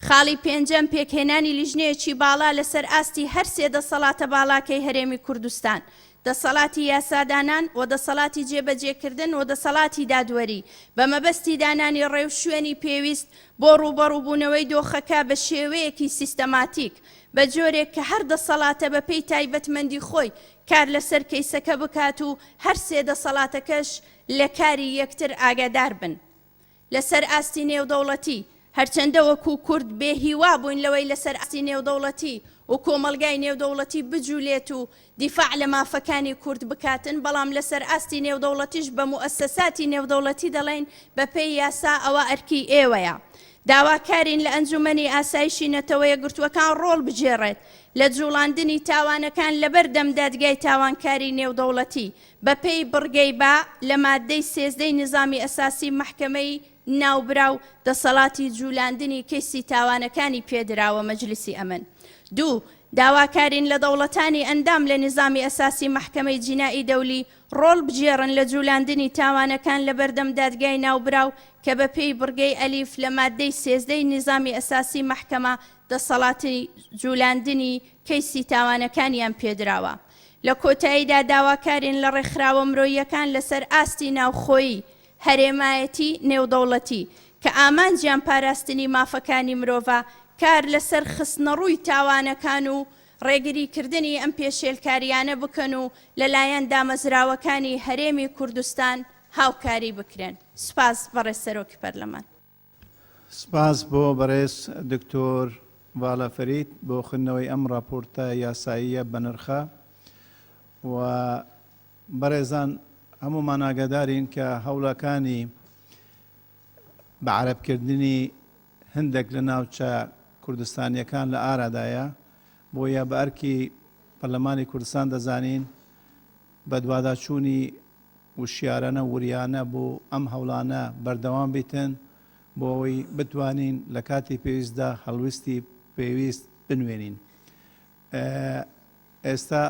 خاڵی پێنجەم پێکهێنانی لیژنەیەکی باڵا لەسەر ئاستی هەر سێ دەسەڵاتە باڵاکەی هەرێمی کوردستان، دەسەڵاتی یاسادانان و دەسەڵاتی جێبەجێکردن و دەسەڵاتی دادوەری بە مەبەستی دانانی ڕێو شوێنی پێویست بۆ ڕوبەڕووبوونەوەی دۆخەکە بە شێوەیەکی سیستەماتیک بە جۆرێک کە هەر دەسەڵاتە بە پێی تایبەتمەندی خۆی کار لەسەر کەیسەکە بکات و هەر سێ دەسەڵاتەکەش لە کاری یەکتر ئاگادار بن. لەسەر ئاستی نێودەوڵەتی هەرچەندە وەکو کورد بێهیوا بووین لەوەی لەسەر ئاستی نێودەوڵەتی و کۆمەلگای نێودەوڵەتی بجوولێت و دیفاع لە مافەکانی کورد بکاتن، بەڵام لەسەر ئاستی نێودەوڵەتیش بە موئەسسەساتی نێودەوڵەتی دەڵێن بە پێی یاسا ئەوە ئەرکی ئێوەیە. داواکارین لە ئەنجومەنی ئاسایشی نەتەوەیە گرتوەکان ڕۆڵ بجێڕێت لە جوڵاندنی تاوانەکان لەبەر دەم دادگای تاوانکاری نێودەوڵەتی بە پێی بڕگەی با لە مادەی 13 نظامی ئەساسی محکەمەی ناوبراو دەسەڵاتی جوڵاندنی کەیسی تاوانەکانی پێدراوە مەجلیسی ئەمن. دوو داواکارین لە دەوڵەتانی ئەندام لە نظامی ئەساسی محکەمەی جینایی دەولی ڕۆڵ بجێڕن لە جوڵاندنی تاوانەکان لە بەردەم دادگای ناوبراو کە بە پێی بڕگەی ئەلیف لە مادەی 13 نظامی ئەساسی محکەمە دەسەڵاتی جوڵاندنی کەیسی تاوانەکانیان پێدراوە. لە کۆتاییدا داواکارین لە ڕێکخراوە مرۆییەکان لەسەر ئاستی ناوخۆیی هەرێمایەتی نێودەوڵەتی کە ئامانجیان پاراستنی مافەکانی مرۆڤە کار لەسەر خستنەڕووی تاوانەکان و ڕێگریکردنی ئەم پێشێلکاریانە بکەن و لەلایەن دامەزراوەکانی هەرێمی کوردستان هاوکاری بکرێن. سپاس بەڕێز سەرۆکی پەرلەمان. سپاس بۆ بەڕێز دکتۆر ڤالا فەرید بۆ خوێندنەوەی ئەم راپۆرتە یاساییە بە نرخە و بەڕێزان هەمومان ئاگادارین کە هەوڵەکانی بە عەرەبکردنی هەندێک لە ناوچە کوردستانیەکان لە ئارادایە بۆیە بە ئەرکی پەرلەمانی کوردستان دەزانین بە دوواداچوونی وشیارانە وریانە بۆ ئەم هەوڵانە بەردەوام بیتن بۆ ئەوەی بتوانین لە کاتی پێویستدا هەڵویستی پێویست بنوێنین. ئێستا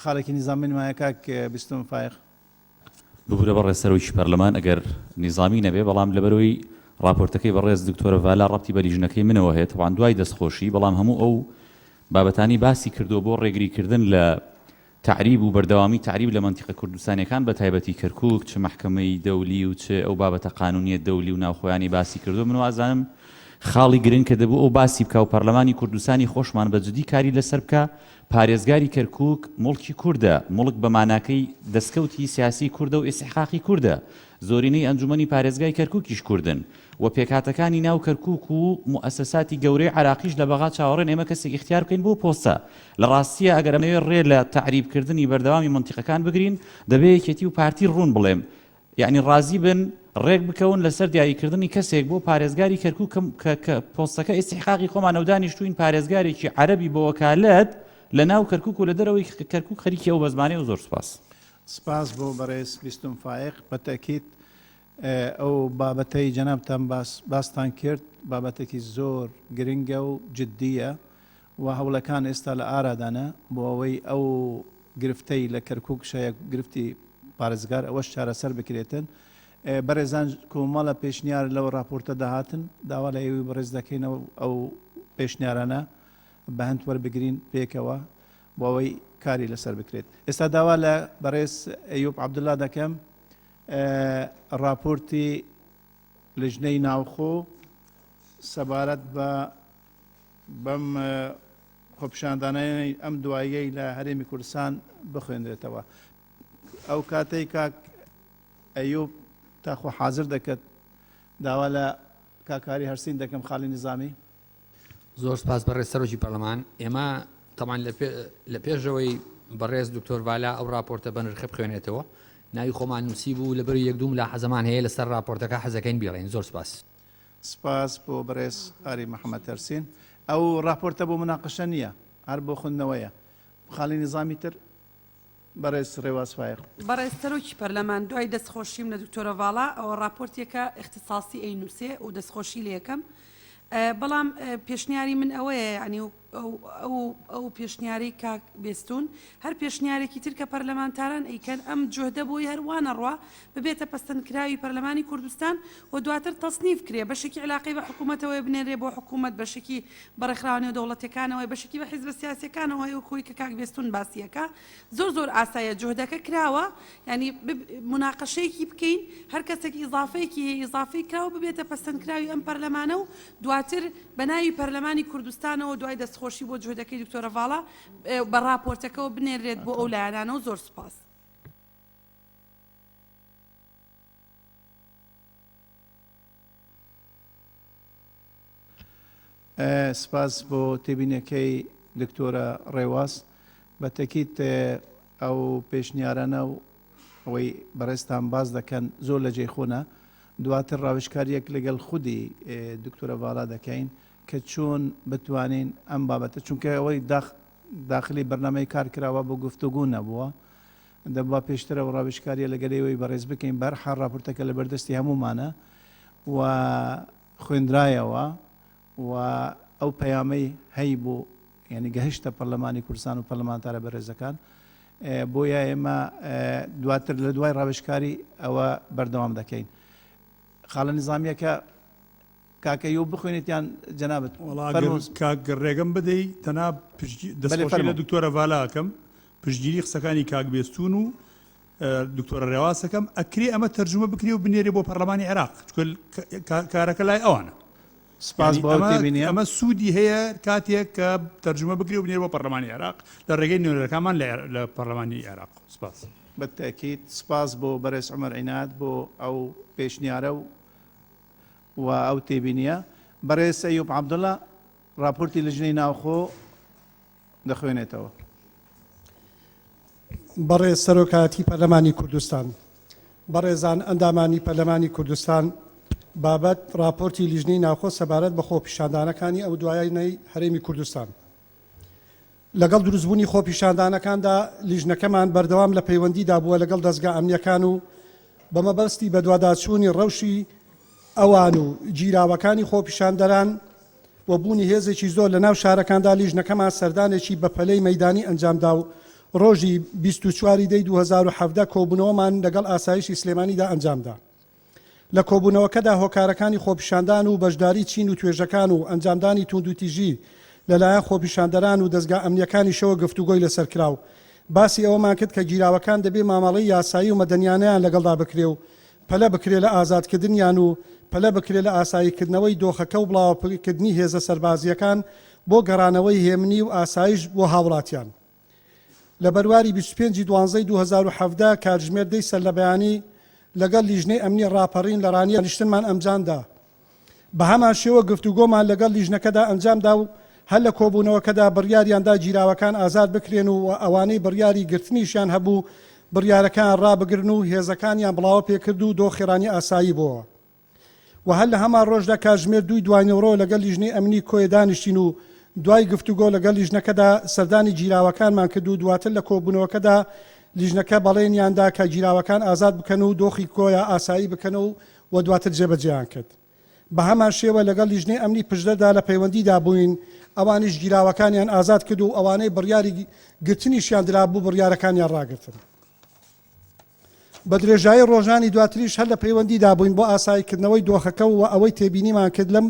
خاڵێکی نیزامی وایە کاک بیستم فایق ببوورە بە ڕێسەرۆکی پەرلەمان ئەگەر نیزامی نەبێ بەڵام لەبەرەوەی راپۆرتەکەی بەڕێز دکتۆرە ڤالا ڕەبتی بە لیژنەکەی منەوە هەیە تەوان دوای دەستخۆشی بەڵام هەموو ئەو بابەتانی باسی کردو بۆ ڕێگریکردن لە تعریب و بەردەوامی تعریب لە منتیقە کوردستانیەکان بە تایبەتی کەرکووک چ مەحکەمەی دەولی و چ ئەو بابەتە قانونیە دەولی و ناوخۆیانی باسی کردو من وازانم خاڵی گرنگ کە دەبوو ئەو باسی بکە و پەرلەمانی کوردستانی خۆشمان بە جدی کاری لەسەر بکە پارێزگاری کەرکووک مڵکی کووردە مڵک بە ماناکەی دەستکەوتی سیاسی کووردە و ئێستحقاقی کووردە زۆرینەی ئەنجومەنی پارێزگای کەرکووکیش کوردن و پێکهاتەکانی ناو کەرکووک و موسساتی گەورەی عراقیش لە بەغا چاوەڕێن ئێمە کەسێک اختیار بکەین بۆ پۆستە لە ڕاستیە ئەگەر ئەمەوێ ڕێ لە تعریبکردنی بەردەوامی منتیقەکان بگرین دەبێت یەکێتی و پارتی ڕوون بڵێم یعنی ڕازی بن ڕێک بکەون لەسەر دیاریکردنی کەسێک بۆ پارێزگاری کەرکووک کە پۆستەکە ئێستحقاقی خۆمان و دانیشتوین پارێزگارێکی عەرەبی بە وەکالەت لە ناو کەرکووک و لە دەرەوەی کەرکووک خەریکی ئەو بە زمانەی و زۆر سوپاس. سپاس بۆ بەڕێز بیستم فایق بەتەکیت ئەو بابەتەی جەنابتان باستان کرد بابەتێکی زۆر گرنگە و جددیە و هەوڵەکان ئێستا لە ئارادانە بۆ ئەوەی ئەو گرفتەی لە کەرکووک شەیە گرفتی پارێزگار ئەوەش چارەسەر بکرێتن بەڕێزان کۆمەڵە پێشنیار لەو راپۆرتە داهاتن داوا لە ئێوەی بەڕێز دەکەینەوە ئەو پێشنیارانە بە هەند وەربگرین پێکەوە بۆ ئەوەی کاری لەسەر بکرێت. ئێستا داوا لە بەڕێز ئەیوب عەبدوڵڵا دەکەم راپۆرتی لژنەی ناوخۆ سەبارەت بە بەم خۆپیشاندانەی ئەم دواییەی لە هەرێمی کوردستان بخوێنرێتەوە. ئەو کاتەی کاک ئەیوب تاخۆ حاضر دەکەت داوا لە کاکاری هەرسین دەکەم خاڵی نظامی. زۆر سپاس بەڕێز سەرۆکی پەرلەمان ئێمە تەمان لە پێشەوەی بەڕێز دکتۆر ڤالا ئەو راپۆرتە بە نرخە بخوێنێتەوە ناوی خۆمان نووسی بوو لەبەر یەک دووم لە حەزەمان هەیە لەسەر راپۆرتەکە حەزەکەین بیڵێن زۆر سپاس. سپاس بۆ بەڕێز ئاری محەممەد هەرسین ئەو راپۆرتە بۆ مناقەشە نییە هەر بۆ خوندنەوەیە خاڵی نظامی تر بەڕێز ڕێواز فایق. بەڕێز سەرۆکی پەرلەمان دوای دەستخۆشیم لە دکتۆرە ڤالا ئەوە راپۆرتێکە اختصاسی ئەینووسێ و دەستخۆشی لە یەکەم بەڵام پێشنیاری من ئەوەیە ینی ئەو پێشنیاری کاک بێستون هەر پێشنیارێکی تر کە پەرلەمانتاران ئەیکەن ئەم جۆهدە بۆی هەروانە ڕوا ببێتە پەستەنکراوی پەرلەمانی کوردستان و دواتر تەسنیف کرێ بەشێکی علاقی بە حکوومەتەوەی بنێرێ بۆ حکوومەت بەشێکی بەڕێکخراوانی و دەوڵەتەکانەوەی بەشێکی بە حیزب سیاسەکانەوەی و خۆی کە کاک بێستون باسیەکە زۆر ئاسایە جۆهدەکە کراوە ینی مناقەشەیەکی بکەین هەر کەسێکی ئیزافەی کراوە ببێتە پەستەنکراوی ئەم پەرلەمانە و دواتر بە ناوی پەرلەمانی کوردستانەوە دوای دەستخۆشی بۆ جۆهدەکەی دکتۆرە ڤالا بە راپۆرتەکەەوە بنێرێت بۆ ئەو لایەنانەوە زۆر سپاس. سپاس بۆ تێبینەکەی دکتۆرە ڕێواز بە تەکیت ئەو پێشنیارانە و ئەوەی بەڕێستان باز دەکەن زۆر لە جێخۆنە دواتر ڕاوشکاریەک لەگەڵ خودی دکتۆرە ڤالا دەکەین کە چۆن بتوانین ئەم بابەتە چونکە ئەوەی داخلی بەرنامەی کارکراوە بۆ گفتوگو نەبووە دەبا پێشترەوە ڕاوشکاریە لەگەلەوەی بەڕێز بکەین بەرحال راپۆرتەکە لە بەردەستی هەمومانە و خوێندرایەوە و ئەو پەیامەی هەی بۆ یعنی گەهشتە پەرلەمانی کوردستان و پەرلەمانتارە بەڕێزەکان بۆیە ئێمە دواتر لە دوای ڕاوشکاری ئەوە بەردەوام دەکەین. خاڵە نظامیەکە کاکەیۆ بخوێنێتیان جەنابەت کاک ڕێگەم بدەی تەنا دەستخۆشی لە دکتۆرە ڤالاکەم پشتگیری قسەکانی کاک بێستون و دکتۆرە ڕێواسەکەم ئەکرێ ئەمە تەرجمە بکرێ و بنێرێ بۆ پەرلەمانی عێراق کارەکە لای ئەوانە. سپاس ئەمە سوودی هەیە کاتێک کە تەرجمە بکرێ و بنێر بۆ پەرلەمانی عێراق لە ڕێگەی نوێنەرەکانمان لە پەرلەمانی عێراق. سپاس بەتەکیت سپاس بۆ بەڕێز عومەر عینات بۆ ئەو پێشنیارە و ئەو تێبینیە بەڕێز سەیوب عەبدوڵڵا راپۆرتی لجنەی ناوخۆ دەخوێنێتەوە. بەڕێز سەرۆکایەتی پەرلەمانی کوردستان، بەڕێزان ئەندامانی پەرلەمانی کوردستان، بابەت راپۆرتی لیژنەی ناوخۆ سەبارەت بە خۆپیشاندانەکانی ئەو دوایینەی هەرێمی کوردستان. لەگەڵ دروستبوونی خۆپیشاندانەکاندا لیژنەکەمان بەردەوام لە پەیوەندیدا بووە لەگەڵ دەستگا ئەمنیەکان و بە مەبەستی بە دوواداچوونی ڕەوشی ئەوان و گیراوەکانی خۆپیشاندەران و بوونی هێزێکی زۆر لە ناو شارەکاندا لیژنەکەمان سەردانێکی بە پەلەی مەیدانی ئەنجامدا و ڕۆژی 24 دەی 2017 کۆبوونەوەمان لەگەڵ ئاسایشی سلێمانیدا ئەنجامدا. لە کۆبوونەوەکەدا هۆکارەکانی خۆپیشاندان و بەشداری چین و توێژەکان و ئەنجامدانی توندوتیژی لەلایەن خۆپیشاندەران و دەستگا ئەمنیەکانی شەوە گفتوگۆی لەسەر کراو. باسی ئەوەمان کرد کە گیراوەکان دەبێ مامەڵەی یاسایی و مەدەنیانەیان لەگەڵدا بکرێ و پەلە بکرێ لە ئازادکردنیان و پەلە بکرێ لە ئاساییکردنەوەی دۆخەکە و بڵاوکردنی هێزە سەربازیەکان بۆ گەڕانەوەی هێمنی و ئاسایش بۆ هاوڵاتیان. لە بەرواری 25/12/2017 کاتژمێر دەی سەر لە بەیانی لەگەڵ لیژنەی ئەمنی ڕاپەڕین لە ڕانی نیشتنمان ئەنجامدا. بە هەمان شێوە گفتوگۆمان لەگەڵ لیژنەکەدا ئەنجامدا و هەر لە کۆبوونەوەکەدا بڕیاریاندا گیراوەکان ئازاد بکرێن و ئەوانەی بڕیاری گرتنیشیان هەبوو بڕیارەکان ڕابگرن و هێزەکانیان بڵاوە پێکرد و دۆخێرانی ئاسایی بووە. و هەر لە هەمان ڕۆژدا کاتژمێر 2 دوایەوە لەگەڵ لیژنەی ئەمنی کۆیە دانیشتین و دوای گفتوگۆ لەگەڵ لیژنەکەدا سەردانی گیراوەکانمان کرد و دواتر لە کۆبوونەوەکەدا لیژنەکە بەڵێنیاندا کە گیراوەکان ئازاد بکەن و دۆخی کۆیە ئاسایی بکەن و دواتر جێبەجێیان کرد. بە هەمان شێوە لەگەڵ لیژنەی ئەمنی پشدەدا لە پەیوەندیدا بووین ئەوانیش گیراوەکانیان ئازاد کرد و ئەوانەی بڕیاری گرتنیشیان درابوو بڕیارەکانیان ڕاگرتن. بە درێژایی ڕۆژانی دواتریش هەر لە پەیوەندیدا بووین بۆ ئاساییکردنەوەی دۆخەکە و ئەوەی تێبینیمان کرد لەم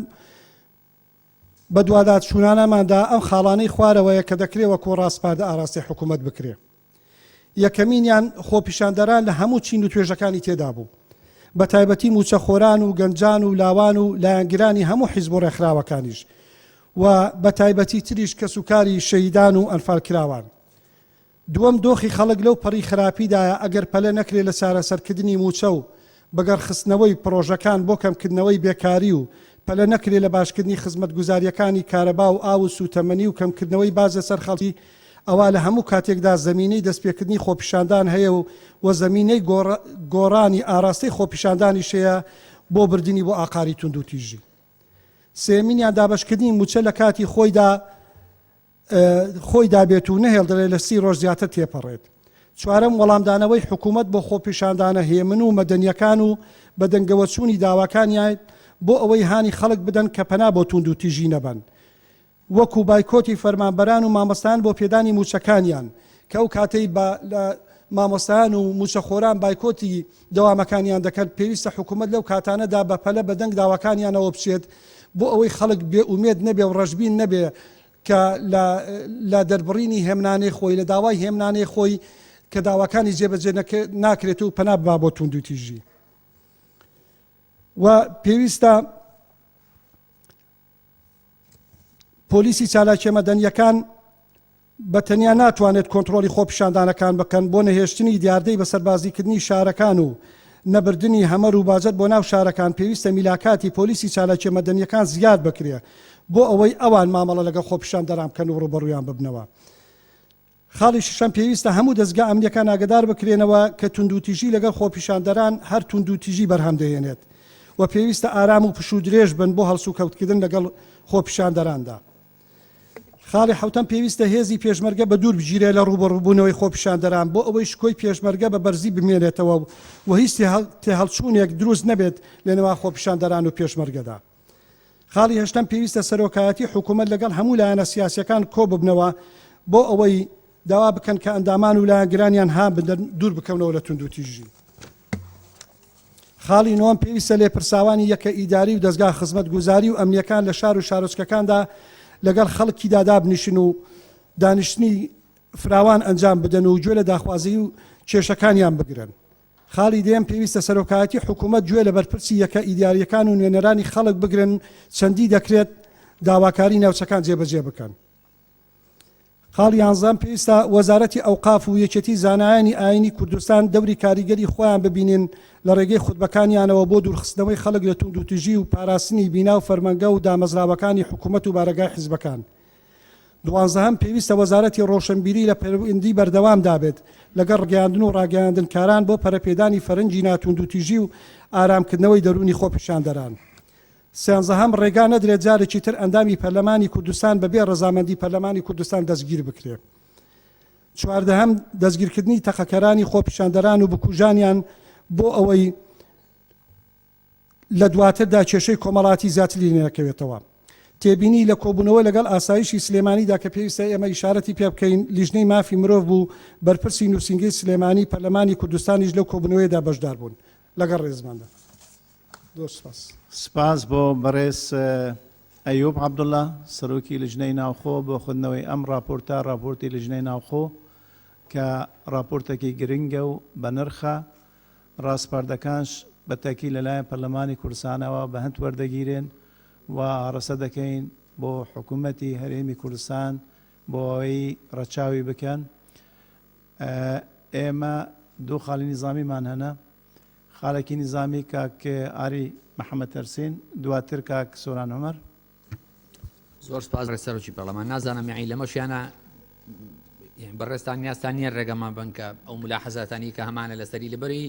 بە دوواداچوونانەماندا ئەم خاڵانەی خوارەوەیە کە دەکرێت وەکو ڕاستپاردە ئاراستی حکوومەت بکرێ. یەکەمینیان خۆپیشاندەران لە هەموو چین و توێژەکانی تێدا بوو، بە تایبەتی موچەخۆران و گەنجان و لاوان و لایەنگرانی هەموو حیزب و ڕێکخراوەکانیش و بە تایبەتی تریش کە سوکاری شەهیدان و ئەنفالکراوان. دووەم دۆخی خەڵک لەو پەڕی خراپیدایە ئەگەر پەلە نەکرێت لە چارەسەرکردنی موچە و بەگەڕخستنەوەی پرۆژەکان بۆ کەمکردنەوەی بێکاری و پەلە نەکرێت لە باشکردنی خزمەتگوزاریەکانی کارەبا و ئاو و سوتەمەنی و کەمکردنەوەی بازە سەر خەڵکی ئەوە لە هەموو کاتێکدا زەمینەی دەستپێکردنی خۆپیشاندان هەیە و زەمینەی گۆڕانی ئاراستی خۆپیشاندانی شەیە بۆ بردننی بۆ ئاقاری توندوتیژی. سێمینیان دابشکردنی موچە لە کاتی خۆی دابێت و نەهێڵدرێت لە 30 ڕۆژ زیاتر تێپەڕێت. چوارەم وەڵامدانەوەی حکوومەت بۆ خۆپیشاندانە هێمن و مەدەنیەکان و بە دەنگەوەچوونی داواکانیان بۆ ئەوەی هانی خەڵک بدەن کە پەنا بۆ توندوتیژی نەبن، وەکو بایکۆتی فەرمانبەران و مامۆستایان بۆ پێدانی موچەکانیان کە ئەو کاتەی لە مامۆستایان و موچەخۆران بایکۆتی دەوامەکانیان دەکرد پێویستە حکوومەت لەو کاتانەدا بە پەلە بە دەنگ داواکانیانەوە بچێت بۆ ئەوەی خەڵک بێ ئومێد نەبێ و ڕەشبین نەبێ کە لە دەربڕینی هێمنانەی خۆی لە داوای هێمنانەی خۆی کە داواکانی جێبەجێ ناکرێت و پەنا ببا بۆ توندوتیژی. و پێویستە پۆلیسی چالاکیە مەدەنیەکان بە تەنیا ناتوانێت کۆنتترۆلی خۆپیشاندانەکان بکەن بۆ نەهێشتنی دیاردەی بەسەربازیکردنی شارەکان و نەبردنی هەمەر و باجەت بۆ ناو شارەکان. پێویستە میلاکاتی پۆلیسی چالاکیە مەدەنیەکان زیاد بکرێ بۆ ئەوەی ئەوان مامەڵە لەگەڵ خۆپیشاندەران بکەن و ڕوبەڕویان ببنەوە. خاڵی شەشەم پێویستە هەموو دەستگا ئەمنیەکان ئاگدار بکرێنەوە کە توندوتیژی لەگەڵ خۆپیشاندەران هەر توندوتیژی بەرهەم دەهێنێت و پێویستە ئارام و پش و درێژ بن بۆ هەڵسو کەوتکردن لەگەڵ خۆپیشاندەراندا. خاڵی حوتەم پێویستە هێزی پێشمەرگە بە دوور بگیرێت لە ڕوبەڕووبوونەوەی خۆپیشاندەران بۆ ئەوەی شکۆی پێشمەرگە بە بەرزی بمێنێتەوە و هیچ تێهەڵچوونێک دروست نەبێت لە نێوان خۆپیشاندەران و پێشمەرگەدا. خاڵی هەشتم پێویستە سەرۆکایەتی حکوومەت لەگەڵ هەموو لایەنە سیاسیەکان کۆ ببنەوە بۆ ئەوەی داوا بکەن کە ئەندامان و لایەنگرانیان ها بدەن دوور بکەونەوە لە توندوتیژی. خاڵی نۆم پێویستە لێپرساوانی یەکە ئیداری و دەستگا خزمەتگوزاری و ئەمنیەکان لە شار و شارۆچکەکاندا لەگەڵ خەڵکی دادابنیشن و دانیشتنی فراوان ئەنجام بدەن و گوێ لە داخوازی و کێشەکانیان بگرن. خاڵی دێم پێویستە سەرۆکایەتی حکوومەت گوێ لە بەرپرسی یەکە ئیداریەکان و نوێنەرانی خەڵک بگرن چەندی دەکرێت داواکاری ناوچەکان جێبەجێ بکەن. خاڵی یانزەم پێویستە وەزارەتی ئەوقاف و یەکێتی زانایانی ئاینی کوردستان دەوری کاریگەری خۆیان ببینن لە ڕێگەی خودبەکانیانەوە بۆ دوورخستنەوەی خەڵک لە توند و تژی و پاراستنی بینا و فەرمەنگە و دامەزراوەکانی حکوومەت و بارەگای حیزبەکان. دوانزەهەم پێویستە وەزارەتی ڕۆشنبیری لە پەیوەندی بەردەوام دابێت لەگەڵ ڕگەیاندن و ڕاگەیاندنکاران بۆ پەرەپێدانی فەرنجی ناتوند و تیژی و ئارامکردنەوەی دەرونی خۆپیشاندەران. سیانزەهەم ڕێگا نەدرێت جارێکی تر ئەندامی پەرلەمانی کوردستان بەبێ ڕەزامەندی پەرلەمانی کوردستان دەستگیر بکرێت. چواردەهەم دەستگیرکردنی تەقەکەرانی خۆپیشاندەران و بکوژانیان بۆ ئەوەی لە دواتردا کێشەی کۆمەڵاتی زیاتری نەکەوێتەوە. تێبینی لە کۆبوونەوە لەگەڵ ئاسایشی سلێمانیدا کە پێویستە ئێمە ئیشارەتی پێ بکەین لیژنەی مافی مرۆڤ بوو بەرپرسی نووسنگی سلێمانی پەرلەمانی کوردستانیش لەو کۆبوونەوەیدا بەشدار بوون لەگەڵ ڕێزماندا. سپاس بۆ بەڕێز ئەیوب عەبدوڵڵا سەرۆکی لیژنەی ناوخۆ بۆ خودنەوەی ئەم راپۆرتی لیژنەی ناوخۆ کە راپۆرتێکی گرنگە و بە نرخە ڕاستپاردەکانش بە تاکی لەلایەن پەرلەمانی کوردستانەوە بە هەند وەردەگیرێن و ئاڕەسە دەکەین بۆ حکوومەتی هەرێمی کوردستان بۆ ئەوەی ڕەچاوی بکەن. ئێمە دوو خاڵی نیزامیمان هەنا، خاڵێکی نیزامی کاک ئاری محەممەد تەرسین، دواتر کاک سۆران عومەر. زۆر سپاس ڕێسەرۆکی پەرلەمان. نازانم یعنی لەمەشیانە بەڕێستان نیاستان نییە ڕێگەمان بن کە ئەو ملاحەزاتانی کە هەمانە لەسەری لەبەری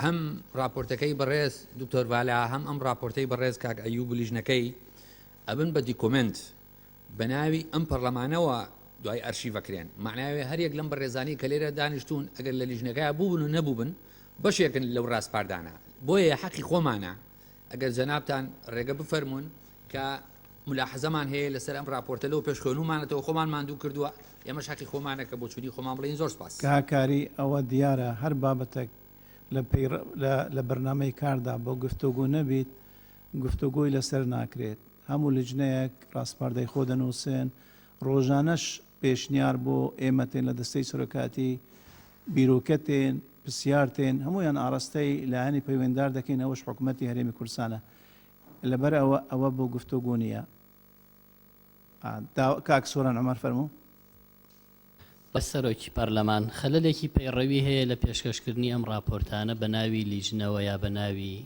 هەم راپۆرتەکەی بەڕێز دکتۆر ڤالا هەم ئەم راپۆرتەی بەڕێز کاک ئەیوب و لیژنەکەی ئەبن بە دیکۆمنت بە ناوی ئەم پەرلەمانەوە دوای ئەرشیڤەکرێن. معناوێ هەریەک لەم بەڕێزانی کە لێرە دانیشتون ئەگەر لە لیژنەکەی بووبن و نەبووبن بەشێکن لەو ڕاستپاردانە. بۆیە حەقی خۆمانە ئەگەر جەنابتان ڕێگە بفەرمونون کە ملاحەزەمان هەیە لەسەر ئەم راپۆرتە لەو پێشخۆنومانەتەوە خۆمان ماندوو کردووە، ئێمەش حەقی خۆمانە کە بۆ چوونی خۆمان بڵین. زۆر سپاس. کاکاری ئەوە دیارە هەر بابەتێک لە بەرنامەی کاردا بۆ گفتوگو نەبیت گفتوگۆی لەسەر ناکرێت. هەموو لیژنەیەک ڕاستپاردەی خۆ دەنووسێن، ڕۆژانەش پێشنیار بۆ ئێمەتێن لە دەستەی سورەکاتی بیرۆکەتێن پرسیارتێن هەمویان ئاڕاستەی لایەنی پەیوەنددار دەکەین، ئەوەش حکوومەتی هەرێمی کوردستانە. لەبەر ئەوە بۆ گفتوگو نییە. کاک سۆران عومەر فەرموو. بەسەرۆکی پەرلەمان خەلەلێکی پەیڕەوی هەیە لە پێشکەشکردنی ئەم راپۆرتانە بە ناوی لیژنەوە یا بە ناوی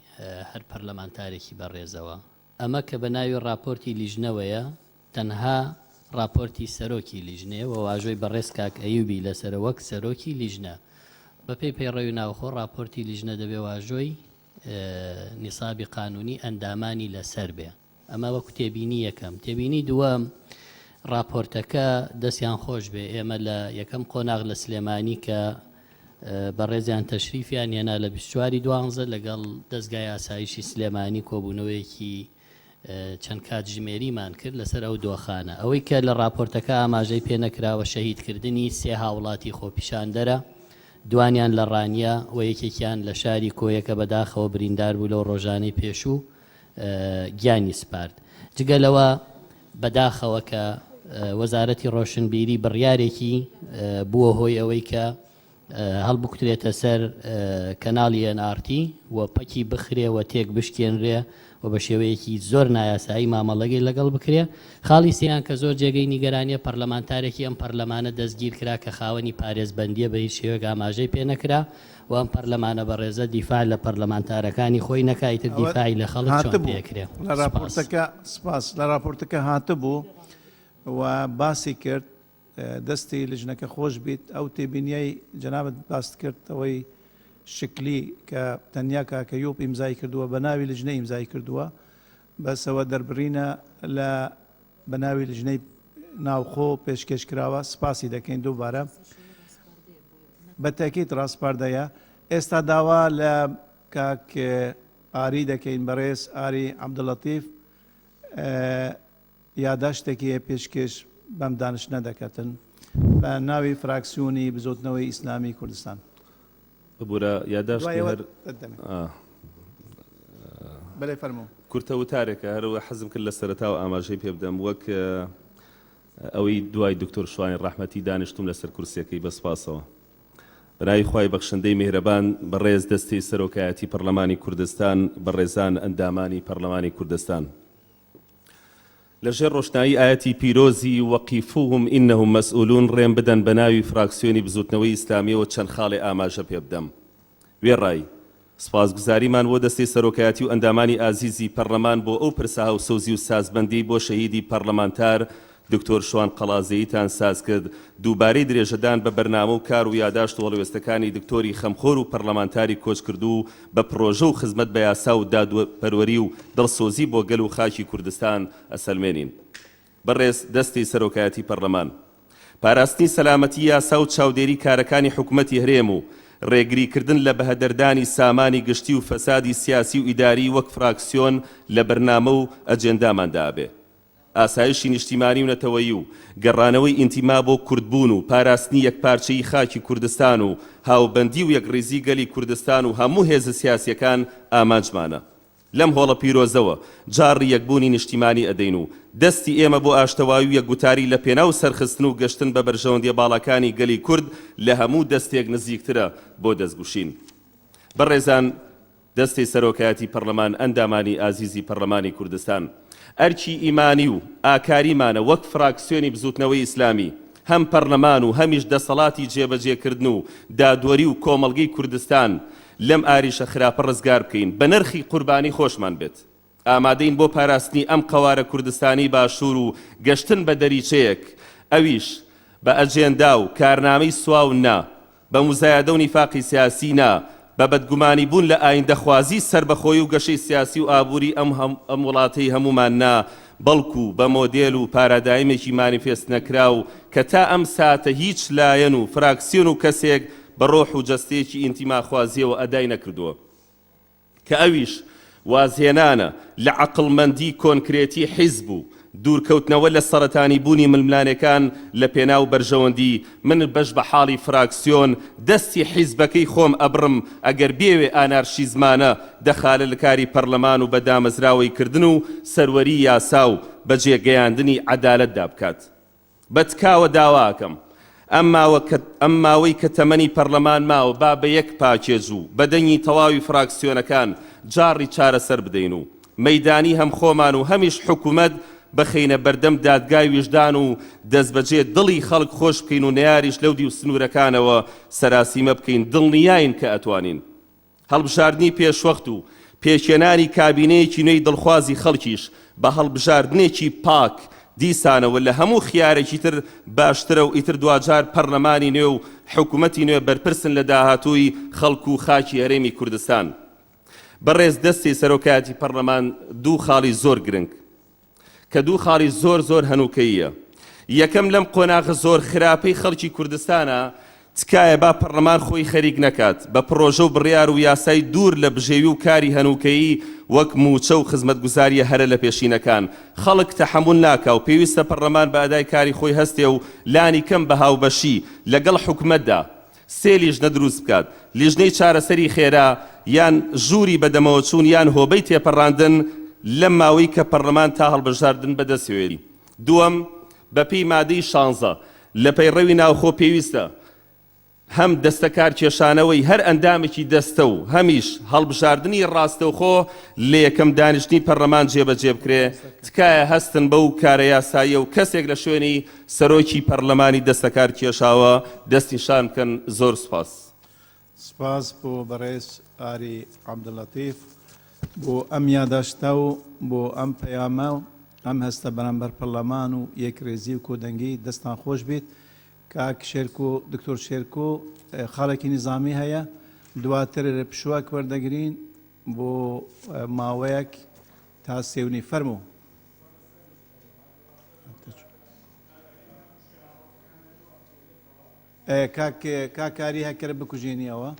هەر پەرلەمانتارێکی بەڕێزەوە. ئەمە کە بە ناوی راپۆرتی لیژنەوەیە تەنها راپۆرتی سەرۆکی لیژنێ و واژۆی بەڕێز کاک ئەیوبی لەسەر وەک سەرۆکی لیژنە بە پێی پەیڕەوی ناوخۆ راپۆرتی لیژنە دەبێ واژۆی نیسابی قانونی ئەندامانی لەسەر بێ. ئەمە وەکو تێبینی یەکەم. تێبینی دووەم راپۆرتەکە دەستیان خۆش بێ. ئێمە لە یەکەم قۆناغ لە سلێمانی کە بەڕێزیان تەشریفیان هێنا لە 24/12 لەگەڵ دەستگای ئاسایشی سلێمانی کۆبوونەوەیەکی چەند کات ژمێریمان کرد لەسەر ئەو دۆخانە. ئەوەی کە لە راپۆرتەکە ئاماژەی پێ نەکراوە شەهیدکردنی 3 هاوڵاتی خۆپیشاندەرە، دوانیان لە ڕانیا و یەکێکیان لە شاری کۆیەکە بەداخەوە بریندار بوو لەو ڕۆژانەی پێشوو گیانی سپارد. جگەلەوە بەداخەوە کە وەزارەتی ڕۆشنبیری بڕیارێکی بووە هۆی ئەوەی کە هەڵبکرێتە سەر کەناڵی NRT و پەکی بخرێەوە تێک بشکێنرێ و بە شێوەیەکی زۆر نایاسایی مامەڵەگەی لەگەڵ بکرێ. خاڵی سیان کە زۆر جێگەی نیگەرانیە پەرلەمانتارێکی ئەم پەرلەمانە دەستگیر کرا کە خاوەنی پارێزبەندیە بە هیچ شێوەیەک ئاماژەی پێ نەکرا و ئەم پەرلەمانە بەڕێزە دیفاع لە پەرلەمانتارەکانی خۆی نەکایتر دیفاعی لە خەڵک چۆن پێکرێ. لە راپۆرتەکە هاتبوو و باسی کرد دەستی لیژنەکە خۆش بیت. ئەو تێبینیای جەنابەت باست کرد ئەوەی شکلی کە تەنیا کاکە ئەیوب ئیمزای کردووە بە ناوی لیژنەی ئیمزای کردووە، بەسەوە دەربڕینە لە بە ناوی لیژنەی ناوخۆ پێشکەش کراوە. سپاسی دەکەین دووبارە. بە تاکید ڕاستپاردەیە. ئێستا داوا لە کاک ئاری دەکەین بەڕێز ئاری عەبدوڵەتیف یاداشتێکی پێشکەش بەم دانیشتنە دەکەتن بە ناوی فراکسیۆنی بزۆتنەوەی ئیسلامی کوردستان. ببوورە یاداشتی هەر بەڵێ فەرموو. کورتە وتارێکە هەروە حەزم کرد لە سەرەتاوە ئاماژەی پێ بدەم وەک ئەوەی دوای دکتۆر شوانی ڕەحمەتی دانیشتوم لەسەر کورسیەکەی بەسپاسەوە. بەناوی خوای بەخشندەی میهرەبان بەڕێز دەستی سەرۆکایەتی پەرلەمانی کوردستان، بەڕێزان ئەندامانی پەرلەمانی کوردستان، لەژێر ڕۆشنایی ئاەتی پیرۆزی وەقیفوهم ئینەهم مەسئولون ڕێم بدەن بە ناوی فراکسیۆنی بزوتنەوەی ئیسلامیەوە چەند خاڵێ ئاماژە پێ بدەم. وێڕای سپاسگوزاریمان بۆ دەستەی سەرۆکایەتی و ئەندامانی ئازیزی پەرلەمان بۆ ئەو پرسە هاوسەوزی و سازبەندی بۆ شەهیدی پەرلەمانتار دکتۆر شوان قەڵازەییتان ساز کرد دووبارەی درێژەدان بە بەرنامە و کار و یاداشت و هەڵوێستەکانی دکتۆری خەمخۆر و پەرلەمانتاری کۆچکردو بە پرۆژە و خزمەت بە یاسا و دادوەپەروەری و دڵسۆزی بۆ گەل و خاکی کوردستان ئەسەلمێنین. بەڕێز دەستی سەرۆکایەتی پەرلەمان پاراستنی سەلامەتی یاسا و چاودێری کارەکانی حکوومەتی هەرێم و ڕێگریکردن لە بەهەدەردانی سامانی گشتی و فەسادی سیاسی و ئیداری وەک فراکسیۆن لە بەرنامە و ئەجێنداماندا بێ. ئاسایشی نیشتیمانی و نەتەوەیی و گەڕانەوەی ئینتیما بۆ کوردبوون و پاراستنی یەکپارچەی خاکی کوردستان و هاوبەندی و یەکڕێزی گەلی کوردستان و هەموو هێزە سیاسیەکان ئامانجمانە. لەم هۆڵە پیرۆزەوە جاڕی یەکبوونی نیشتیمانی ئەدەین و دەستی ئێمە بۆ ئاشتەواوی و یەکگوتاری لە پێناو سەرخستن و گەشتن بە بەرژەوەندیە باڵەکانی گەلی کورد لە هەموو دەستێک نزیکترە بۆ دەستگوشین. بەڕێزان دەستی سەرۆکایەتی پەرلەمان ئەندامانی ئازیزی پەرلەمانی کوردستان ئەرکی ئیمانی و ئاکاریمانە وەک فراکسیۆنی بزوتنەوەی ئیسلامی هەم پەرلەمان و هەمیش دەسەڵاتی جێبەجێکردن و دادوەری و کۆمەڵگەی کوردستان لەم ئاریشە خراپە ڕزگار بکەین بە نرخی قوربانی خۆشمان بێت. ئامادەین بۆ پاراستنی ئەم قەوارە کوردستانی باشوور و گەشتن بە دەریچەیەک ئەویش بە ئەجێندا و کارنامەی سواو نا بە موزایادە و نیفاقی سیاسی نا بە بەدگومانی بوون لە ئایندەخوازی سربەخۆی و گەشەی سیاسی و ئابووری ئەم وڵاتەی هەمومان نا بەڵکو بە مۆدێل و پارادایمێکی مانیفێست نەکرا و کە تا ئەم ساتە هیچ لایەن و فراکسیۆن و کەسێک بە ڕۆح و جەستەیەکی ئینتیماخوازیەوە ئەدای نەکردووە کە ئەویش وازهێنانە لە عەقڵمەندی کۆنکرێتی حیزب و دوورکەوتنەوە لە سەرەتانی بوونی ململانەکان لە پێناو بەرژەوەندی من بەش بە حاڵی فراکسیۆن دەستی حیزبەکەی خۆم ئەبڕم ئەگەر بێوێ ئانارشیزمانە دەخالە لە کاری پەرلەمان و بە دامەزراوەی کردن و سەروەری یاسا و بەجێگەیاندنی عەدالەتدا بکات. بە تکاوە داواکەم ئەم ماوەی کە تەمەنی پەرلەمان ماوە با بە یەک پاکێز و بەدەنگی تەواوی فراکسیۆنەکان جاڕی چارەسەر بدەین و مەیدانی هەم خۆمان و هەمیش حکوومەت بخینە بەردەم دادگای ویژدان و دەستبەجێ دڵی خەڵک خۆش بکەین و نەیاریش لەو دی و سنوورەکانەوە سەراسیمە بکەین دڵنیاین کە ئەتوانین. هەڵبژاردننی پێشوەخت و پێشێنانی کابینەیەکی نوێی دڵخوازی خەڵکیش بە هەڵبژاردنێکی پاک دیسانەوە لە هەموو خیارێکی تر باشترە و ئیتر دوجار پەرلەمانی نوێ و حکوومەتی نوێ بەرپرسن لە داهاتووی خەڵک و خاکی هەرێمی کوردستان. بەڕێز دەستی سەرۆکایەتی پەرلەمان دوو خاڵی زۆر گرنگ کە دوو خاڵی زۆر هەنووکەییە. یەکەم لەم قۆناغە زۆر خراپەی خەڵکی کوردستانە تکایە با پەرلەمان خۆی خەریک نەکات بە پرۆژە و بڕیار و یاسای دوور لە بژێوی و کاری هەنووکەیی وەک موچە و خزمەتگوزاریە هەرە لە پێشینەکان. خەڵک تەحەموڵ ناکا و پێویستە پەرلەمان بە ئەدای کاری خۆی هەستێ و لانی کەم بە هاوبەشی لەگەڵ حکوومەتدا سێ لیژنە دروست بکات. لیژنەی چارەسەری خێرا یان ژووری بەدەمەوە چوون یان هۆبەی تێپەڕاندن لەم ماوەی کە پەرلەمان تا هەڵبژاردن بەدەستێوێری. دووەم بەپێی مادەی 16 لە پەیڕەوی ناوخۆ پێویستە هەم دەستەکار کێشانەوەی هەر ئەندامێکی دەستە و هەمیش هەڵبژاردننی ڕاستەوخۆ لە یەکەم دانیشتنی پەرلەمان جێبەجێ بکرێ. تکایە هەستن بەو کارە یاساییە و کەسێک لە شوێنی سەرۆکی پەرلەمانی دەستەکار کێشاوە دەستنیشان بکەن. زۆر سپاس. سپاس بۆ بەڕێز ئاری عەبدولەتیف بۆ ئەم یاداشتە و بۆ ئەم پەیامە و ئەم هەستە بەرامبەر پەرلەمان و یەکڕێزی و کۆدەنگی دەستان خۆش بیت. کاک شێرکۆ دکتۆر شێرکۆ خاڵێکی نظامی هەیە دواتر پشووەک وەردەگرین بۆ ماوەیەک تا سێونی فەرموو. کاکاری هەکەرە بکوژێنیەوە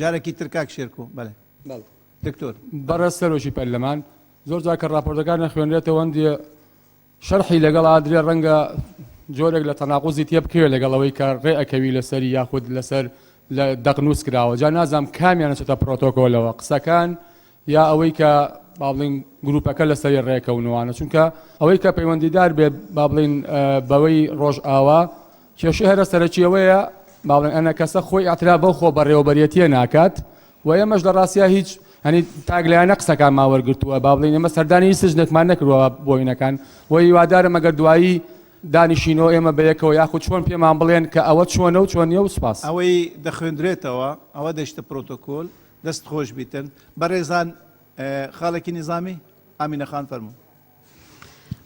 جارێکی تر کاک شێرکۆ. بەڵێ دکتۆر. بەڕێز سەرۆکی پەرلەمان زۆر جار کە ڕاپۆرتەکان نەخوێنرێتەوە ئەندێ شەرحی لەگەڵ ئادرێ ڕەنگە جۆرێک لە تەناقوزی تێ بکەوێت لەگەڵەوەی کە ڕێئەکەوی لەسەری یاخود لەسەر لە دەقنووس کراوە. جا نازام کامیان چێتە پرۆتۆکۆلەوە قسەکان یا ئەوەی کە با بڵین گروپەکە لەسەری ڕێکەونەوانە چونکە ئەوەی کە پەیوەندیدار بێ با بڵین بەوەی ڕۆژ ئاوا کێشە هەرە سەرەکیەوەیە با بڵین ئەنە کەسە خۆی ئەترا بەو خۆ بەڕێوەبەرەتیە ناکات و ئێمەش لە ڕاستیا هیچ ئەنی تاگلیانە قسەکان ماوەرگرتووە با بڵین ئێمە سەردانی سژنێکمان نەکردووە بۆینەکان وە هیوادارم ئەگەر دوایی دانیشینەوە ئێمە بەیەکەوە یاخود چۆن پێمان بڵێن کە ئەوە چۆنە و چۆنیە و سپاس ئەوەی دەخوێندرێتەوە ئەوە دەشتە پرۆتۆکۆل دەست خۆش بیتن بەڕێزان خاڵێکی نظامی ئامینە خان فەرموو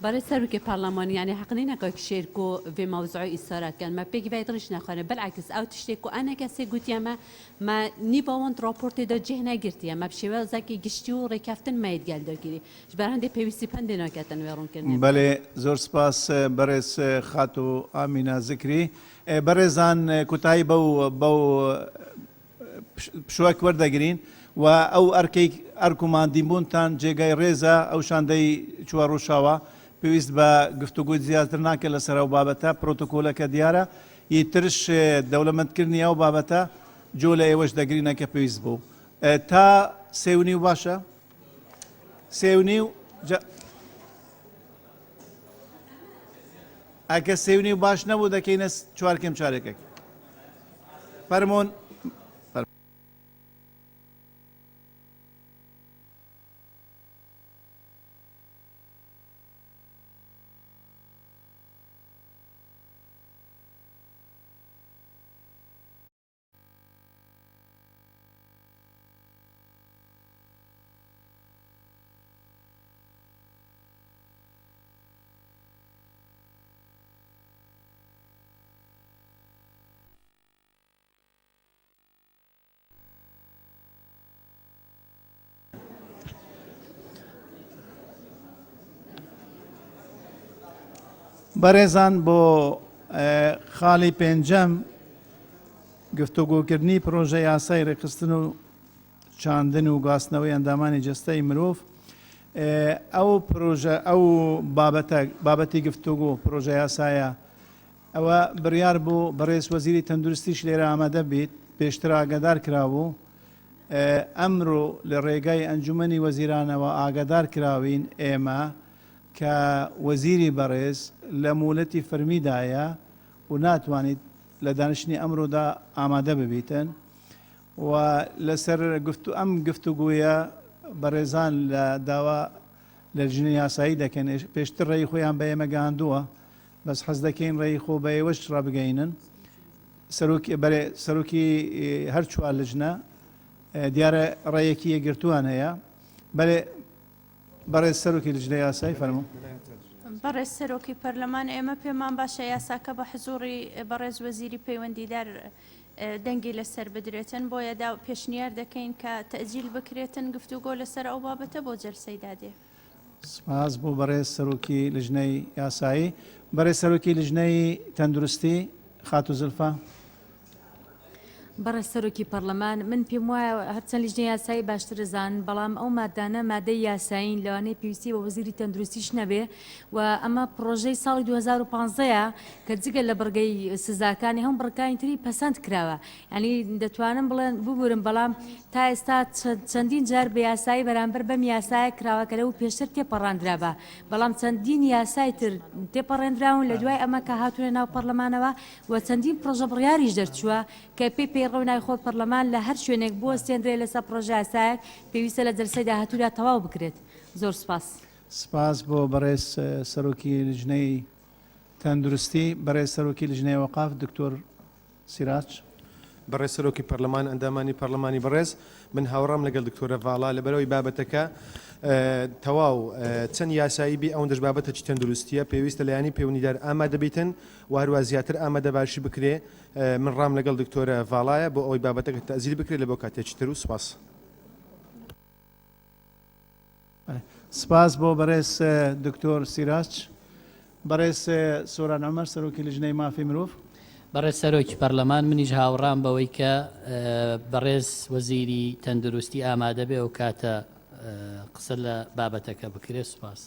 برای سروک پارلمانی یعنی حق نینه که شرکو و موضوع ایستاره کن ما پیگی باید ریش نخوانه بالعکس او تشتکو انا کسی گویی ما نیباوند راپورت دا جه نگرتیم ما بشیوه زکی گشتی و رکافتن ماید گل داری جبران دی پیوستی پنده نکاتن ویرون کنیم بله زور سپاس برس خاتو آمینا ذکری برزان کتایی باو شوک وردگرین و او ارکوماندی بونتان جگای ریزا او شاندی چوارو شاوا پێویست بە گفتوگوی زیاتر ناکە لەسەر ئەو بابەتە پرۆتۆکۆلەکە دیارە ئیترش دەوڵەمەندکردنی ئەو بابەتە جۆ لە ئێوەش دەگرینەکە پێویست بوو تا سێونی و باشە سێونی و ئەکە سێونی و باش نەبوو دەکەینە چوارکەم چارێکێک فەرمۆن بەڕێزان بۆ خاڵی پێنجەم گفتوگۆکردنی پرۆژە یاسای ڕێکخستن و چاندن و گواستنەوەی ئەندامانی جەستەی مرۆڤ ئەو پرۆژە ئەو بابەتی گفتوگۆ پرۆژە یاسایە ئەوە بڕیار بوو بەڕێز وەزیری تەندروستیش لێرە ئامادە بیت پێشتر ئاگادار کرابوو ئەمڕۆ لە ڕێگای ئەنجومەنی وەزیرانەوە ئاگادار کراوین ئێمە کە وەزیری بەڕێز لە مولەتی فەرمیدایە و ناتوانیت لە دانیشتنی ئەمڕۆدا ئامادە ببیتن و لەسەر ئەم گفتوگویە بەڕێزان لە داوا لە ژنی یاسایی دەکەن پێشتر ڕێی خۆیان بە ئێمە گەاندووە بەس حەز دەکەین ڕێی خۆ بە ئێوەش ڕابگەینن سەرۆکی هەر چوار لژنە دیارە ڕێیەکی یەکگرتووان هەیە بەڵێ بەڕێز سەرۆکی لژنەی یاسایی فەرموو بەڕێز سەرۆکی پەرلەمان ئێمە پێمان باشە یاساکە بە حزوری بەڕێز وەزیری پەیوەندیدار دەنگی لەسەر بدرێتن بۆیە پێشنیار دەکەین کە تەجیل بکرێتن گفتوگۆ لەسەر ئەو بابەتە بۆ جەلسەی دادێ سپاس بۆ بەڕێز سەرۆکی لژنەی یاسایی بەڕێز سەرۆکی لژنەی تەندروستی خاتو زلفا بەڕێز سەرۆکی پەرلەمان من پێم وایە هەرچەند لیژنەی یاسایی باشتر زان بەڵام ئەو مادانە مادەی یاساین لەوانەیە پێویستی بە وەزیری تەندروستیش نەبێ و ئەمە پرۆژەی ساڵی 2015ە کە جگە لە بڕگەی سزاکانی هەم بڕکانی تری پەسەند کراوە ینی دەتوانم بڵێن ببورم بەڵام تا ئێستا چەندین جار بە یاسایی بەرامبەر بەم یاسایە کراوە کە لەو پێشتر تێپەڕاندرابە بەڵام چەندین یاسای تر تێپەڕێنراون لە دوای ئەمە کە هاتوونە ناو پەرلەمانەوە و چەندین پرۆژە بڕیاریش دەرچووە کە پێی ڕوونای خۆ پەرلەمان لە هەر شوێنێک بۆ سێندرێ لەسەر پرۆژە یاسایەک پێویستە لە جەلسەی داهاتوودا تەواو بکرێت زۆر سپاس سپاس بۆ بەڕێز سەرۆکی لژنەی تەندروستی بەڕێز سەرۆکی لژنەی وەقاف دکتۆر سیراج بەڕێز سەرۆکی پەرلەمان ئەندامانی پەرلەمانی بەڕێز من هاوڕام لەگەڵ دکتۆرە ڤاڵا لەبەرەوەی بابەتەکە تەواو چەند یاسایی بی ئەوەندەش بابەتەکی تەندروستیە پێویستە لایانی پەیوەندیدار ئامادە بیتن و هەروە زیاتر ئامادە باشی بکرێ من ڕام لەگەڵ دکتۆرە ڤاڵایە بۆ ئەوەی بابەتەکە تەزیل بکرێت لە بۆ کاتێکی تر و سپاس سپاس بۆ بەڕێز دکتۆر سیراج بەڕێز سۆران عومەر سەرۆکی لژنەی مافی مرۆڤ بەڕێز سەرۆکی پەرلەمان منیش هاوڕام بەوەی کە بەڕێز وەزیری تەندروستی ئامادە بێ و کاتە قسە لە بابەتەکە بکرێت سوپاس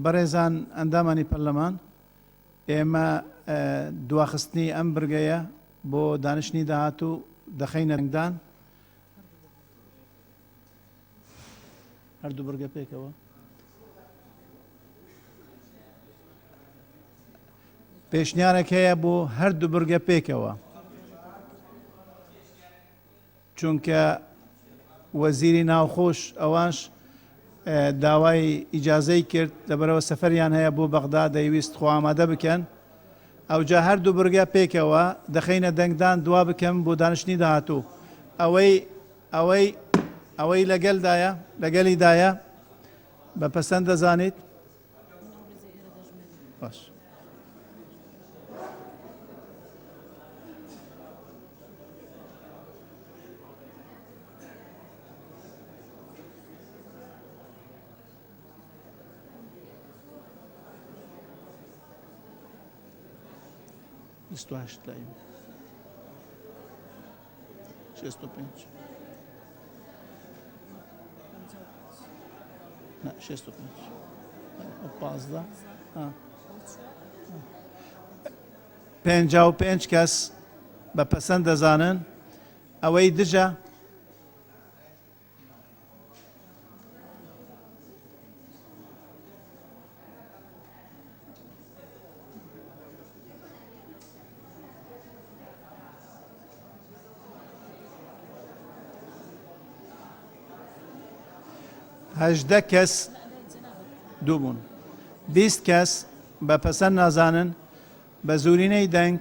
بەڕێزان ئەندامانی پەرلەمان ئێمە دواخستنی ئەم برگەیە بۆ دانیشتنی داهاتوو دەخەینە رنگدان هەردوو برگە پێکەوە پێشنیارێک هەیە بۆ هەردوو برگە پێکەوە چونکە وەزیری ناوخۆش ئەوانش داوای ئیجازەی کرد لەبەرەوە سەفەریان هەیە بۆ بەغدا دەیویست خۆ ئامادە بکەن ئەوجا هەردوو بورگە پێکەوە دەخینە دەنگدان دوا بکەم بۆ دانیشتنی داهاتوو ئەوەی لەگەلدایە لەگەلیدایە بە پەسەند دەزانیت باش. لایم 65 نه 65 15 55 کەس بە پەسەند دەزانن ئەوەی دژە هەژدە کەس دووبوون 20 کەس بە پەسەند نازانن بە زورینەی دەنگ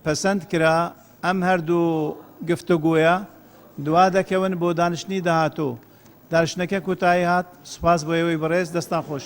پەسەند کرا ئەم هەردوو گفتوگویە دوا دەکەون بۆ دانیشتنی داهاتوو دانیشتنەکە کوتایی هات سوپاس بۆ ئێوەی بەڕێز دەستان خۆش.